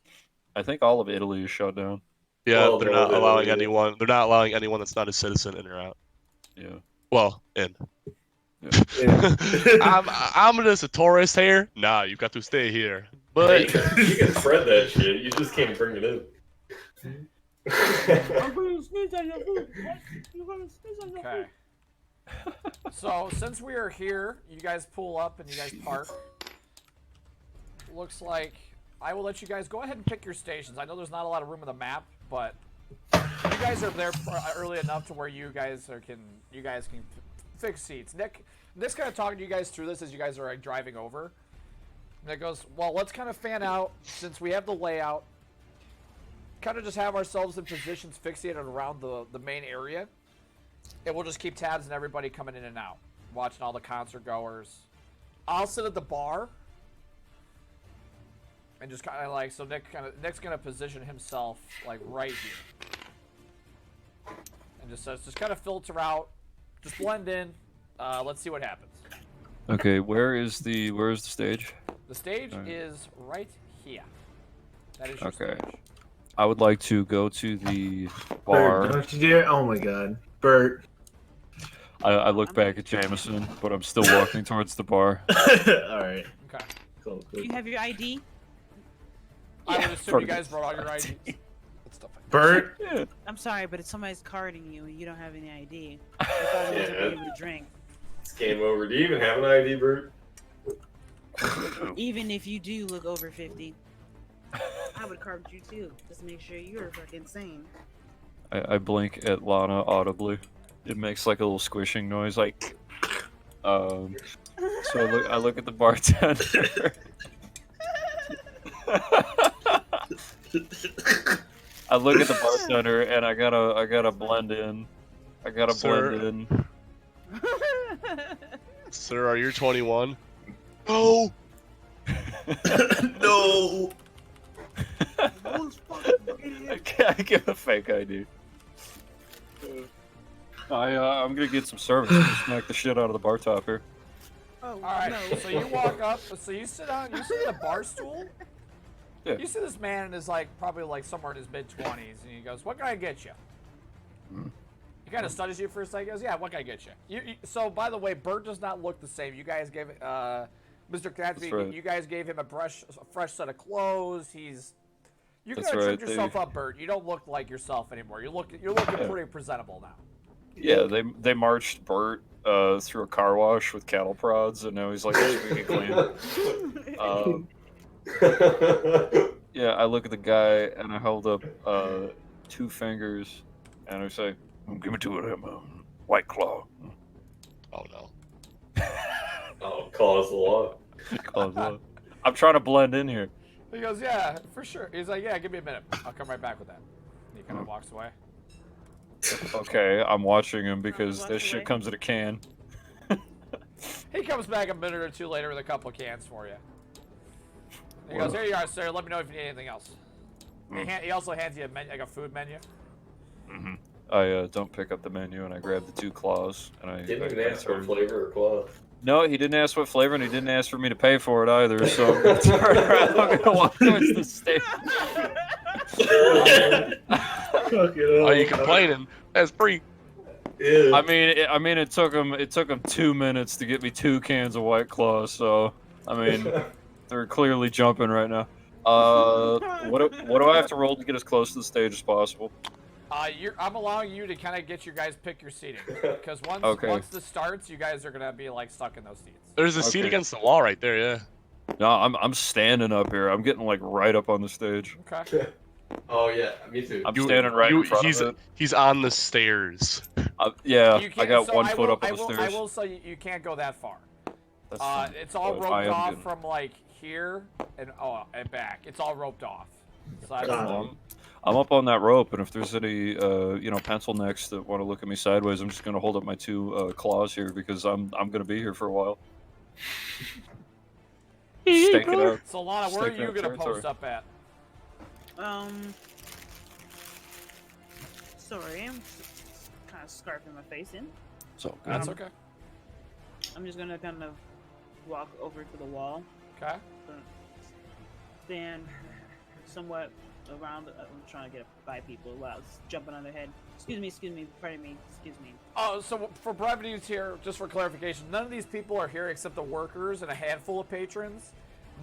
I think all of Italy is shut down. Yeah, Well, they're no, not they don't allowing either. anyone. They're not allowing anyone that's not a citizen in or out. Yeah. Well, in. Yeah. I'm just a tourist here. Nah, you got to stay here. Hey, But you can spread that shit. You just can't bring it in. I'm going to sneeze on your food. What? You're going to sneeze on your Okay. food. So since we are here, you guys pull up and you guys park. Looks like I will let you guys go ahead and pick your stations. I know there's not a lot of room on the map, but you guys are there early enough to where you guys can fix seats. Nick's kind of talking to you guys through this as you guys are like driving over. Nick goes, well, let's kind of fan out since we have the layout. Kind of just have ourselves in positions fixated around the main area. And we'll just keep tabs on everybody coming in and out. Watching all the concert goers. I'll sit at the bar. And just kind of like, so Nick's going to position himself like right here. And just kind of filter out. Just blend in. Let's see what happens. Okay, where is the stage? The stage Alright. is right here. That is your Okay. stage. I would like to go to the Bert, bar. don't you dare! Oh my God, Bert. I look back at Jameson, but I'm still walking towards the bar. All right. Okay. Cool. Do you have your ID? I would assume you guys brought all your IDs. That's stuff like Bert. Yeah. I'm sorry, but if somebody's carding you and you don't have any ID, I thought you wasn't Yeah. able to drink. It's game over. Do you even have an ID, Bert? Even if you do look over 50, I would card you too. Just make sure you're fucking sane. I blink at Lana audibly. It makes like a little squishing noise, like. So I look at the bartender. I look at the bartender and I gotta blend in. I gotta Sir. blend in. sir, are you 21? No. No. I give a fake ID. I'm gonna get some service and smack the shit out of the bar top here. Oh, All right. no. So you walk up. So you sit on. You sit at a bar stool. Yeah. You see this man and is like probably like somewhere in his mid-20s, and he goes, "What can I get you?" He kind of studies you for a second. He goes, "Yeah, what can I get you?" So by the way, Bert does not look the same. You guys gave Mr. Gatsby. right. You guys gave him a fresh set of clothes. You That's gotta right, trim yourself up, Bert. You don't look like yourself anymore. You're looking Yeah. pretty presentable now. Yeah, they marched Bert through a car wash with cattle prods, and now he's like squeaky clean. Yeah, I look at the guy and I hold up 2 fingers, and I say, "Give me 2 of them, White Claw." Oh no. Oh, cause the law. I'm trying to blend in here. He goes, "Yeah, for sure." He's like, "Yeah, give me a minute. I'll come right back with that." He kind of walks away. Okay, I'm watching him because walks this shit away. comes in a can. He comes back a minute or two later with a couple of cans for you. He goes, "Here you are, sir. Let me know if you need anything else." He also hands you like a food menu. I don't pick up the menu and I grab the 2 claws and I. Didn't even I ask for turn- flavor or claw. No, he didn't ask what flavor, and he didn't ask for me to pay for it either. So I'm gonna turn around. I'm gonna walk towards the stage. Are you complaining? That's free. Yeah. I mean, it took him 2 minutes to get me 2 cans of White Claw. So I mean, they're clearly jumping right now. What do I have to roll to get as close to the stage as possible? I'm allowing you to kind of get your guys pick your seating because once Okay. once this starts, you guys are gonna be like stuck in those seats. There's a seat Okay. against the wall right there. Yeah. No, I'm standing up here. I'm getting like right up on the stage. Okay. Oh yeah, me too. I'm standing right in front of it. He's on the stairs. Yeah, You I can't, got so 1 I foot will, up on I the will, stairs. I will say you can't go that far. That's fine. It's all But I roped am off getting- from like here and back. It's all roped off. So I God. don't- I'm up on that rope, and if there's any, pencil necks that want to look at me sideways, I'm just gonna hold up my 2 claws here because I'm gonna be here for a while. Stake it out. So Lana, where are Stake you out gonna territory. post up at? Sorry, I'm kind of scarfing my face in. So That's okay. I'm just gonna kind of walk over to the wall, Okay. stand somewhat around. I'm trying to get by people while it's jumping on their head. Excuse me, pardon me, excuse me. Oh, so for brevity's here, just for clarification, none of these people are here except the workers and a handful of patrons.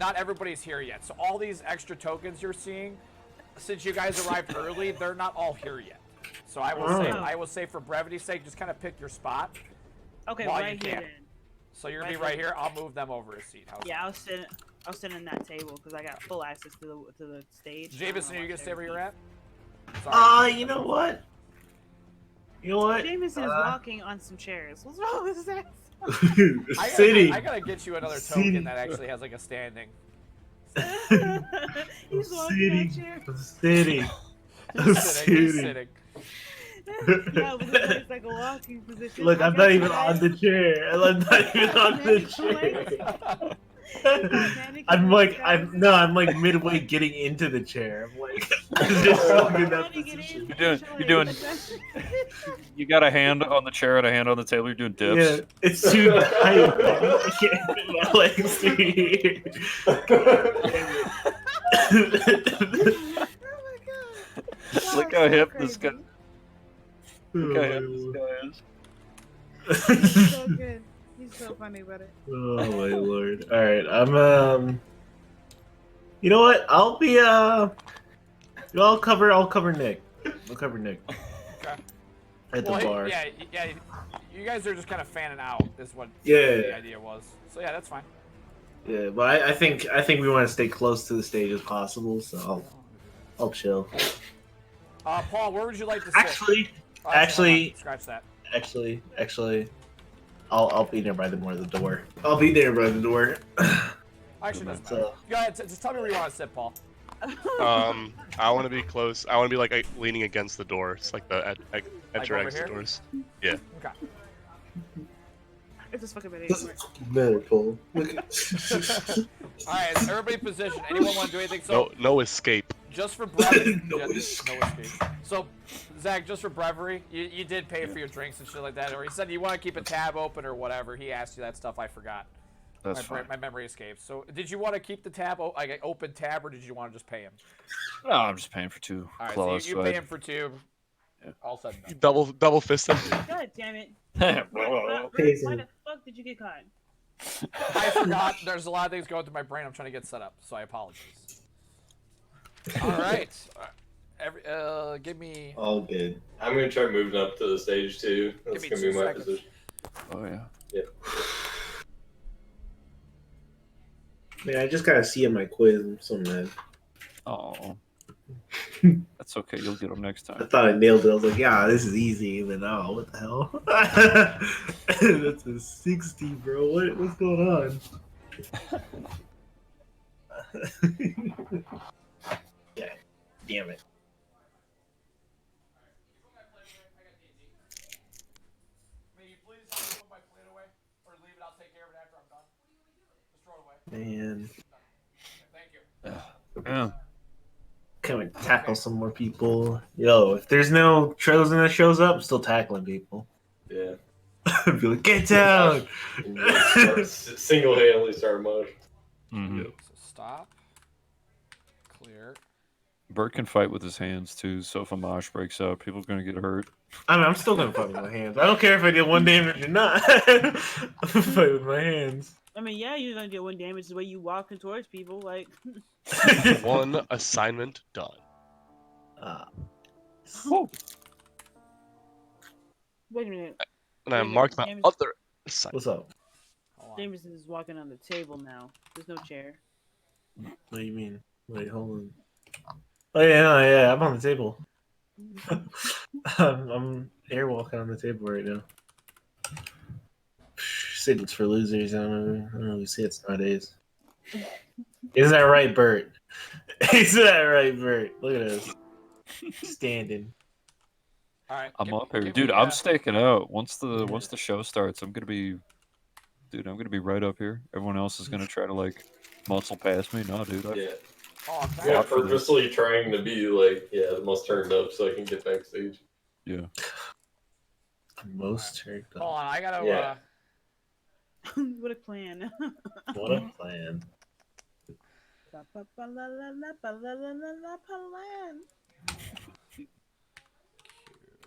Not everybody's here yet. So all these extra tokens you're seeing, since you guys arrived early, they're not all here yet. So I will say for brevity's sake, just kind of pick your spot. Okay, While you right here can. then. So you're gonna be right here. I'll move them over a seat. How's Yeah, I'll sit in that table because I got full access to the stage. that? Jameson, are you gonna stay where you're at? You know what? You know what? Jameson is walking on some chairs. What's wrong with that? City. I gotta get you another City. token that actually has like a standing. He's walking on chairs. City. He's sitting. He's City. sitting. Yeah, but it's like a walking position. Look, I'm I not got even you on guys. the chair. I'm not even on the chair. I'm like midway getting into the chair. I'm like just stuck in that position. You're doing- you got a hand on the chair and a hand on the table. You're doing dips. Yeah, it's too tight. I can't fit my legs here. Look how hip this guy. Look how hip this guy is. He's so good. He's so funny about it. Oh my lord! All right, I'm You know what? I'll be I'll cover Nick. I'll cover Nick Okay. at the Well, bar. yeah. You guys are just kind of fanning out, is what Yeah. the idea was. So yeah, that's fine. Yeah, but I think we want to stay close to the stage as possible, so I'll chill. Paul, where would you like to sit? Actually, hold on. Scratch that. Actually, I'll be there by the door. I'll be there by the door. Actually, doesn't matter. So, Go ahead. Just tell me where you want to sit, Paul. I want to be close. I want to be like leaning against the door. It's like the enter over exit here? doors. Okay. It's just fucking this is better, Paul. Look at All right. Is everybody positioned? Anyone want to do anything? So No escape. just for brevity. No no escape. escape. So, Zach, just for breviary, you did pay for your drinks and shit like that, or he said you want to keep a tab open or whatever. He asked you that stuff. I forgot. That's fine. My memory escapes. So, did you want to keep the tab like an open tab, or did you want to just pay him? No, I'm just paying for 2 All right. claws. So you pay him for 2. Yeah. All said and done. Double fisted. God damn it. Why Why the fuck did you get caught? I forgot. There's a lot of things going through my brain. I'm trying to get set up, so I apologize. All right. Give me. all good. I'm gonna try moving up to the stage too. That's me gonna 2 be my seconds. position. Oh yeah. Yeah. Man, I just gotta see in my quiz. I'm so mad. Oh. That's okay. You'll get them next I time. thought I nailed it. I was like, yeah, this is easy. But no, what the hell? That's a 60, bro. What's going on? Yeah, damn it. May you please put my plate away, or leave it. I'll take care of it after I'm done. Just throw it away. Man, Thank you. Yeah. can we tackle some more people? Yo, if there's no Trojan that shows up, I'm still tackling people. Yeah. Be like, get down! Single-handedly start a mosh. Mm-hmm. So stop. Clear. Bert can fight with his hands too, so if a mosh breaks out, people are gonna get hurt. I mean, I'm still gonna fight with my hands. I don't care if I get 1 damage or not. I'm gonna fight with my hands. I mean, yeah, you're gonna get 1 damage the way you walking towards people. Like, One assignment done. Whew. Wait a minute. And I Wait a marked my minute, other side. What's up? Hold on. Jameson is walking on the table now. There's no chair. What do you mean? Wait, hold on. Oh yeah, no, yeah, I'm on the table. I'm airwalking on the table right now. Savings for losers. I don't know who see it nowadays. Isn't that right, Bert? Isn't that right, Bert? Look at us standing. All right. I'm up here, give dude. me, I'm staking out. Once Yeah. the show starts, I'm gonna be right up here. Everyone else is gonna try to like muscle past me. No, dude. Yeah. Oh, Yeah, Fought for this. purposely trying to be like, the most turned up so I can get backstage. Yeah. Most turned hold up. on. I gotta. Yeah. What a plan. What a plan. Plan.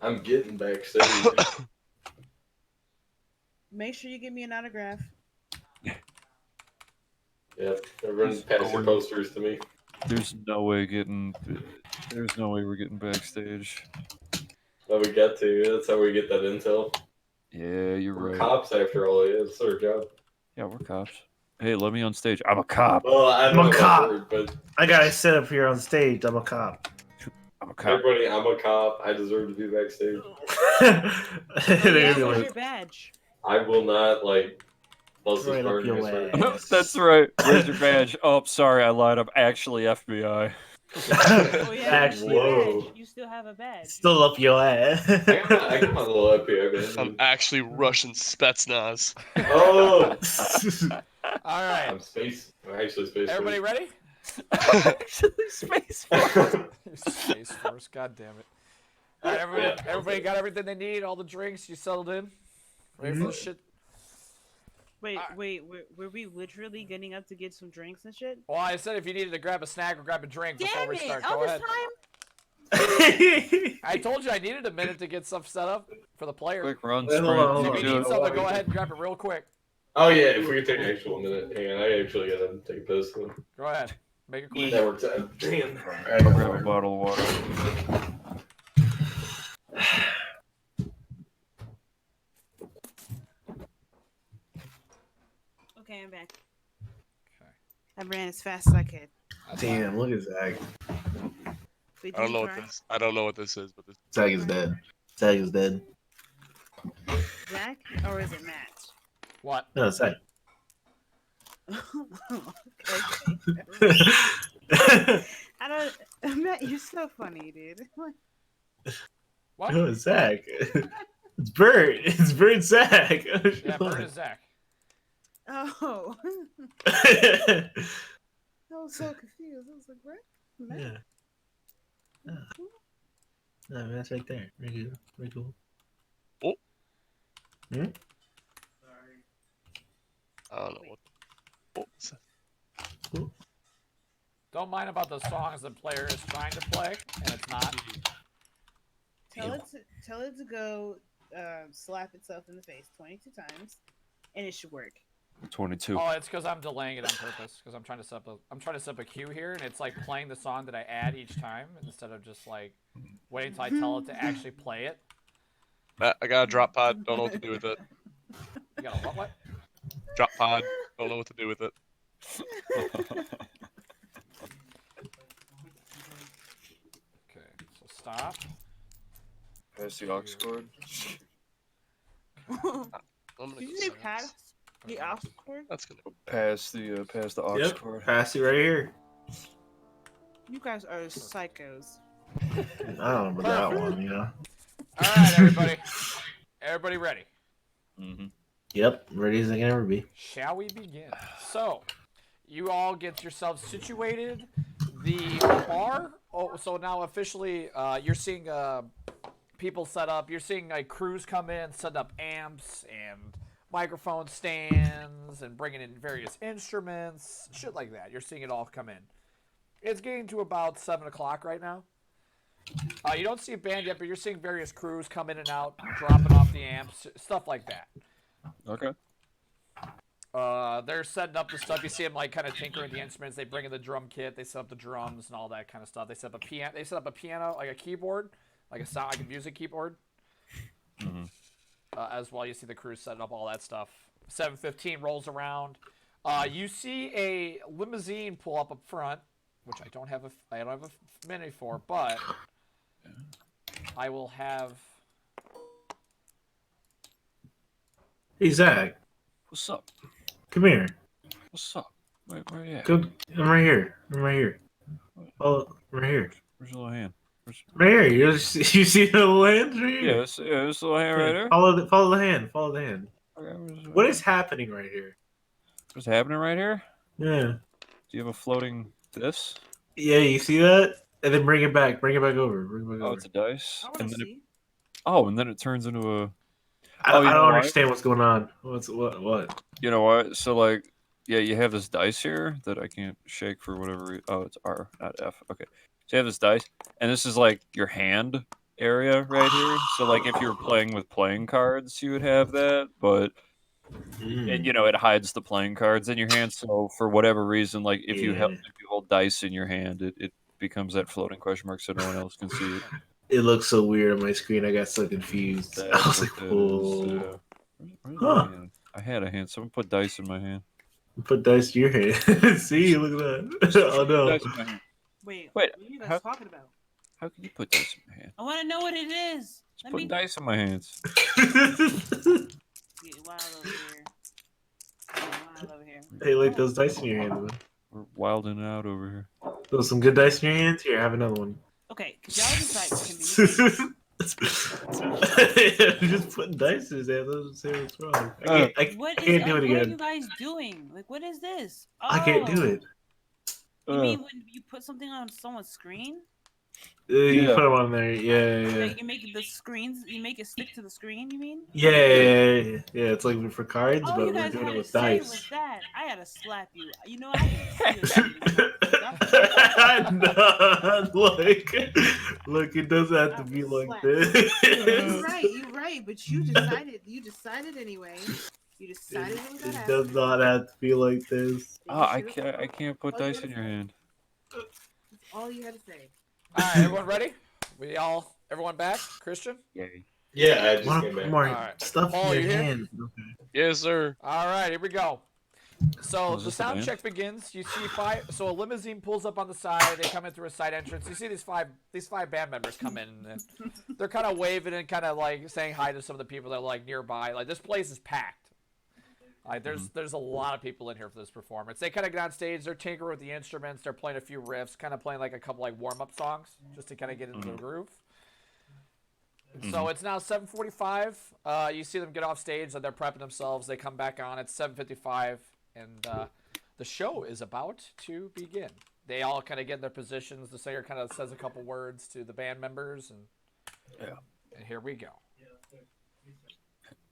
I'm getting backstage. Make sure you give me an autograph. Yeah, everyone pass your posters to me. There's no way we're getting backstage. But we got to. That's how we get that intel. Yeah, you're We're right. cops after all. Yeah, it's our job. Yeah, we're cops. Hey, let me on stage. I'm a cop. Well, I I'm don't a know cop. that word, but I gotta sit up here on stage. I'm a cop. I'm a cop. everybody, I'm a cop. I deserve to be backstage. They're Oh, gonna yeah, be where's like, your badge? I will not bust this right up part your in this ass. room. That's right. Where's your badge? Oh, sorry, I lied. I'm actually FBI. Oh yeah, Actually, where's your Whoa. badge? You still have a badge. still up your ass. I got my little FBI I'm man. actually Russian Spetsnaz. Oh, All right. I'm actually space. Everybody ready? Actually, space. Space Force. God damn it. All right, everybody got everything they need. All the drinks. You settled in. Ready for the shit? Wait, Alright. wait, were we literally getting up to get some drinks and shit? Well, I said if you needed to grab a snack or grab a drink before Damn we it! start, All go this ahead. time? I told you I needed a minute to get stuff set up for the player. Quick run, Wait, sprint. hold on, So hold if on. you need something, go ahead and grab it real quick. Oh yeah, if we could take an actual minute. Hang on, I actually gotta take a piss. Go ahead. Make it quick. That works out. Damn. I'll grab a bottle of water. Okay, I'm back. Okay. I ran as fast as I could. Damn, look at Zach. Wait, I don't did know you what cry? this. I don't know what this is, but this. Zach is dead. Zach is dead. Zach, or is it Matt? What? No, it's Zach. Okay. I don't. Matt, you're so funny, dude. What? No, it's Zach. It's Bert. It's Bert and Zach. Yeah, Bert is Zach. Oh, I was so confused. I was like, what? Matt? Yeah. No, that's right there. Very good. Very cool. Oh. Hmm? I don't know what. Oh, Don't mind about the songs the player is trying to play, and it's not. Tell it to go slap itself in the face 22 times, and it should work. 22. Oh, it's because I'm delaying it on purpose. Because I'm trying to set up a cue here, and it's like playing the song that I add each time instead of just like waiting till I tell it to actually play it. I got a drop pod. Don't know what to do with it. You got a what? Drop pod. Don't know what to do with it. Okay, so stop. Pass the aux cord. I'm gonna Did go you say silence. pass the aux cord? That's gonna. Pass the aux Yep. cord. Pass it right here. You guys are psychos. I don't know about that one, you know. All right, everybody. Everybody ready? Mm-hmm. Yep, ready as I can ever be. Shall we begin? So, you all get yourselves situated. The bar. Oh, so now officially, you're seeing people set up. You're seeing like crews come in, set up amps and microphone stands, and bringing in various instruments, shit like that. You're seeing it all come in. It's getting to about 7 o'clock right now. You don't see a band yet, but you're seeing various crews come in and out, dropping off the amps, stuff like that. Okay. They're setting up the stuff. You see them like kind of tinkering the instruments. They bring in the drum kit. They set up the drums and all that kind of stuff. They set up a piano. They set up a piano, like a keyboard, like a music keyboard. Mm-hmm. as well. You see the crew setting up all that stuff. 7:15 rolls around. You see a limousine pull up front, which I don't have a mini for, but I will have. Hey Zach, What's up? come here. What's up? Where you at? Go. I'm right here. I'm right here. Oh, right here. Where's your little hand? Right here. You see the little hands right here? Yeah, this little hand right there. Follow the hand. Follow the hand. Okay, What is happening right here? What's happening right here? Yeah. Do you have a floating this? Yeah, you see that? And then bring it back. Bring it back over. Bring it back Oh, over. it's a dice. I And want to then see. and then it turns into a. I Oh, you don't know what? understand what's going on. What? You know what? So like, yeah, you have this dice here that I can't shake for whatever. Oh, it's R, not F. Okay. So you have this dice, and this is like your hand area right here. So like, if you were playing with playing cards, you would have that, but. And you know it hides the playing cards in your hand. So for whatever reason, like if you hold dice in your hand, it becomes that floating question mark, so no one else can see it. It looks so weird on my screen. I got so confused. I was like, "Oh, Where's Huh. my hand? I had a hand. Someone put dice in my hand. put dice in your hand." See, look at that. Oh no. Dice in my hand. Wait, Wait, what are you guys how- talking about? How can you put dice in my hand? I want to know what it is. Just put dice in my hands. Get wild over here. Get wild over here. Hey, like those dice in your hand. Man. We're wilding out over here. Those some good dice in your hands. Here, have another one. Okay, could y'all decide communicate? Just putting dice in his hand. Let's say what's wrong. I What can't do it What are again. you guys doing? Like, what is this? Oh, I can't do it. You mean when you put something on someone's screen? You Yeah. put them on there. Yeah. You make the screens. You make it stick to the screen. You mean? Yeah. It's like for cards, Oh, but you we're guys doing had it to with say dice. with that. I gotta slap you. You know I didn't No, look, it doesn't have to be like this. You're right, but you decided anyway. You decided it was It that does not have to be like this. Oh, I can't put dice in your hand. That's all you had to say. All right, everyone ready? Everyone back? Christian? Yay. Yeah, I just came back. More Alright. stuff Paul, in you your here? hand. Yes, sir. All right, here we go. So Oh, is the this the sound band? check begins. You see five. So a limousine pulls up on the side. They come in through a side entrance. You see these five band members come in. And they're kind of waving and kind of like saying hi to some of the people that are like nearby. Like this place is packed. Like there's a lot of people in here for this performance. They kind of get on stage. They're tinkering with the instruments. They're playing a few riffs, kind of playing like a couple like warm up songs just to kind of get into the groove. So it's now 7:45. You see them get off stage, and they're prepping themselves. They come back on. It's 7:55, and the show is about to begin. They all kind of get in their positions. The singer kind of says a couple words to the band members, and here we go.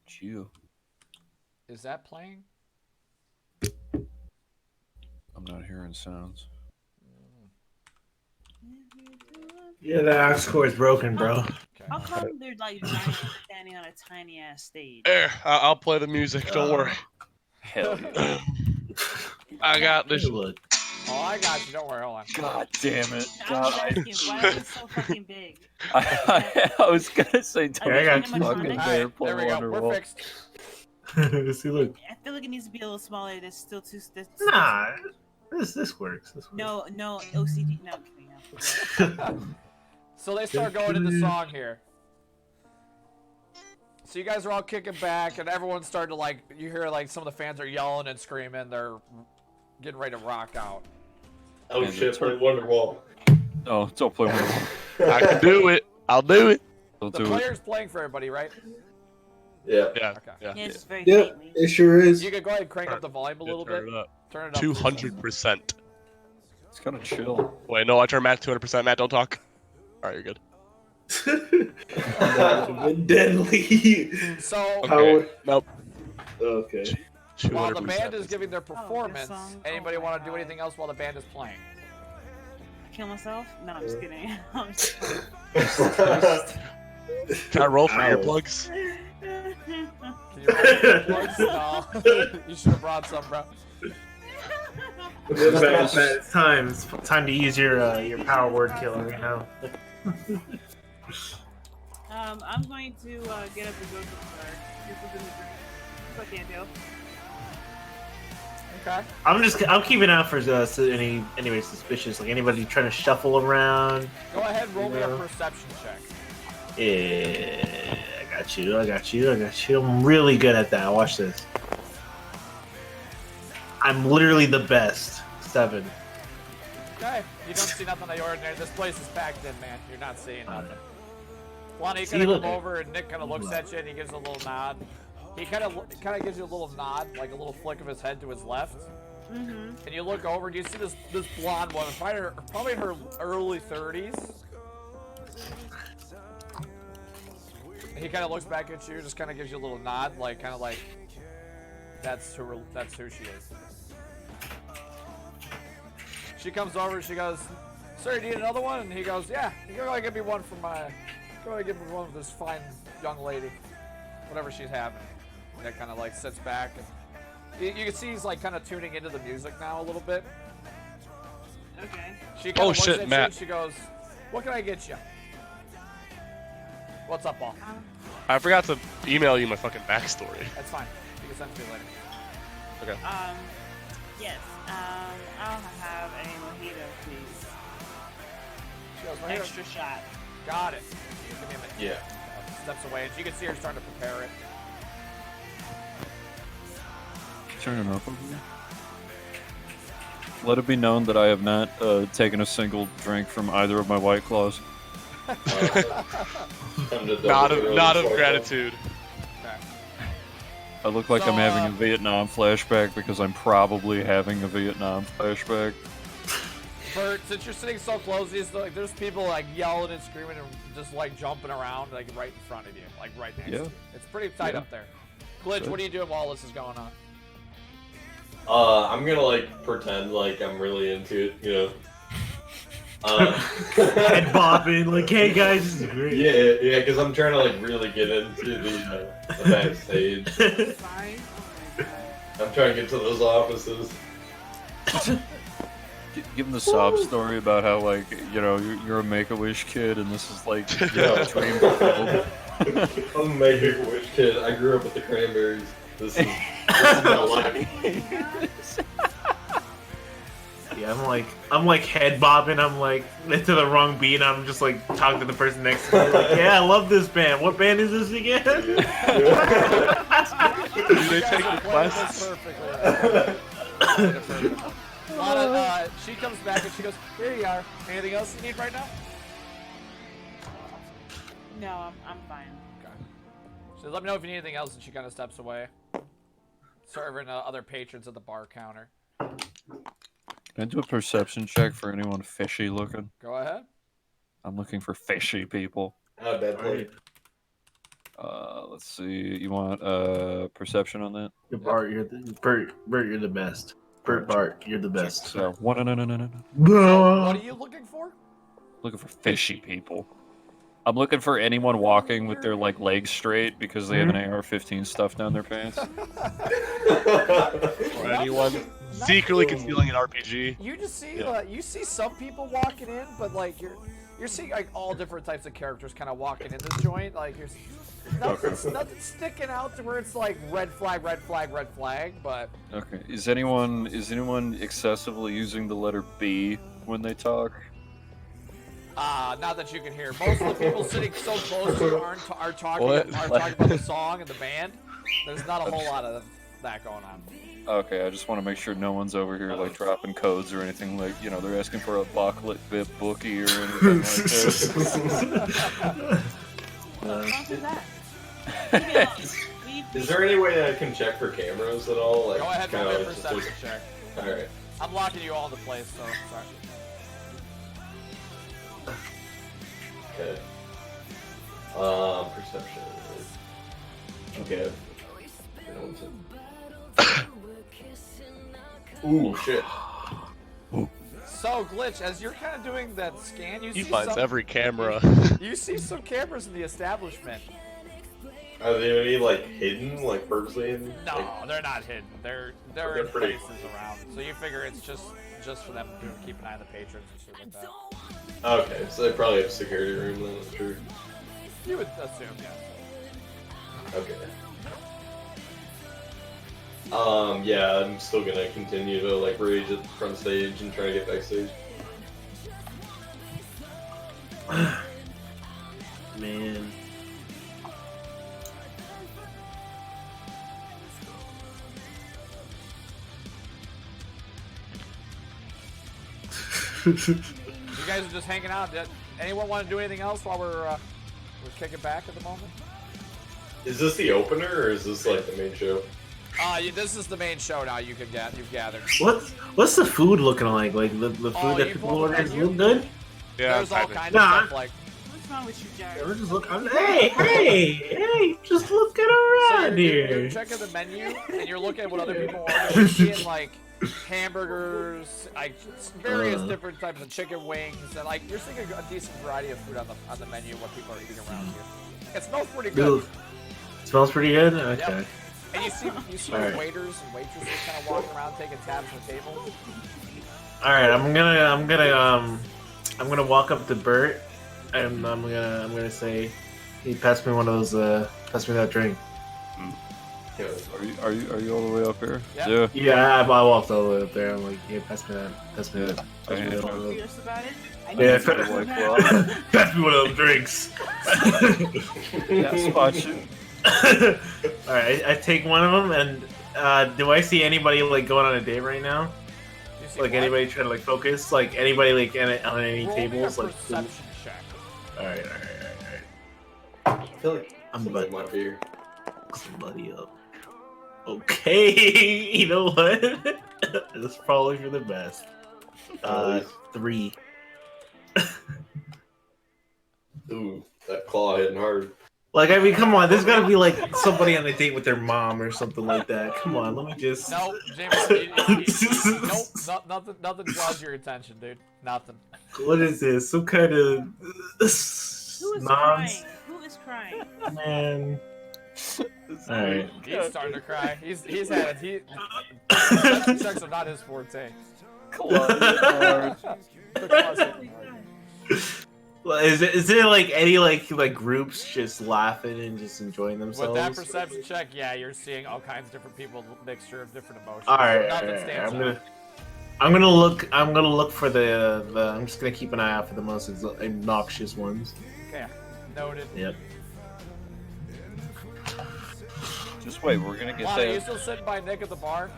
Chill. Is that playing? I'm not hearing sounds. Yeah, the aux cord is broken, bro. Okay. How come they're like giant standing on a tiny ass stage? There, I'll play the music. Don't worry. Hell yeah. I got this. Hey, look. Oh, I got you. Don't worry. Hold on. God damn it. I was asking, why is it so fucking big? I was gonna say, don't I got fucking you. All dare right, pull there we go. Wonderwall. We're fixed. See, look. I feel like it needs to be a little smaller. There's still too. Nah, this works. This works. No, OCD. No, I'm kidding. No. So they start going into song here. So you guys are all kicking back, and everyone's starting to like. You hear like some of the fans are yelling and screaming. They're getting ready to rock out. Oh And shit, the play Wonderwall. Oh, don't play Wonderwall. I can do it. I'll do it. Don't The do it. player's playing for everybody, right? Yeah. Yeah. Okay. Yeah. Yeah, it's very Yep, faintly. it sure is. You can go ahead and crank up the volume a little bit. Turn it up. Turn it up. 200%. It's kind of chill. Wait, no, I turned Matt 200%. Matt, don't talk. All right, you're good. Deadly. So Okay. Nope. Okay. while the 200%. band is giving their Oh, performance, this song? anybody Oh my want to do God. anything else while the band is playing? Kill myself? No, I'm just kidding. I'm just Can I roll for Ow. earplugs? Can you roll earplugs? No. You should have brought some, bro. It's time. It's time to use your power word killer right now. I'm going to get up and go to the bar. Get something to drink. If I can't do. Okay. I'm keeping out for anybody suspicious, like anybody trying to shuffle around. Go ahead, roll me a No. perception check. Yeah, I got you. I'm really good at that. Watch this. I'm literally the best. 7. Okay. You don't see nothing out of the ordinary. This place is packed in, man. You're not seeing nothing. Lonnie, you See, kind of look. come over and Nick kind of looks at you and he gives a little nod. He kind of gives you a little nod, like a little flick of his head to his left. Mm-hmm. And you look over and you see this blonde woman, probably in her early 30s. And he kind of looks back at you, just kind of gives you a little nod, like kind of like that's who she is. She comes over and she goes, "Sir, you need another one?" And he goes, "Yeah, you're gonna give me one from give me one of this fine young lady, whatever she's having." And it kind of like sits back, and you can see he's like kind of tuning into the music now a little bit. Okay. She kinda looks shit, at you Matt. and she goes, "What can I get you?" What's up, Paul? I forgot to email you my fucking backstory. That's fine. You can send it to me later. Okay. Yes. I'll have a mojito, please. She goes, "Right here." Extra shot. Got it. Give me a minute. Yeah. Steps away, and you can see her starting to prepare it. Turn it up over here. Let it be known that I have not taken a single drink from either of my White Claws. Not of gratitude. Okay. I look like I'm So, having a Vietnam flashback because I'm probably having a Vietnam flashback. Bert, since you're sitting so close, there's people like yelling and screaming and just like jumping around like right in front of you, like right next to Yeah. you. It's pretty tight Yeah. up there. Glitch, Good. what are you doing while this is going on? I'm gonna like pretend like I'm really into it, you know. Head bopping, like, hey guys, this is great. yeah, because I'm trying to like really get into the backstage. Fine. Oh my god. I'm trying to get to those offices. Give them the sob story about how, like, you know, you're a Make-A-Wish kid and this is like Yeah. your dream fulfilled. I'm a Make-A-Wish kid. I grew up with the Cranberries. This is my life. Yeah, I'm like head bobbing. I'm like into the wrong beat. I'm just like talking to the person next to me. Like, yeah, I love this band. What band is this again? Do they take requests? Perfectly. Lana, she comes back and she goes, "Here you are. Anything else you need right now?" No, I'm fine. Okay. So let me know if you need anything else, and she kind of steps away, serving other patrons at the bar counter. Can I do a perception check for anyone fishy looking? Go ahead. I'm looking for fishy people. Not a bad play. Let's see. You want perception on that? Bart, Bert, you're the best. Bart, you're the best. So no. So, what are you looking for? Looking for fishy people. I'm looking for anyone walking with their like legs straight because they have an AR-15 stuffed down their pants. Or anyone secretly concealing an RPG. You just see, Yeah. you see some people walking in, but like you're seeing like all different types of characters kind of walking in this joint. Like nothing sticking out to where it's like red flag, red flag, red flag. But Okay. Is anyone excessively using the letter B when they talk? not that you can hear. Most of the people sitting so close to you are talking What? about the song and the band. There's not a whole lot of that going on. Okay, I just want to make sure no one's over here like dropping codes or anything like, you know, they're asking for a Bucklet Bit bookie or anything like this. Is there any way that I can check for cameras at all? Like, Go ahead, kinda roll me a like, perception check. All right. I'm locking you all into place, so sorry. Okay. Perception. Okay. Ooh, shit. So, Glitch, as you're kind of doing that scan, He finds every camera. You see some cameras in the establishment. Are they any like hidden, like purposely hidden? No, Like, they're not hidden. They're They're in pretty- places around. So you figure it's just for them to keep an eye on the patrons and shit like that. okay, so they probably have a security room then. That's true. You would assume, yeah. Okay. Yeah, I'm still gonna continue to like rage at the front stage and try to get backstage. Man. You guys are just hanging out. Anyone want to do anything else while we're kicking back at the moment? Is this the opener or is this like the main show? This is the main show now. You've gathered. What's the food looking like? Like the food Oh, that you people pulled the order menu? look good? Yeah, There's all kinda. kinds Nah. of stuff like. What's wrong with you, Jared? We're just looking. Hey! Just looking So around you're here. checking the menu and you're looking at what other people order. You're seeing like hamburgers, like various different types of chicken wings, and like you're seeing a decent variety of food on the menu. What people are eating around here. It smells pretty good. Ooh. Smells pretty good. Okay. Yep. And you see Alright. waiters and waitresses kind of walking around taking tabs on the table. All right. I'm gonna walk up to Bert, and I'm gonna say, "Hey, pass me one of those. Pass me that drink." Yeah. Are you all the way up here? Yeah. Yeah, I walked all the way up there. I'm like, "Yeah, pass me that. Pass me that. Pass me that one of those." Curious about it? I Yeah, need to like, know. well, pass me one of those drinks. yeah, spot you. All right, I take one of them, and do I see anybody like going on a date right now? You see Like what? anybody trying to like focus? Like anybody like on any Roll me a tables? Like, perception check. all right. I feel like I'm somebody buddy might be here. Somebody up. Okay, you know what? That's probably for the best. 3. Ooh, that claw hitting hard. Like, I mean, come on. There's got to be like somebody on a date with their mom or something like that. Come on, let me just. No, James. Nope. Nothing draws your attention, dude. Nothing. What is this? Some kind of Who is crying? Who is crying? man. All right. He's starting to cry. He's had it. Perception checks are not his forte. The claws hitting hard. Well, is there like any like groups just laughing and just enjoying themselves? With that perception check, yeah, you're seeing all kinds of different people, mixture of different emotions. All right, Nothing stands out. I'm gonna look for the. I'm just gonna keep an eye out for the most obnoxious ones. Okay, noted. Yep. Just wait, we're gonna get Lana, you that. still sitting by Nick at the bar?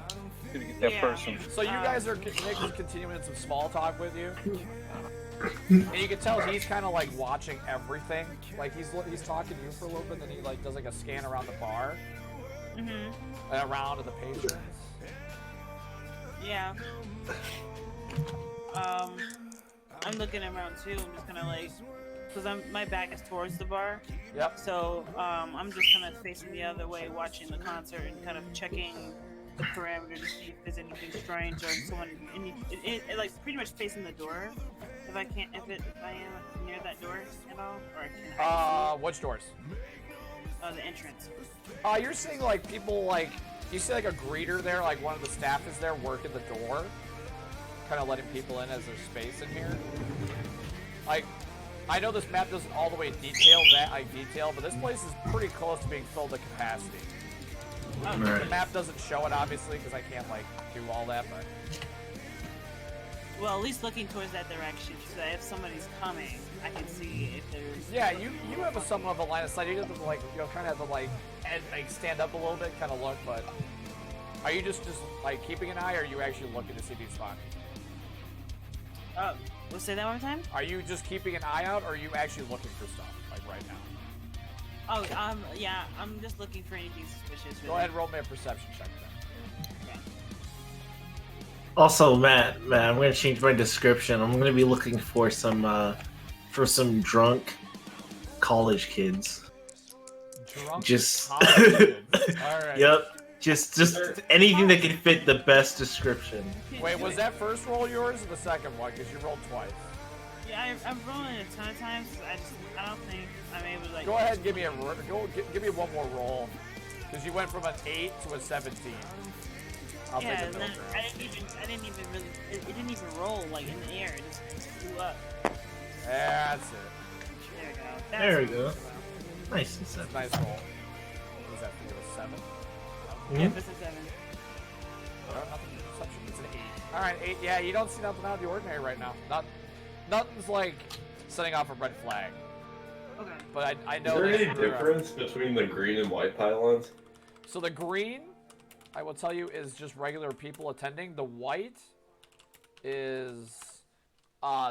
Gonna get that Yeah. person. So you guys are Nick is continuing some small talk with you, and you can tell he's kind of like watching everything. Like he's talking to you for a little bit, then he like does like a scan around the bar, around to the patrons. Yeah. I'm looking around too. I'm just kind of like, because my back is towards the bar. Yep. So I'm just kind of facing the other way, watching the concert and kind of checking the parameter to see if there's anything strange or someone like pretty much facing the door. If I am near that door at all, or can I Which doors? the entrance. You're seeing like people like you see like a greeter there, like one of the staff is there working the door, kind of letting people in as there's space in here. Like, I know this map doesn't all the way detail, but this place is pretty close to being filled to capacity. The map doesn't show it obviously because I can't like do all that, but Well, at least looking towards that direction, so that if somebody's coming, I can see if there's. yeah, you have a somewhat of a line of sight. You have to like kind of have to like stand up a little bit, kind of look. But are you just like keeping an eye, or are you actually looking to see these spots? We'll say that one more time. Are you just keeping an eye out, or are you actually looking for stuff like right now? Oh, yeah, I'm just looking for anything suspicious. Go ahead and roll me a perception check then. Also, Matt, I'm gonna change my description. I'm gonna be looking for some drunk college kids. Drunk Just college kids. All right. Yep. Just anything that can fit the best description. Wait, was that first roll yours or the second one? Because you rolled twice. Yeah, I'm rolling a ton of times. I don't think I'm able to like. Go ahead and give me give me one more roll. Because you went from an 8 to a 17. I'll Yeah, take a and middle then ground. I didn't even really. It didn't even roll like in the air. It just flew up. That's it. There we go. There we go. Nice. It's a- Nice roll. What was that for you? A 7? Yeah, Mhm. this is 7. Nothing perception. It's an 8. All right, 8. Yeah, you don't see nothing out of the ordinary right now. Nothing's like setting off a red flag. Okay. But I Is know. there that any you're, difference between the green and white pylons? So the green, I will tell you, is just regular people attending. The white is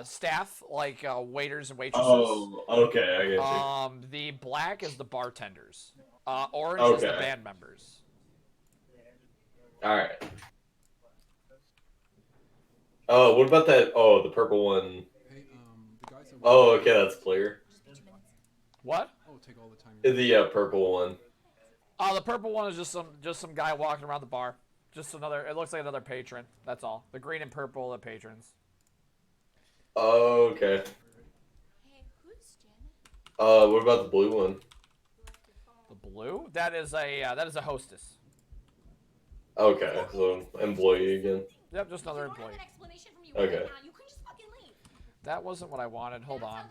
staff, like waiters and waitresses. Oh, okay, I get you. The black is the bartenders. Orange is the Okay. band members. All right. Oh, what about that? Oh, the purple one. Hey, the guys that Oh, okay, that's clear. What? Oh, take all the time. you The purple one. The purple one is just some guy walking around the bar. Just another. It looks like another patron. That's all. The green and purple are the patrons. Oh, okay. Hey, who's Janet? What about the blue one? The blue? That is a hostess. Okay, so employee again. Yep, just another You wanted employee. an explanation from you Okay. right now. You couldn't just fucking leave. That wasn't what I wanted. Hold That's on. how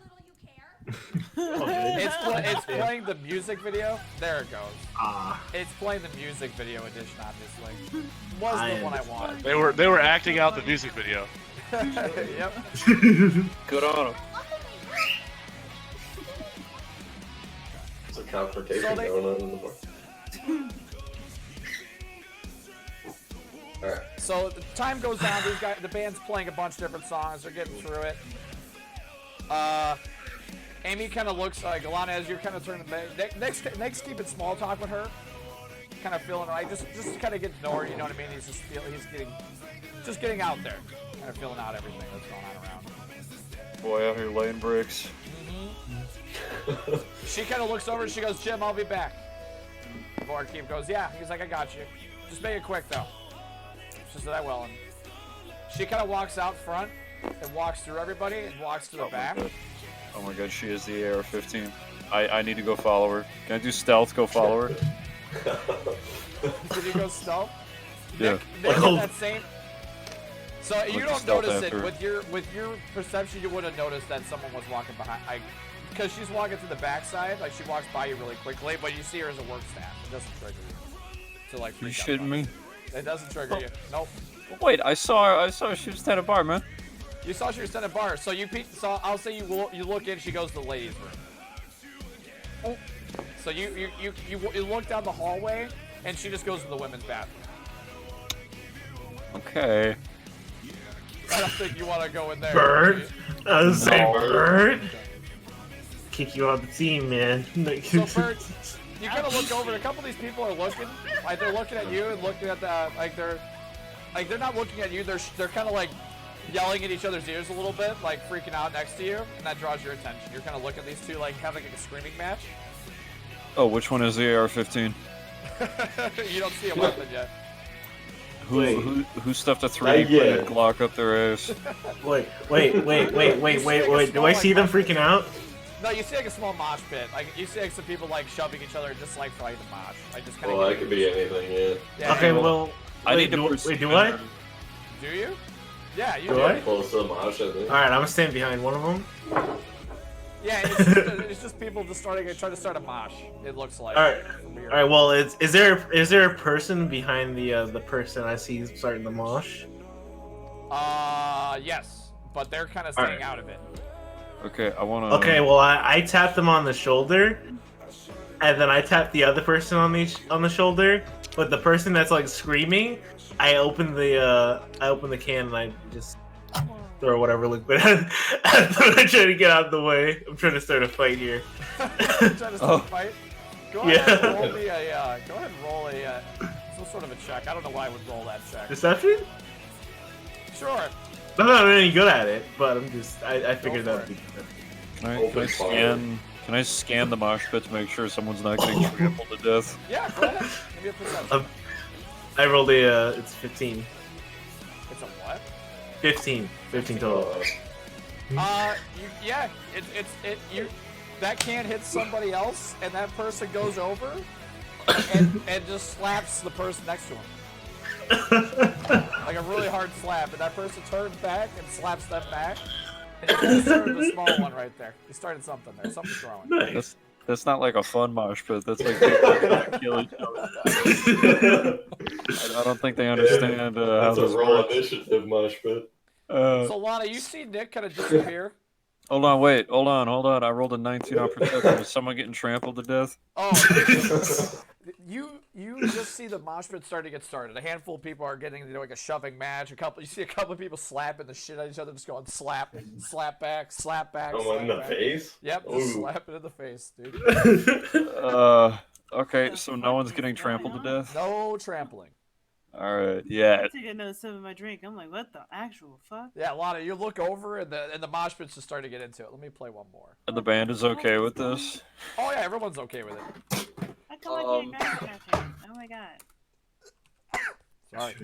little you care. It's playing the music video. There it goes. Ah. It's playing the music video edition, obviously. Was I the one I understand. wanted. They were acting out the music video. Yep. Good on him. There's a confrontation So they- going on in the bar. Alright. So the time goes on. These guys, the band's playing a bunch of different songs. They're getting through it. Amy kind of looks like Alana as you're kind of turning back. Next, keeping small talk with her. Kind of feeling right. Just kind of get to know her. You know what I mean? He's getting out there. Kind of feeling out everything that's going on around. Boy out here laying bricks. She kind of looks over and she goes, "Jim, I'll be back." Barkeep goes, "Yeah." He's like, "I got you. Just make it quick though." She said, "I will." And she kind of walks out front and walks through everybody and walks to the back. Oh my god, she is the AR-15. I need to go follow her. Can I do stealth? Go follow her? Did you go stealth? Yeah. Nick Oh. that same. So you Like don't stealth notice it after. with your perception. You would have noticed that someone was walking behind. Because she's walking to the backside, like she walks by you really quickly, but you see her as a work staff. It doesn't trigger you. To like. You freak out shitting about me? it. It doesn't trigger you. Nope. Wait, I saw her. She was at a bar, man. You saw she was at a bar, so so I'll say you look in. She goes to the ladies' room. So you look down the hallway, and she just goes to the women's bathroom. Okay. I don't think you want to go in there. Bird? I was saying No. Bird? Kick you off the team, man. So Bert, you kind of look over. And a couple of these people are looking, like they're looking at you and looking at the they're not looking at you. They're kind of like yelling at each other's ears a little bit, like freaking out next to you, and that draws your attention. You're kind of looking at these two like having a screaming match. Oh, which one is the AR-15? You don't see a weapon yet. Who stuffed a Not 3D yet. printed Glock up their ass? Wait. Do I see them freaking out? No, you see like a small mosh pit. Like you see like some people like shoving each other just like for like the mosh. Like just kind of. Well, that could be anything, yeah. Yeah, Okay, well, I need to do I? Do you? Yeah, you Do do. I? Close to the mosh, I think. Alright, I'm gonna stand behind one of them. Yeah, it's just people just trying to start a mosh. It looks like. Alright. from here. Alright, well, is there a person behind the person I see starting the mosh? Yes, but they're kind of staying Alright. out of it. Okay, I wanna. Okay, well, I tapped them on the shoulder, and then I tapped the other person on the shoulder. But the person that's like screaming, I open the can and I just throw whatever liquid. I'm trying to get out of the way. I'm trying to start a fight here. Trying to start a fight. Go Yeah. ahead and roll me a. Go ahead and roll a some sort of a check. I don't know why I would roll that check. Deception? Sure. I'm not really any good at it, but I figured Go that. for Can I scan the mosh pit to make sure someone's not getting trampled to death? Yeah, go ahead. Give me a perception. I rolled it's 15. It's a what? 15 total. Yeah, you that can hit somebody else, and that person goes over and just slaps the person next to him. Like a really hard slap, and that person turns back and slaps them back. And you started the small one right there. You started something there. Something's growing. Nice. That's not like a fun mosh pit. That's like people kill each other. I don't think they understand how That's this a raw works. initiative mosh pit. So Lana, you see Nick kind of disappear. Hold on, wait, hold on. I rolled a 19 on perception. Is someone getting trampled to death? Oh, you just see the mosh pit starting to get started. A handful of people are getting into like a shoving match. You see a couple of people slapping the shit out of each other, just going slap, slap back, slap back. Oh, slap in the back. face? Yep, just Ooh. slap it in the face, dude. Okay, so no one's getting trampled to death? No trampling. Alright, yeah. I take another sip of my drink. I'm like, what the actual fuck? Yeah, Lana, you look over and the mosh pit's just starting to get into it. Let me play one more. And the band is okay with this? Oh yeah, everyone's okay with it. How come I can't grab nothing? Oh my god. Sorry.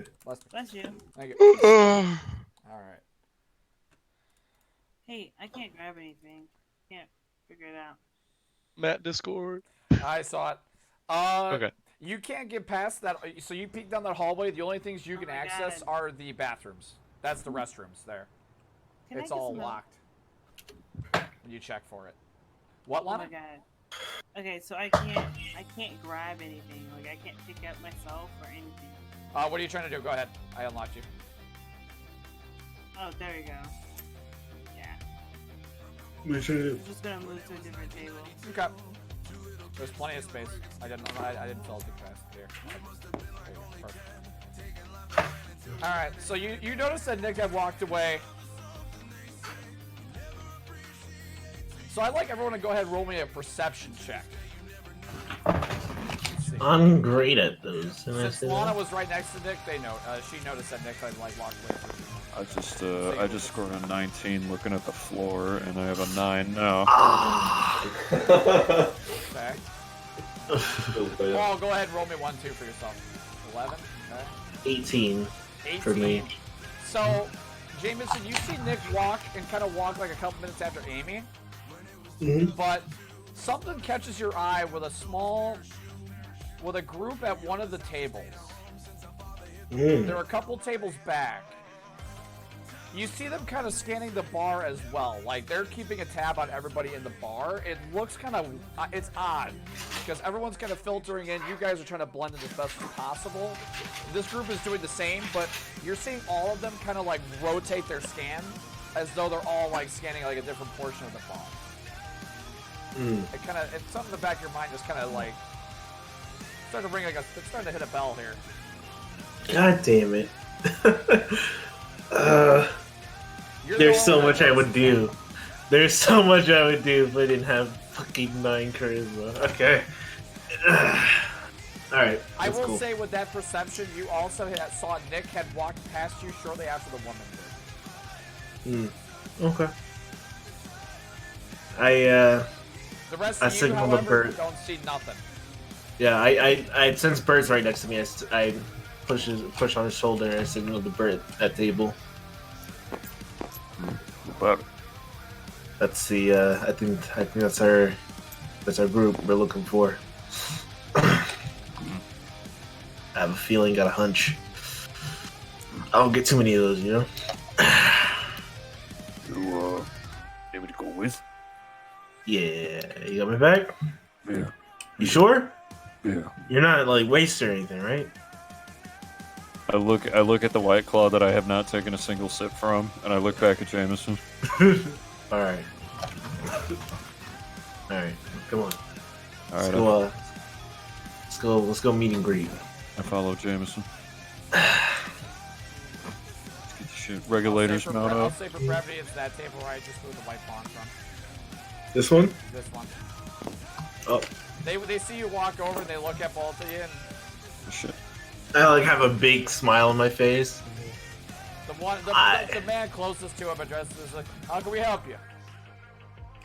Bless you. Thank you. Alright. Hey, I can't grab anything. Can't figure it out. Matt Discord. I saw it. Okay. You can't get past that. So you peek down that hallway. The only things you Oh can my access God. are the bathrooms. That's the restrooms there. Can I It's get all some milk? locked. When you check for it. What, Oh my Lana? god. Okay, so I can't grab anything. Like I can't pick up myself or anything. What are you trying to do? Go ahead. I unlocked you. Oh, there we go. Yeah. We I'm should. just gonna move to a different table. Okay. There's plenty of space. I didn't fill it too fast. Here. There you go. Perfect. All right. So you notice that Nick had walked away. So I'd like everyone to go ahead and roll me a perception check. I'm great at those. Can I Since say Lana that? was right next to Nick, she noticed that Nick had like walked away from you. I just scored a 19 looking at the floor, and I have a 9 now. Okay. Feels bad. Paul, go ahead and roll me 1, 2 for yourself. 11. Okay. 18 for 18. me. So, Jameson, you see Nick walk and kind of walk like a couple minutes after Amy, but something catches your eye with a group at one of the tables. There are a couple tables back. You see them kind of scanning the bar as well. Like, they're keeping a tab on everybody in the bar. It looks kind of, it's odd, because everyone's kind of filtering in. You guys are trying to blend in as best as possible. This group is doing the same, but you're seeing all of them kind of, like, rotate their scan as though they're all, like, scanning, like, a different portion of the bar. It kind of, it's something in the back of your mind just kind of, like, starting to ring, like, it's starting to hit a bell here. God damn it. There's so much I would do. There's so much I would do if I didn't have fucking 9 charisma. Okay. Alright. I will say with that perception, you also saw Nick had walked past you shortly after the woman did. Okay. I The rest I of you, signal the however, bird. don't see nothing. Yeah, I since Bird's right next to me, I push on his shoulder and I signal the Bird at table. But That's the I think that's our group we're looking for. I have a feeling, got a hunch. I don't get too many of those, you know. You able to go with? Yeah, you got my back. Yeah. You sure? Yeah. You're not like wasted or anything, right? I look at the White Claw that I have not taken a single sip from, and I look back at Jameson. All right. All right. Come on. All Let's right, go. Let's go meet and greet. I follow Jameson. Let's get the shit regulators mount I'll up. say for brevity, it's that table where I just moved the white pawn from. This one? This one. Oh. They see you walk over and they look at both of you and Shit. I like have a big smile on my face. the man closest to him addresses like, how can we help you?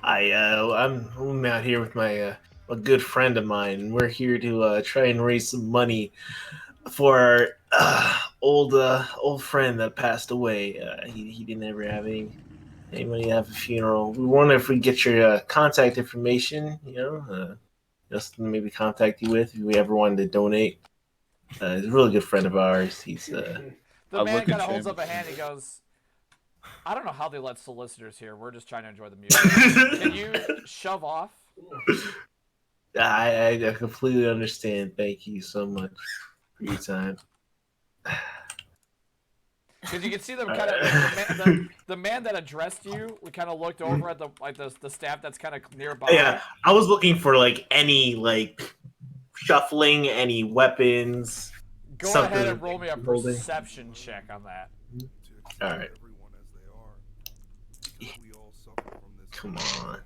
I'm out here with my a good friend of mine. We're here to try and raise some money for our old friend that passed away. He didn't ever have any money to have a funeral. We wonder if we get your contact information. You know, just maybe contact you with if we ever wanted to donate. He's a really good friend of ours. He's The man kind of holds up a hand. He goes, I don't know how they let solicitors here. We're just trying to enjoy the music. Can you shove off? I completely understand. Thank you so much for your time. Because you can see them kind of the man that addressed you. We kind of looked over at the staff that's kind of nearby. Yeah, I was looking for like any like shuffling, any weapons. Go something ahead and roll me a holding. perception check on that. All right. Come on.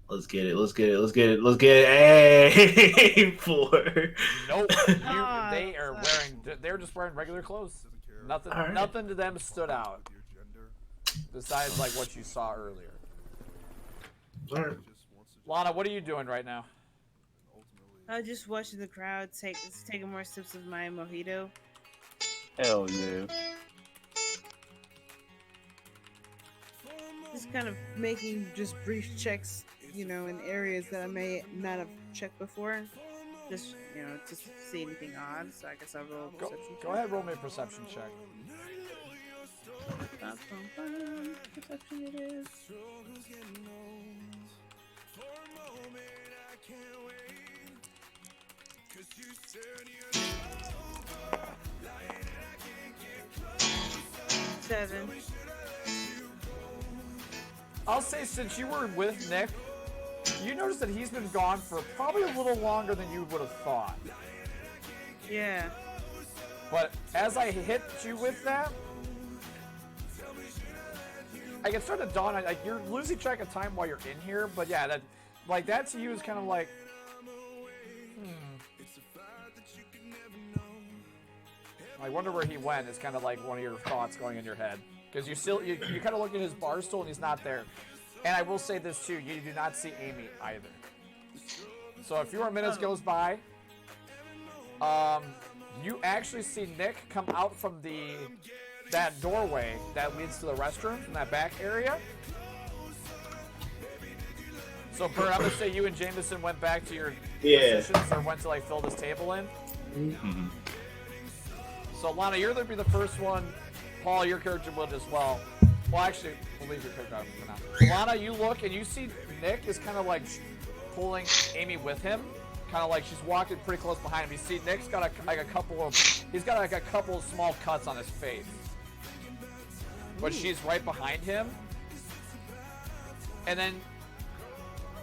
Let's get it. Let's get it. Let's get it. Let's get it. Hey, 4. Nope. Ah, They are wearing. They're just wearing regular clothes. Nothing. All right. Nothing to them stood out. Besides like what you saw earlier. All right. Lana, what are you doing right now? I was just watching the crowd taking more sips of my mojito. Hell yeah. Just kind of making just brief checks, in areas that I may not have checked before. Just, just to see anything odd. So I guess I'll roll a perception check. Go ahead, roll me a perception check. Perception it is. Seven. I'll say since you were with Nick, you noticed that he's been gone for probably a little longer than you would have thought. Yeah. But as I hit you with that, I can start to dawn on like you're losing track of time while you're in here. But yeah, that to you is kind of like, I wonder where he went. It's kind of like one of your thoughts going in your head because you kind of look at his bar stool and he's not there. And I will say this too: you do not see Amy either. So a few more minutes goes by. You actually see Nick come out from that doorway that leads to the restroom from that back area. So Bert, I'm gonna say you and Jameson went back to your positions or went to like fill this table in. Mm-hmm. So Lana, you're gonna be the first one. Paul, your character will as well. Well, actually, we'll leave your character out for now. Lana, you look and you see Nick is kind of like pulling Amy with him. Kind of like she's walking pretty close behind him. You see Nick's got a couple of small cuts on his face. But she's right behind him. And then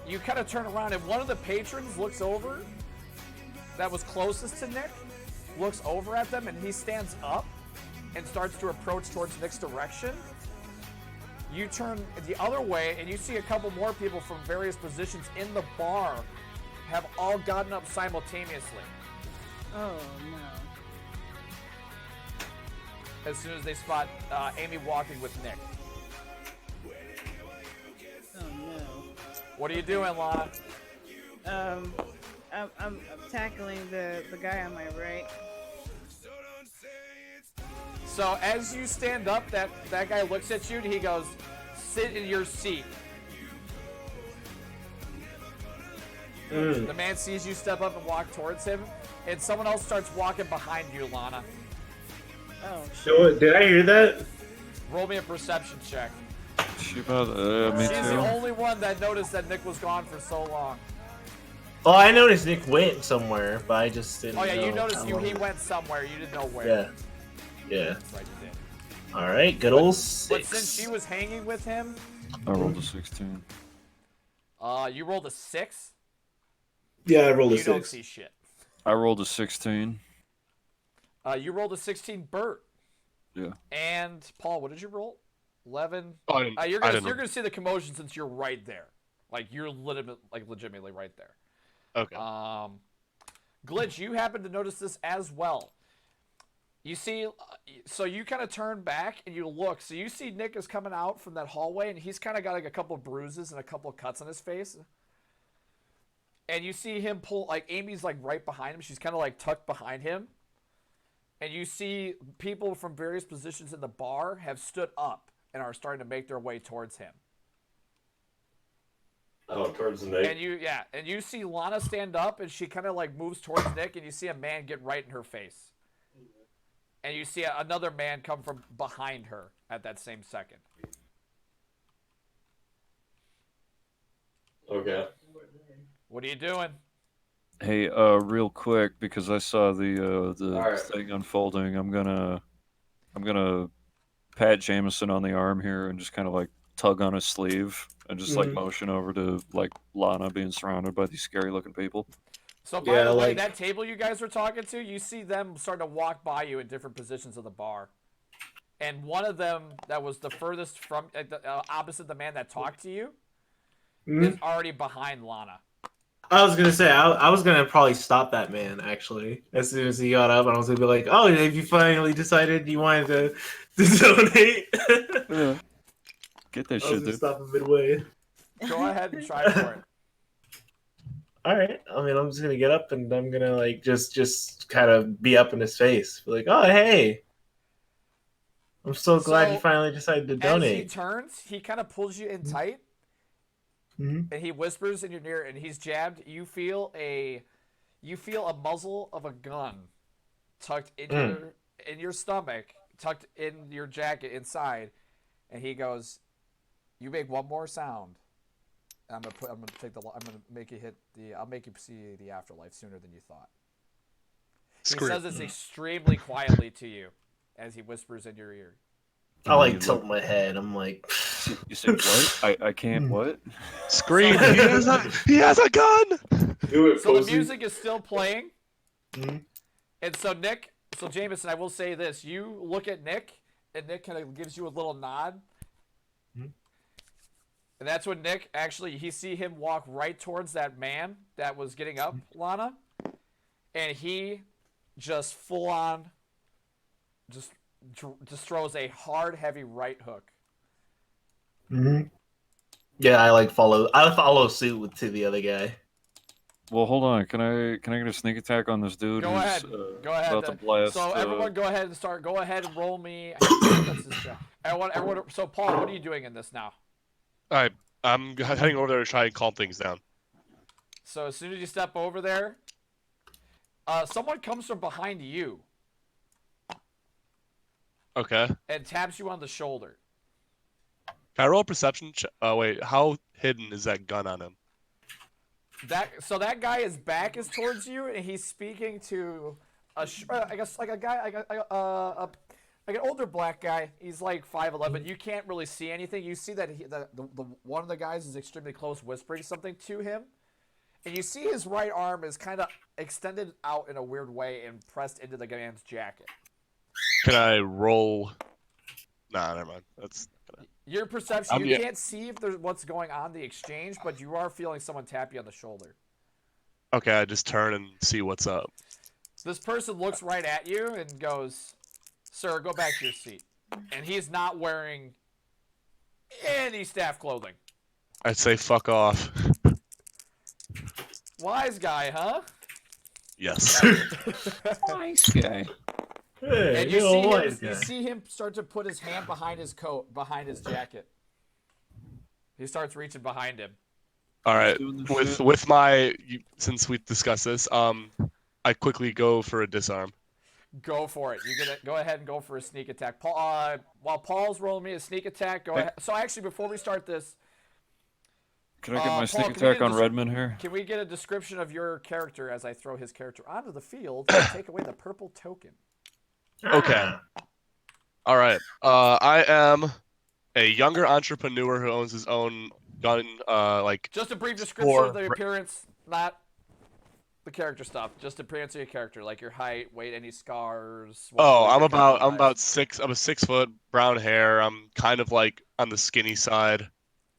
you kind of turn around and one of the patrons looks over that was closest to Nick, looks over at them and he stands up and starts to approach towards Nick's direction. You turn the other way and you see a couple more people from various positions in the bar have all gotten up simultaneously. Oh no. As soon as they spot Amy walking with Nick. Oh no. What are you doing, Lana? I'm tackling the guy on my right. So as you stand up, that guy looks at you and he goes, "Sit in your seat." The man sees you step up and walk towards him, and someone else starts walking behind you, Lana. Oh So, did I hear that? Roll me a perception check. Me She's too. the only one that noticed that Nick was gone for so long. Oh, I noticed Nick went somewhere, but I just didn't. Oh yeah, you know noticed how long. he went somewhere. You didn't know where. Yeah. Yeah. That's right, you did. All right, good old But 6. since she was hanging with him, I rolled a 16. you rolled a 6. Yeah, I rolled a You don't 6. see shit. I rolled a 16. You rolled a 16, Bert. Yeah. And Paul, what did you roll? 11. Oh, I didn't, You're I gonna didn't. see the commotion since you're right there. Like you're legitimately right there. Okay. Glitch, you happen to notice this as well. You see, so you kind of turn back and you look. So you see Nick is coming out from that hallway, and he's kind of got like a couple of bruises and a couple of cuts on his face. And you see him pull, like Amy's like right behind him. She's kind of like tucked behind him. And you see people from various positions in the bar have stood up and are starting to make their way towards him. Oh, towards the Nick. And you see Lana stand up and she kind of like moves towards Nick, and you see a man get right in her face. And you see another man come from behind her at that same second. What are you doing? Hey, real quick, because I saw the Alright. thing unfolding, I'm gonna pat Jameson on the arm here and just kind of like tug on his sleeve and just like motion over to like Lana being surrounded by these scary looking people. So by Yeah, the way, like- that table you guys were talking to, you see them starting to walk by you in different positions of the bar. And one of them that was the furthest from opposite the man that talked to you is already behind Lana. I was gonna say I was gonna probably stop that man actually as soon as he got up, and I was gonna be like, "Oh, have you finally decided you wanted to donate?" Yeah. Get that I was shit, gonna dude. stop him midway. Go ahead and try for it. All right. I mean, I'm just gonna get up and I'm gonna like just kind of be up in his face, be like, "Oh, hey, I'm so glad you So, finally decided to As he donate." turns, he kind of pulls you in tight, Mhm. and he whispers in your ear, and he's jabbed. You feel a muzzle of a gun tucked in your stomach, tucked in your jacket inside, and he goes, "You make one more sound. I'm gonna make you hit the. I'll make you see the afterlife sooner than you thought." Screw He it. says this extremely quietly to you, as he whispers in your ear. I like tilt my head. I'm like, You said what? I can't what? Scream! He has a gun! Do it, So the pussy. music is still playing, Mhm. and so Jameson, I will say this: you look at Nick, and Nick kind of gives you a little nod, and that's when Nick actually you see him walk right towards that man that was getting up, Lana, and he just full on, just throws a hard, heavy right hook. yeah, I follow suit to the other guy. Well, hold on. Can I get a sneak attack on this dude Go who's ahead. Go ahead. about to blast? So everyone, go ahead and start. Go ahead and roll me. What's this guy? Everyone. So Paul, what are you doing in this now? I'm heading over there to try and calm things down. So as soon as you step over there, someone comes from behind you Okay. and taps you on the shoulder. Can I roll a perception? Wait. How hidden is that gun on him? That guy, his back is towards you, and he's speaking to I guess like a guy, like an older black guy. He's like 5'11". You can't really see anything. You see that the one of the guys is extremely close, whispering something to him, and you see his right arm is kind of extended out in a weird way and pressed into the man's jacket. Can I roll? Nah, never mind. That's. Your perception, you can't see if there's what's going on in the exchange, but you are feeling someone tap you on the shoulder. Okay, I just turn and see what's up. This person looks right at you and goes, "Sir, go back to your seat." And he's not wearing any staff clothing. I'd say fuck off. Wise guy, huh? Yes. Nice guy. Hey, And you see him start to put his hand behind his coat, behind his jacket. He starts reaching behind him. All right. With my since we discussed this, I quickly go for a disarm. Go for it. You're gonna go ahead and go for a sneak attack. Paul, while Paul's rolling me a sneak attack, go ahead. So actually, before we start this, Can I get my Paul, sneak can we get attack a on Redmond here? Can we get a description of your character as I throw his character onto the field and take away the purple token? Okay. All right. I am a younger entrepreneur who owns his own gun. Just a brief description of the appearance, not the character stuff. Just appearance of your character, like your height, weight, any scars. I'm about 6. I'm a 6 foot, brown hair. I'm kind of like on the skinny side.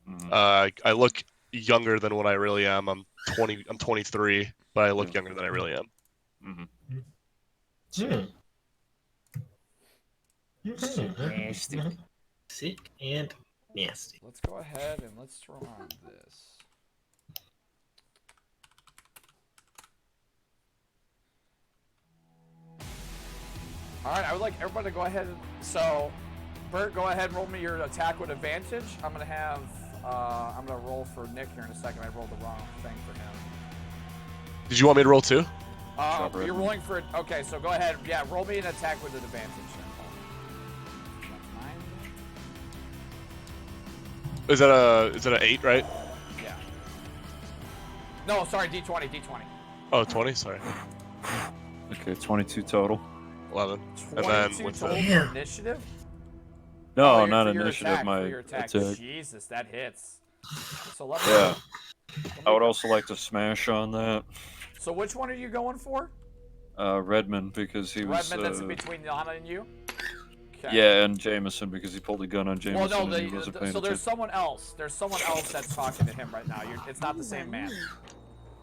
I look younger than what I really am. I'm 23, but I look younger than I really am. Nasty. Sick and nasty. Let's go ahead and let's throw on this. All right, I would like everybody to go ahead and so, Bert, go ahead and roll me your attack with advantage. I'm gonna roll for Nick here in a second. I rolled the wrong thing for him. Did you want me to roll too? You're rolling for it. Okay, so go ahead. Yeah, roll me an attack with an advantage. Is that a 8, right? Yeah. No, sorry, D20, D20. Oh, 20. Sorry, Okay, 22 total. 11. 22 And then with total the for initiative? No, Oh, not for your initiative. attack, My for your attack. attack. Jesus, that hits. So let me, Yeah. let me I would go- also like to smash on that. So which one are you going for? Redmond, because he was. Redmond, that's between Lana and you? Okay. Yeah, and Jameson, because he pulled a gun on Jameson Well, no, and he wasn't paying so there's attention. someone else. There's someone else that's talking to him right now. It's not the same man.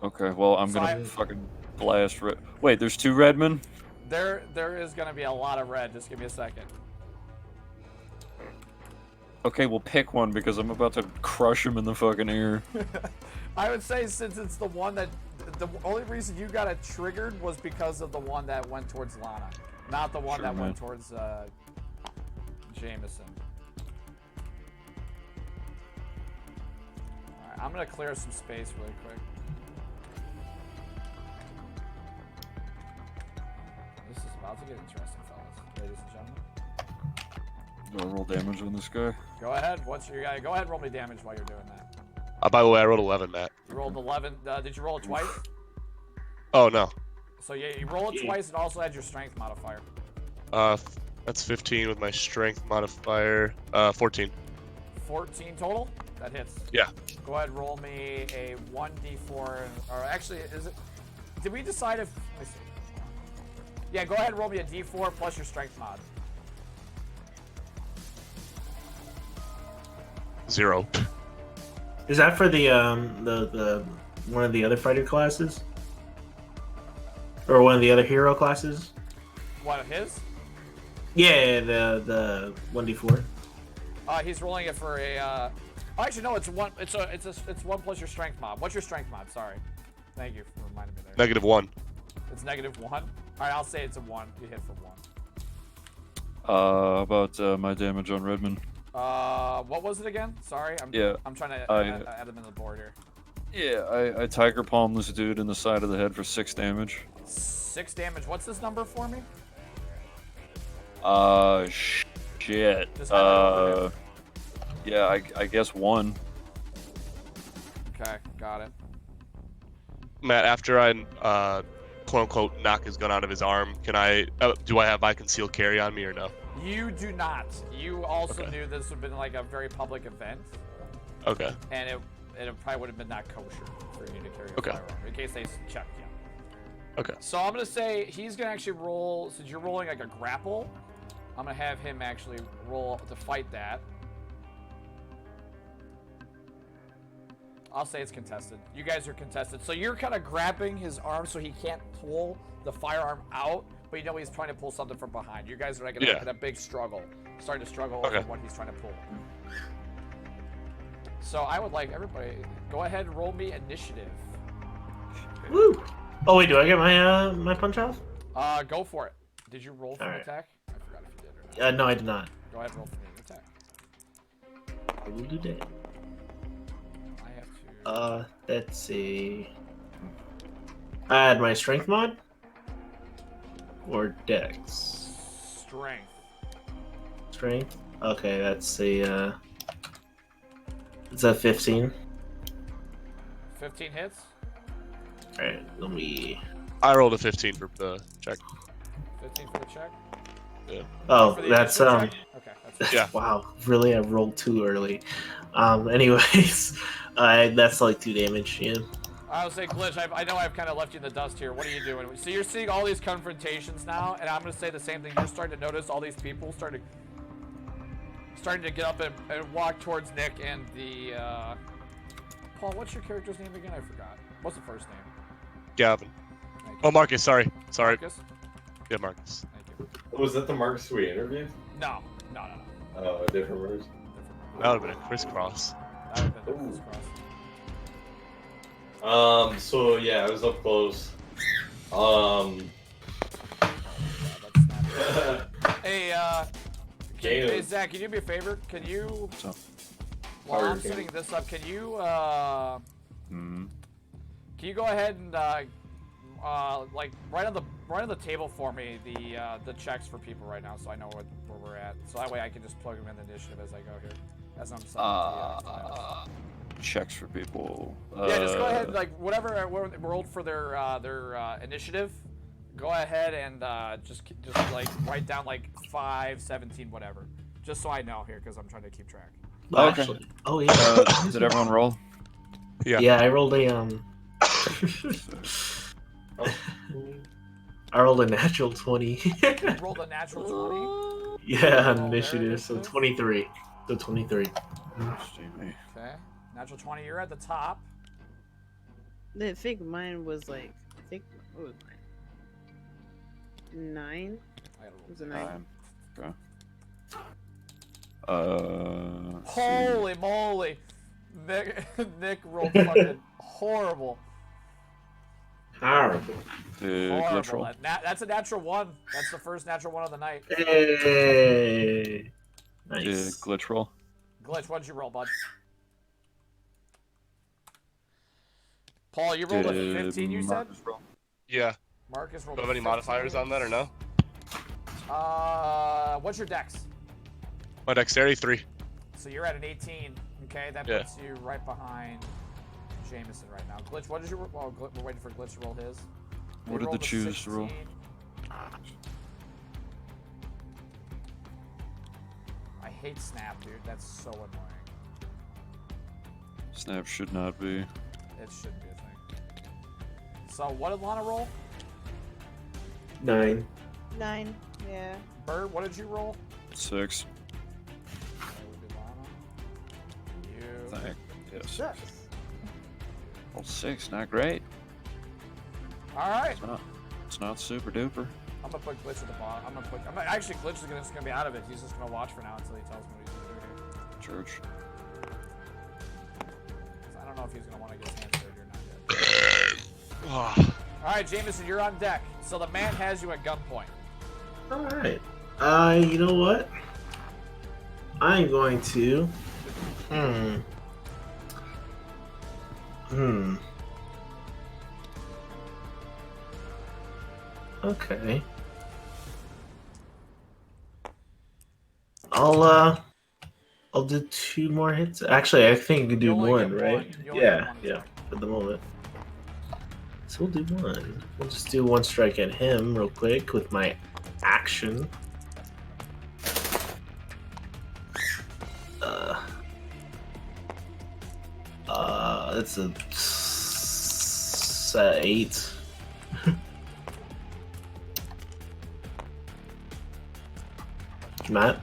Okay, well, I'm So gonna fucking blast Red. Wait, there's 2 Redmond? There is gonna be a lot of red. Just give me a second. Okay, we'll pick one because I'm about to crush him in the fucking ear. I would say since it's the one that the only reason you got it triggered was because of the one that went towards Lana, not the one Sure, that man. went towards Jameson. Alright, I'm gonna clear some space really quick. This is about to get interesting, fellas, ladies and gentlemen. Do I roll damage on this guy? Go ahead. What's your guy? Go ahead. Roll me damage while you're doing that. By the way, I rolled 11, Matt. You rolled 11. Did you roll it twice? Oh no. So yeah, you roll it twice. It also had your strength modifier. That's 15 with my strength modifier. 14. 14 total. That hits. Yeah. Go ahead. Roll me a 1d4. Or actually, is it? Did we decide if? Let me see. Yeah. Go ahead. And roll me a d4 plus your strength mod. 0. Is that for the one of the other fighter classes? Or one of the other hero classes? What of his? Yeah, the 1d4. He's rolling it for a. Oh, actually, no. It's one. It's 1 plus your strength mod. What's your strength mod? Sorry. Thank you for reminding me there. -1. It's -1. All right, I'll say it's a 1. You hit for 1. About my damage on Redmond. What was it again? Sorry, I'm trying to add them in the board here. Yeah, I Tiger Palm this dude in the side of the head for 6 damage. 6 damage. What's this number for me? Shit. Just have it over Yeah, I guess 1. Okay, got it. Matt, after I quote unquote knock his gun out of his arm, can I do I have my concealed carry on me or no? You do not. You also Okay. knew this would have been like a very public event, Okay. and it probably would have been not kosher for you to carry a Okay. firearm in case they checked you. Okay. So I'm gonna say he's gonna actually roll. Since you're rolling like a grapple, I'm gonna have him actually roll to fight that. I'll say it's contested. You guys are contested. So you're kind of grabbing his arm so he can't pull the firearm out, but you know he's trying to pull something from behind. You guys are like in a big struggle, starting to struggle over what he's trying to pull. So I would like everybody go ahead and roll me initiative. Woo! Oh wait, do I get my my punch off? Go for it. Did you roll for an attack? I forgot if you did or not. No, I did not. Go ahead and roll for the attack. I will do that. I have to. Let's see. Add my strength mod or dex. Strength. Strength. Okay, that's a. It's a 15. 15 hits. All right, let me. I rolled a 15 for the check. 15 for the check. Yeah. Oh, For the that's initial check? Okay, that's Yeah. Wow, really? I rolled too early. Anyways, that's like 2 damage. Yeah. I would say, Glitch, I know I've kind of left you in the dust here. What are you doing? So you're seeing all these confrontations now, and I'm going to say the same thing. You're starting to notice all these people starting to get up and walk towards Nick and the, Paul, what's your character's name again? I forgot. What's the first name? Gavin. Thank you. Oh, Marcus. Sorry. Marcus? Yeah, Marcus. Thank you. Was that the Marcus we interviewed? No. Oh, a different Marcus. That would have been a crisscross. That would have been the crisscross. So yeah, I was up close. Hey, hey, Zach, can you do me a favor? Can you, while I'm setting this up, can you, can you go ahead and, like, write on the table for me the checks for people right now, so I know where we're at. So that way I can just plug them in the initiative as I go here, as I'm setting it to you. checks for people. Yeah, just go ahead. Like whatever rolled for their initiative. Go ahead and just like write down like 5, 17, whatever. Just so I know here, because I'm trying to keep track. Well, Okay. actually, oh yeah. Did everyone roll? Yeah. Yeah, I rolled a I rolled a natural 20. You rolled a natural 20. Yeah, on Oh, initiative, so initiative. 23. So 23. Steamy. Okay, natural 20. You're at the top. I think mine was like, what was mine? 9? I gotta roll. It was a 9. Okay. Holy moly! Nick rolled fucking horrible. Horrible. Glitch roll. Horrible. That's a natural 1. That's the first natural 1 of the night. Hey. Nice. Glitch roll. Glitch, what'd you roll, bud? Paul, you rolled a 15, you said? Marcus roll. Yeah. Marcus rolled Do a you have any 15. modifiers on that or no? What's your dex? My dexterity 3. So you're at an 18. Okay, that Yeah. puts you right behind Jameson right now. Glitch, what did you roll? Oh, we're waiting for Glitch to roll his. They What did the rolled a choose roll? 16. I hate Snap, dude. That's so annoying. Snap should not be. It shouldn't be a thing. So what did Lana roll? 9. 9, yeah. Bird, what did you roll? 6. That would be Lana. You. Thank. Yes. Sucks. Well, 6, not great. Alright. It's not super duper. I'm gonna put Glitch at the bottom. Actually, Glitch is just gonna be out of it. He's just gonna watch for now until he tells me what he's gonna do here. Church. 'Cause I don't know if he's gonna want to get his hands dirty or not yet. Alright, Jameson, you're on deck. So the man has you at gunpoint. Alright. You know what? I'm going to. Okay. I'll do 2 more hits. Actually, I think you can do You only 1, get right? one. You only get Yeah, one yeah. attack. For the moment. So we'll do 1. We'll just do 1 strike at him real quick with my action. It's a 8. Matt,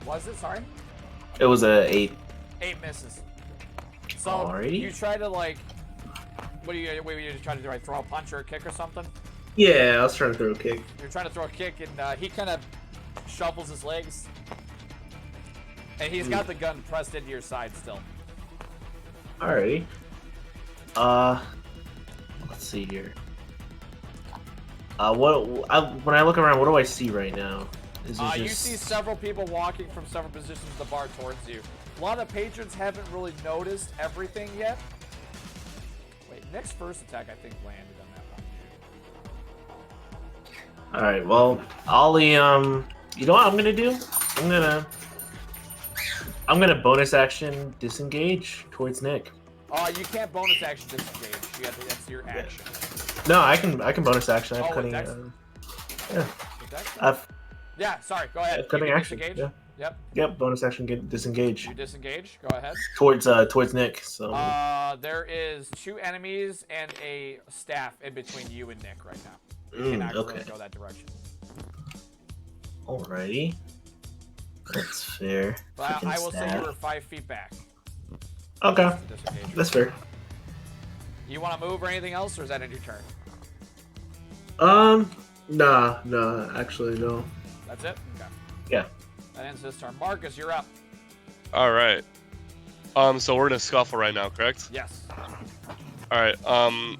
Was it? Sorry? it was a 8. 8 misses. So Alrighty. you try to like, what are you trying to do? Like throw a punch or a kick or something? Yeah, I was trying to throw a kick. You're trying to throw a kick, and he kind of shuffles his legs, and he's got the gun pressed into your side still. Alrighty. Let's see here. When I look around, what do I see right now? Is it You just... see several people walking from several positions of the bar towards you. A lot of patrons haven't really noticed everything yet. Wait, Nick's first attack I think landed on that one. Alright, well, Ollie, you know what I'm gonna do? I'm gonna bonus action disengage towards Nick. You can't bonus action disengage. That's your action. No, I can bonus action. I have Oh, cutting. with dex? Yeah, With dex? I've Yeah, sorry. Go ahead. cutting You can action. disengage? Yeah. Yep. Yep. Bonus action. Disengage You disengage. Go ahead. towards Nick. So There is 2 enemies and a staff in between you and Nick right now. You cannot okay. really go that direction. Alrighty. That's fair. But Freaking I will say you staff. were 5 feet back. Okay. To disengage. That's fair. You want to move or anything else, or is that end your turn? Nah, actually, no. That's it? Okay. Yeah. That ends this turn. Marcus, you're up. All right. So we're in a scuffle right now, correct? Yes. All right. I'm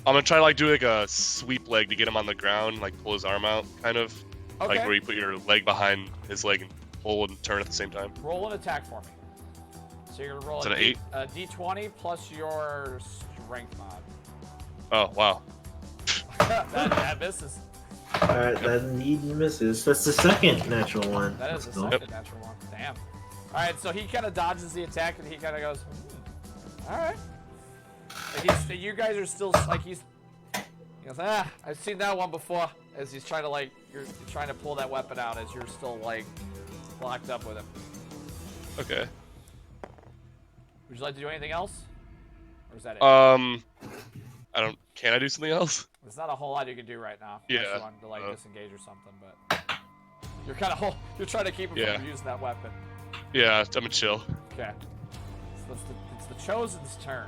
gonna try to like do like a sweep leg to get him on the ground, like pull his arm out, kind of. Okay. Like where you put your leg behind his leg and pull and turn at the same time. Roll an attack for me. So you're gonna roll Is it an 8? a D20 plus your strength mod. Oh wow. that misses. Alright, that indeed misses. That's the second natural one. That is Let's the go. second natural one. Damn. All right, so he kind of dodges the attack, and he kind of goes, All right. And you guys are still like he goes, I've seen that one before. As he's trying to like, you're trying to pull that weapon out as you're still like locked up with him. Okay. Would you like to do anything else, or is that it? I don't. Can I do something else? There's not a whole lot you can do right now. Unless Yeah. you want to like disengage or something, but you're kind of you're trying to keep him from using that weapon. Yeah, I'm gonna chill. Okay. So it's the Chosen's turn.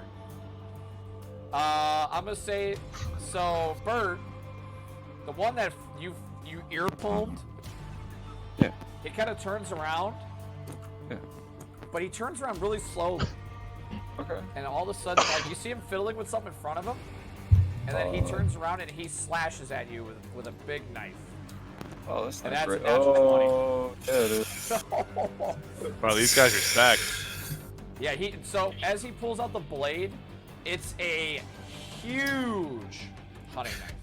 I'm gonna say, so Bert, the one that you ear pulled. Yeah. He kind of turns around. Yeah. But he turns around really slowly. Okay. And all of a sudden, like, you see him fiddling with something in front of him, and then he turns around and he slashes at you with a big knife. Oh, that's And not that's a great. natural 20. Yeah, it is. Wow, these guys are stacked. Yeah, so as he pulls out the blade, it's a huge hunting knife.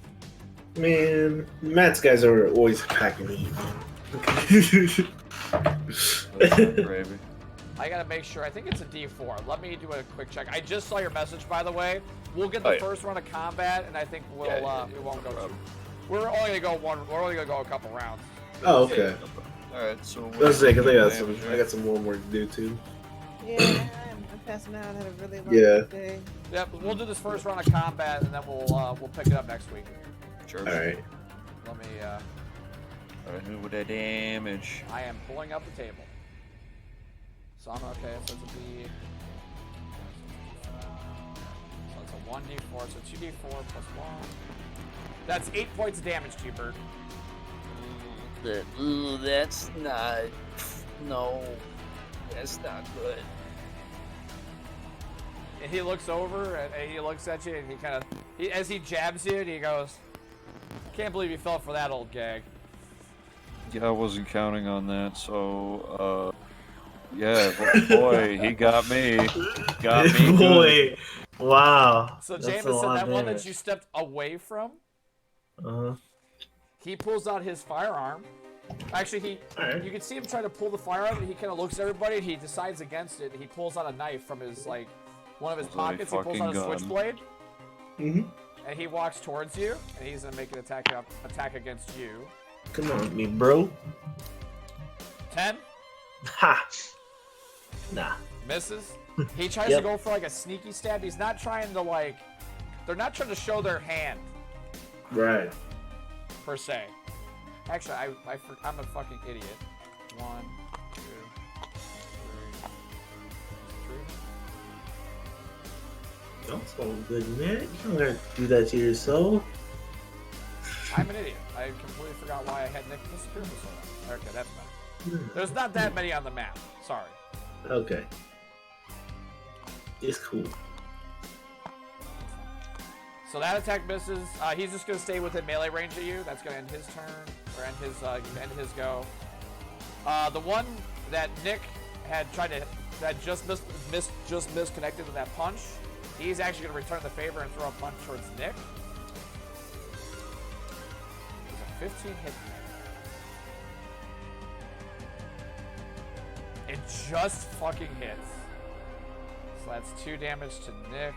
Man, Matt's guys are always attacking me. That's not gravy. I gotta make sure. I think it's a D4. Let me do a quick check. I just saw your message, by the way. We'll get the first round of combat, and I think we won't go. We're only gonna go We're only gonna go a couple rounds. Oh, okay. All right, so Let's say, cause I got some more work to do too. Yeah, I'm passing out. I had a really long day. Yep, we'll do this first round of combat, and then we'll pick it up next week. Sure. All right. Let me. All right, who would that damage? I am pulling up the table. So I'm okay. So it's a D. So it's a 1d4. So 2d4 plus 1. That's 8 points of damage to you, Bert. That's not. No, that's not good. And he looks over and he looks at you and he kind of, as he jabs you, and he goes, "Can't believe you fell for that old gag." Yeah, I wasn't counting on that. So, yeah, boy, he got me. Got me. Boy, wow. So That's a Jameson, lot that of one that damage. you stepped away from, Uh-huh. he pulls out his firearm. Actually, Alright. you can see him trying to pull the firearm, and he kind of looks at everybody, and he decides against it. And he pulls out a knife from his one of his Pulls out a pockets. He pulls out a fucking gun. switchblade, Mhm. and he walks towards you, and he's gonna make an attack against you. Come on, me bro. 10 Ha. Nah. misses. He tries Yep. to go for like a sneaky stab. He's not trying to they're not trying to show their hand Right. per se. Actually, I'm a fucking idiot. 1, 2, 3. That's all good, man. You don't gotta do that to yourself. I'm an idiot. I completely forgot why I had Nick disappear for so long. Okay, that's better. There's not that many on the map. Sorry. Okay. It's cool. So that attack misses. He's just gonna stay within melee range of you. That's gonna end his turn, or end his go. The one that Nick had tried to, that just misconnected with that punch, he's actually gonna return the favor and throw a punch towards Nick. It's a 15 hit. It just fucking hits. So that's 2 damage to Nick.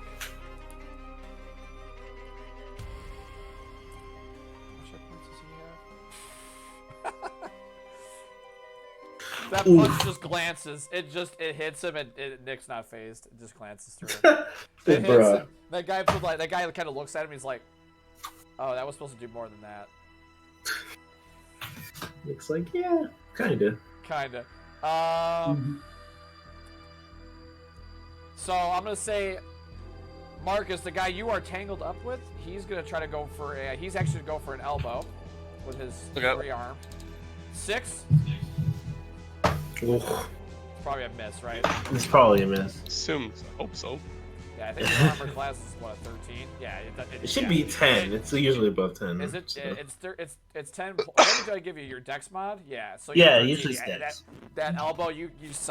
That punch just glances. It hits him, and Nick's not phased. It just glances through it. It hits Bruh. him. That guy kind of looks at him. He's like, "Oh, that was supposed to do more than that." Looks like, yeah, kinda. Kinda. So I'm gonna say, Marcus, the guy you are tangled up with, he's gonna try to go for a. He's actually gonna go for an elbow with his free arm. 6. Oof. It's probably a miss, right? It's probably a miss. Hope so. Yeah, I think the armor class is what, 13? Yeah, It should be 10. It's usually above 10. Is it? so. It's 10. What did I give you? Your Dex mod? Yeah. So Yeah, you're 13. usually Yeah, Dex. that elbow, you just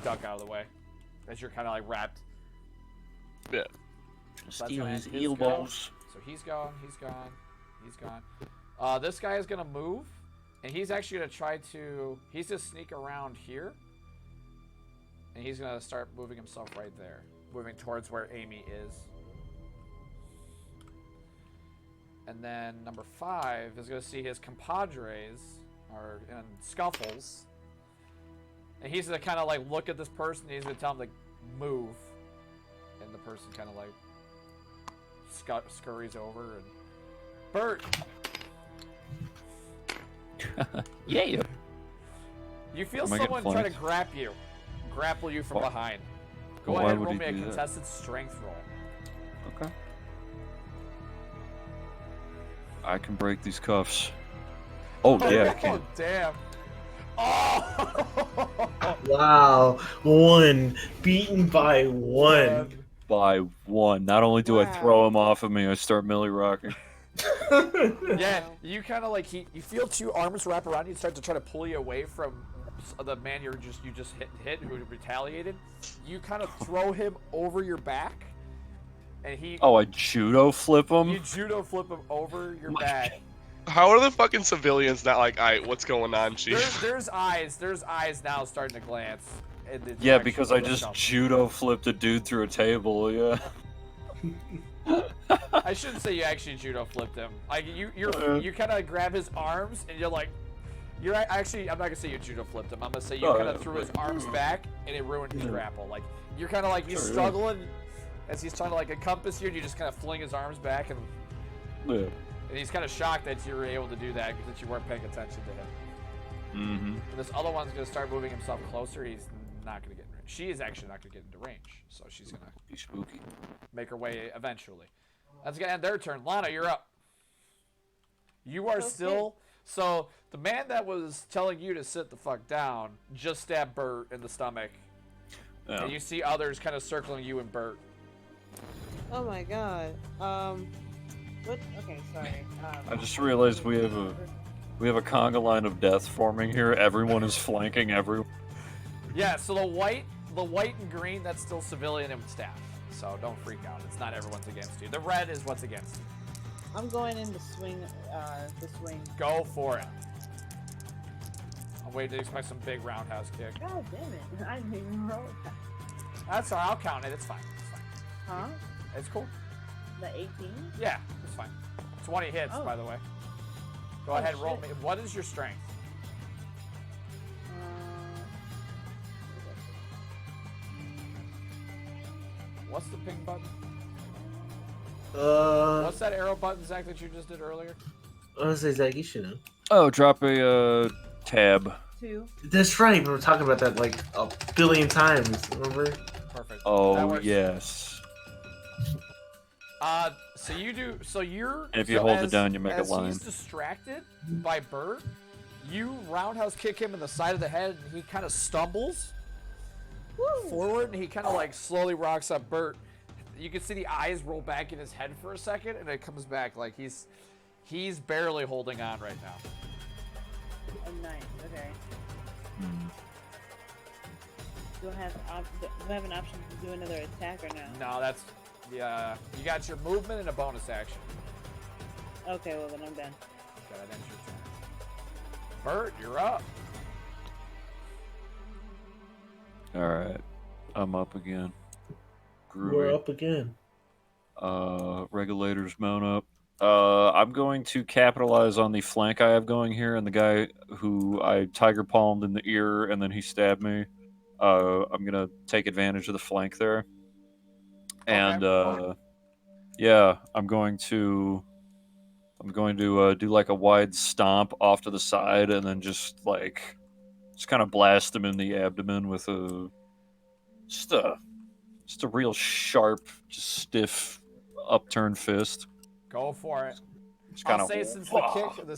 duck out of the way, as you're kind of like wrapped. Yeah. So that's Steal gonna his end his go. elbows. So he's gone. He's gone. He's gone. This guy is gonna move, and he's actually gonna try to. He's gonna sneak around here, and he's gonna start moving himself right there. moving towards where Amy is. And then number 5 is going to see his compadres are in scuffles. And he's going to kind of like look at this person and he's going to tell him to move. And the person kind of like scurries over and... Bert! Yeah. You feel Am I getting someone try to flanked? grapple you from Why- behind. Go why ahead and would roll he me a do that? contested strength roll. Okay. I can break these cuffs. Oh yeah, I can. Oh, damn. Oh! Wow, 1 beaten by 1. By 1. Not only do I throw him off of me, I start Millie rocking. Yeah, you kind of like you feel 2 arms wrap around you and start to try to pull you away from the man you just hit who retaliated. You kind of throw him over your back, and he. Oh, I judo flip him. You judo flip him over your back. How are the fucking civilians not like, alright, what's going on, chief? There's eyes now starting to glance. In the Yeah, direction because of I the just stump. judo flipped a dude through a table. Yeah. I shouldn't say you actually judo flipped him. Like you kind of grab his arms and I'm not gonna say you judo flipped him. I'm gonna say you kind of threw his arms back and it ruined his grapple. Like you're kind of like he's struggling as he's trying to like encompass you, and you just kind of fling his arms back and he's kind of shocked that you were able to do that because you weren't paying attention to him. Mm-hmm. This other one's gonna start moving himself closer. He's not gonna get in range. She is actually not gonna get into range, so she's gonna be spooky. Make her way eventually. That's gonna end their turn. Lana, you're up. You are still. So the man that was telling you to sit the fuck down just stabbed Bert in the stomach, Yeah. and you see others kind of circling you and Bert. Oh my god. What? Okay, sorry. I just realized we have a conga line of death forming here. Everyone is flanking everyone. Yeah. So the white and green, that's still civilian and staff. So don't freak out. It's not everyone's against you. The red is what's against you. I'm going in to swing. The swing. Go for it. I'm waiting to expect some big roundhouse kick. God damn it! I didn't even roll that. That's all right. I'll count it. It's fine. It's fine. Huh? It's cool. The 18? Yeah, it's fine. 20 hits, Oh. by the way. Go Oh, ahead, roll shit. me. What is your strength? What's the ping button? What's that arrow button, Zach, that you just did earlier? I was gonna say, Zach, you should know. Oh, drop a tab. 2. That's right. We were talking about that like a billion times. Remember? Perfect. That Oh works. yes. So you do. So you're. And if you so hold it as- down, you make a as line. He's distracted by Bert. You roundhouse kick him in the side of the head, and he kind of stumbles forward, and he kind of like slowly rocks up Bert. You can see the eyes roll back in his head for a second, and it comes back like he's barely holding on right now. Oh, nice. Okay. Do I have an option to do another attack or no? No, that's yeah. You got your movement and a bonus action. Okay, well then I'm done. Okay, that ends your turn. Bert, you're up. All right, I'm up again. Groovy. We're up again. Regulators mount up. I'm going to capitalize on the flank I have going here, and the guy who I tiger palmed in the ear, and then he stabbed me. I'm gonna take advantage of the flank there, and yeah, I'm going to do like a wide stomp off to the side, and then just kind of blast him in the abdomen with just a real sharp, just stiff, upturned fist. Go for it. Just I'll kind say since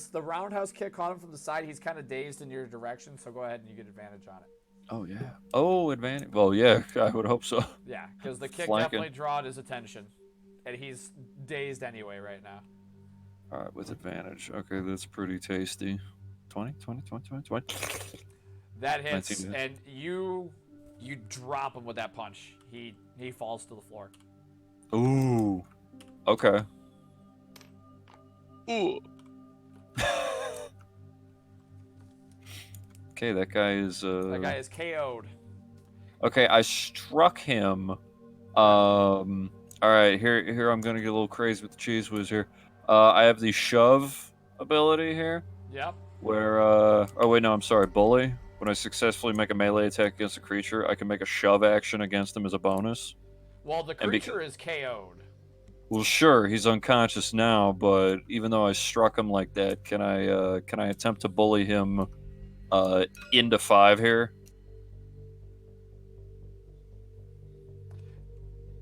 the roundhouse kick caught him from the side, he's kind of dazed in your direction. So go ahead and you get advantage on it. Oh yeah. Oh, advantage. Well, yeah, I would hope so. Yeah, because the kick Flanking. definitely drawed his attention, and he's dazed anyway right now. All right, with advantage. Okay, that's pretty tasty. 20. That hits, 19 hits. and you drop him with that punch. He falls to the floor. Ooh. Okay. Ooh. Okay, that guy is. That guy is KO'd. Okay, I struck him All right, here I'm gonna get a little crazy with the cheese whiz here. I have the shove ability here, Yep. where oh wait, no, I'm sorry, bully. When I successfully make a melee attack against a creature, I can make a shove action against them as a bonus. Well, the And creature is KO'd. Well, sure, he's unconscious now, but even though I struck him like that, can I attempt to bully him into 5 here?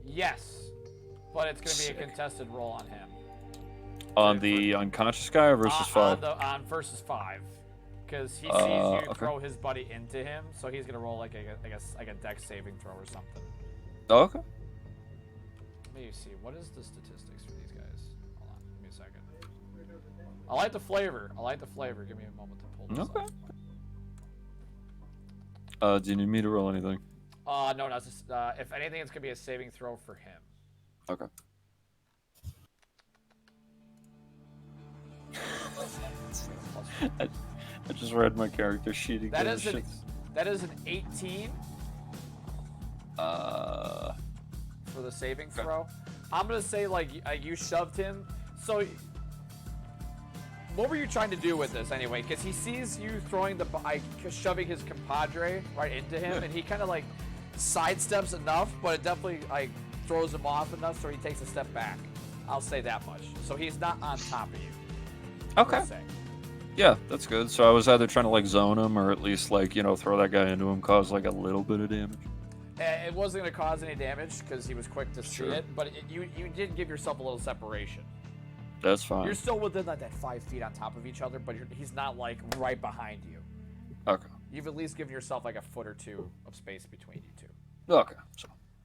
Yes, but it's going to be a Sick. contested roll on him. On the unconscious guy or versus 5? On versus 5, because he sees you okay. throw his buddy into him, so he's going to roll like a dex saving throw or something. Oh, okay. Let me see. What is the statistics for these guys? Hold on. Give me a second. I like the flavor. Give me a moment to pull this Okay. up. Do you need me to roll anything? No, that's just, if anything, it's gonna be a saving throw for him. Okay. I just read my character sheet again. That is an 18 Uh, for the saving throw. I'm gonna say like you shoved him. So what were you trying to do with this anyway? Because he sees you throwing shoving his compadre right into him, and he kind of like sidesteps enough, but it definitely like throws him off enough so he takes a step back. I'll say that much. So he's not on top of you. okay. per se. Yeah, that's good. So I was either trying to like zone him or at least like, you know, throw that guy into him, cause like a little bit of damage. It wasn't going to cause any damage because he was quick to see Sure. it, but you did give yourself a little separation. That's fine. You're still within like that 5 feet on top of each other, but he's not like right behind you. Okay. You've at least given yourself like a foot or two of space between you two. Okay.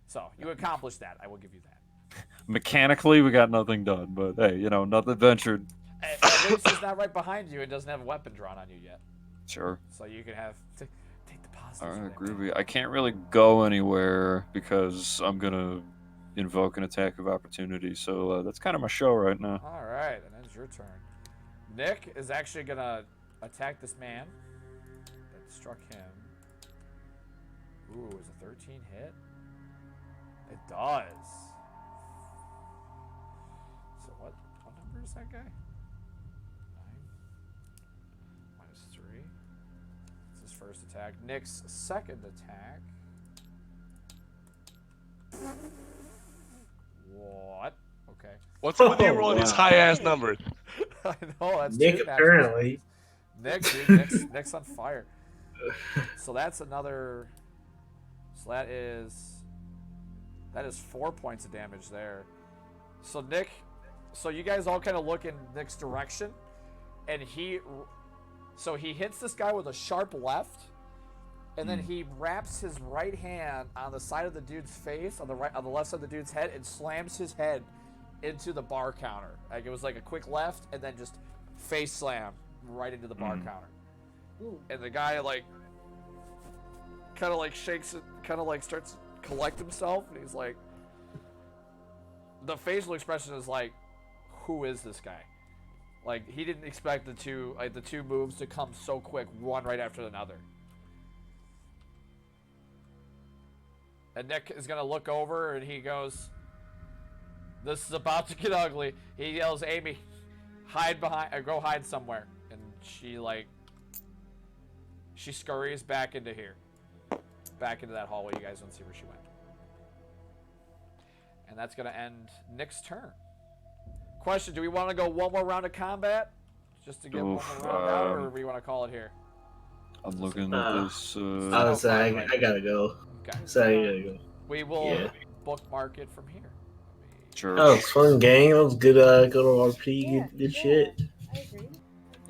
So you accomplished that. I will give you that. Mechanically, we got nothing done, but hey, you know, nothing ventured. At least he's not right behind you and doesn't have a weapon drawn on you yet. Sure. So you can take the positives. All right, with it. groovy. I can't really go anywhere because I'm gonna invoke an attack of opportunity. So that's kind of my show right now. All right, and then it's your turn. Nick is actually gonna attack this man that struck him. Ooh, is a 13 hit? It does. So what number is that guy? 9 minus 3. It's his first attack. Nick's second attack. What? Okay. What's up with you rolling these high ass numbers? I know, that's Nick, two natural apparently. Nick, dude, Nick's on fire. So that's another. So that is 4 points of damage there. So Nick, so you guys all kind of look in Nick's direction, and he hits this guy with a sharp left, and then he wraps his right hand on the side of the dude's face, on the left side of the dude's head, and slams his head into the bar counter. Like it was like a quick left, and then just face slam right into the bar counter. And the guy like kind of like shakes it, kind of like starts to collect himself, and he's like, the facial expression is like, who is this guy? Like he didn't expect the two moves to come so quick, one right after another. And Nick is gonna look over and he goes, "This is about to get ugly." He yells, "Amy, hide behind, or go hide somewhere." And she scurries back into that hallway. You guys don't see where she went. And that's gonna end Nick's turn. Question: do we want to go one more round of combat, just to get one more round out, or do we want to call it here? I'm looking at this. I gotta go. Okay. Sorry, I gotta go. We will bookmark it from here. Sure. Oh, it's fun, gang. That was good. Good RP. Good shit. I agree.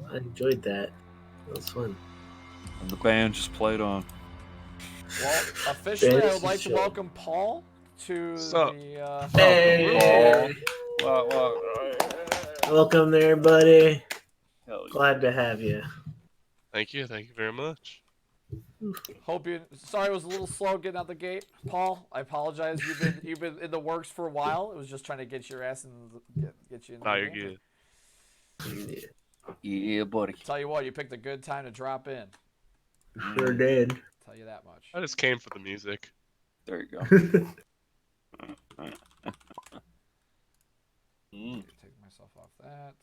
I enjoyed that. That was fun. And the band just played on. Well, officially, I would like to welcome Paul to the. Hey! Wow. Welcome there, buddy. Hell yeah. Glad to have you. Thank you very much. Sorry, it was a little slow getting out the gate, Paul. I apologize. You've been in the works for a while. It was just trying to get your ass and get you in. No, you're good. Yeah, buddy. Tell you what, you picked a good time to drop in. Sure did. Tell you that much. I just came for the music. There you go. Take myself off that.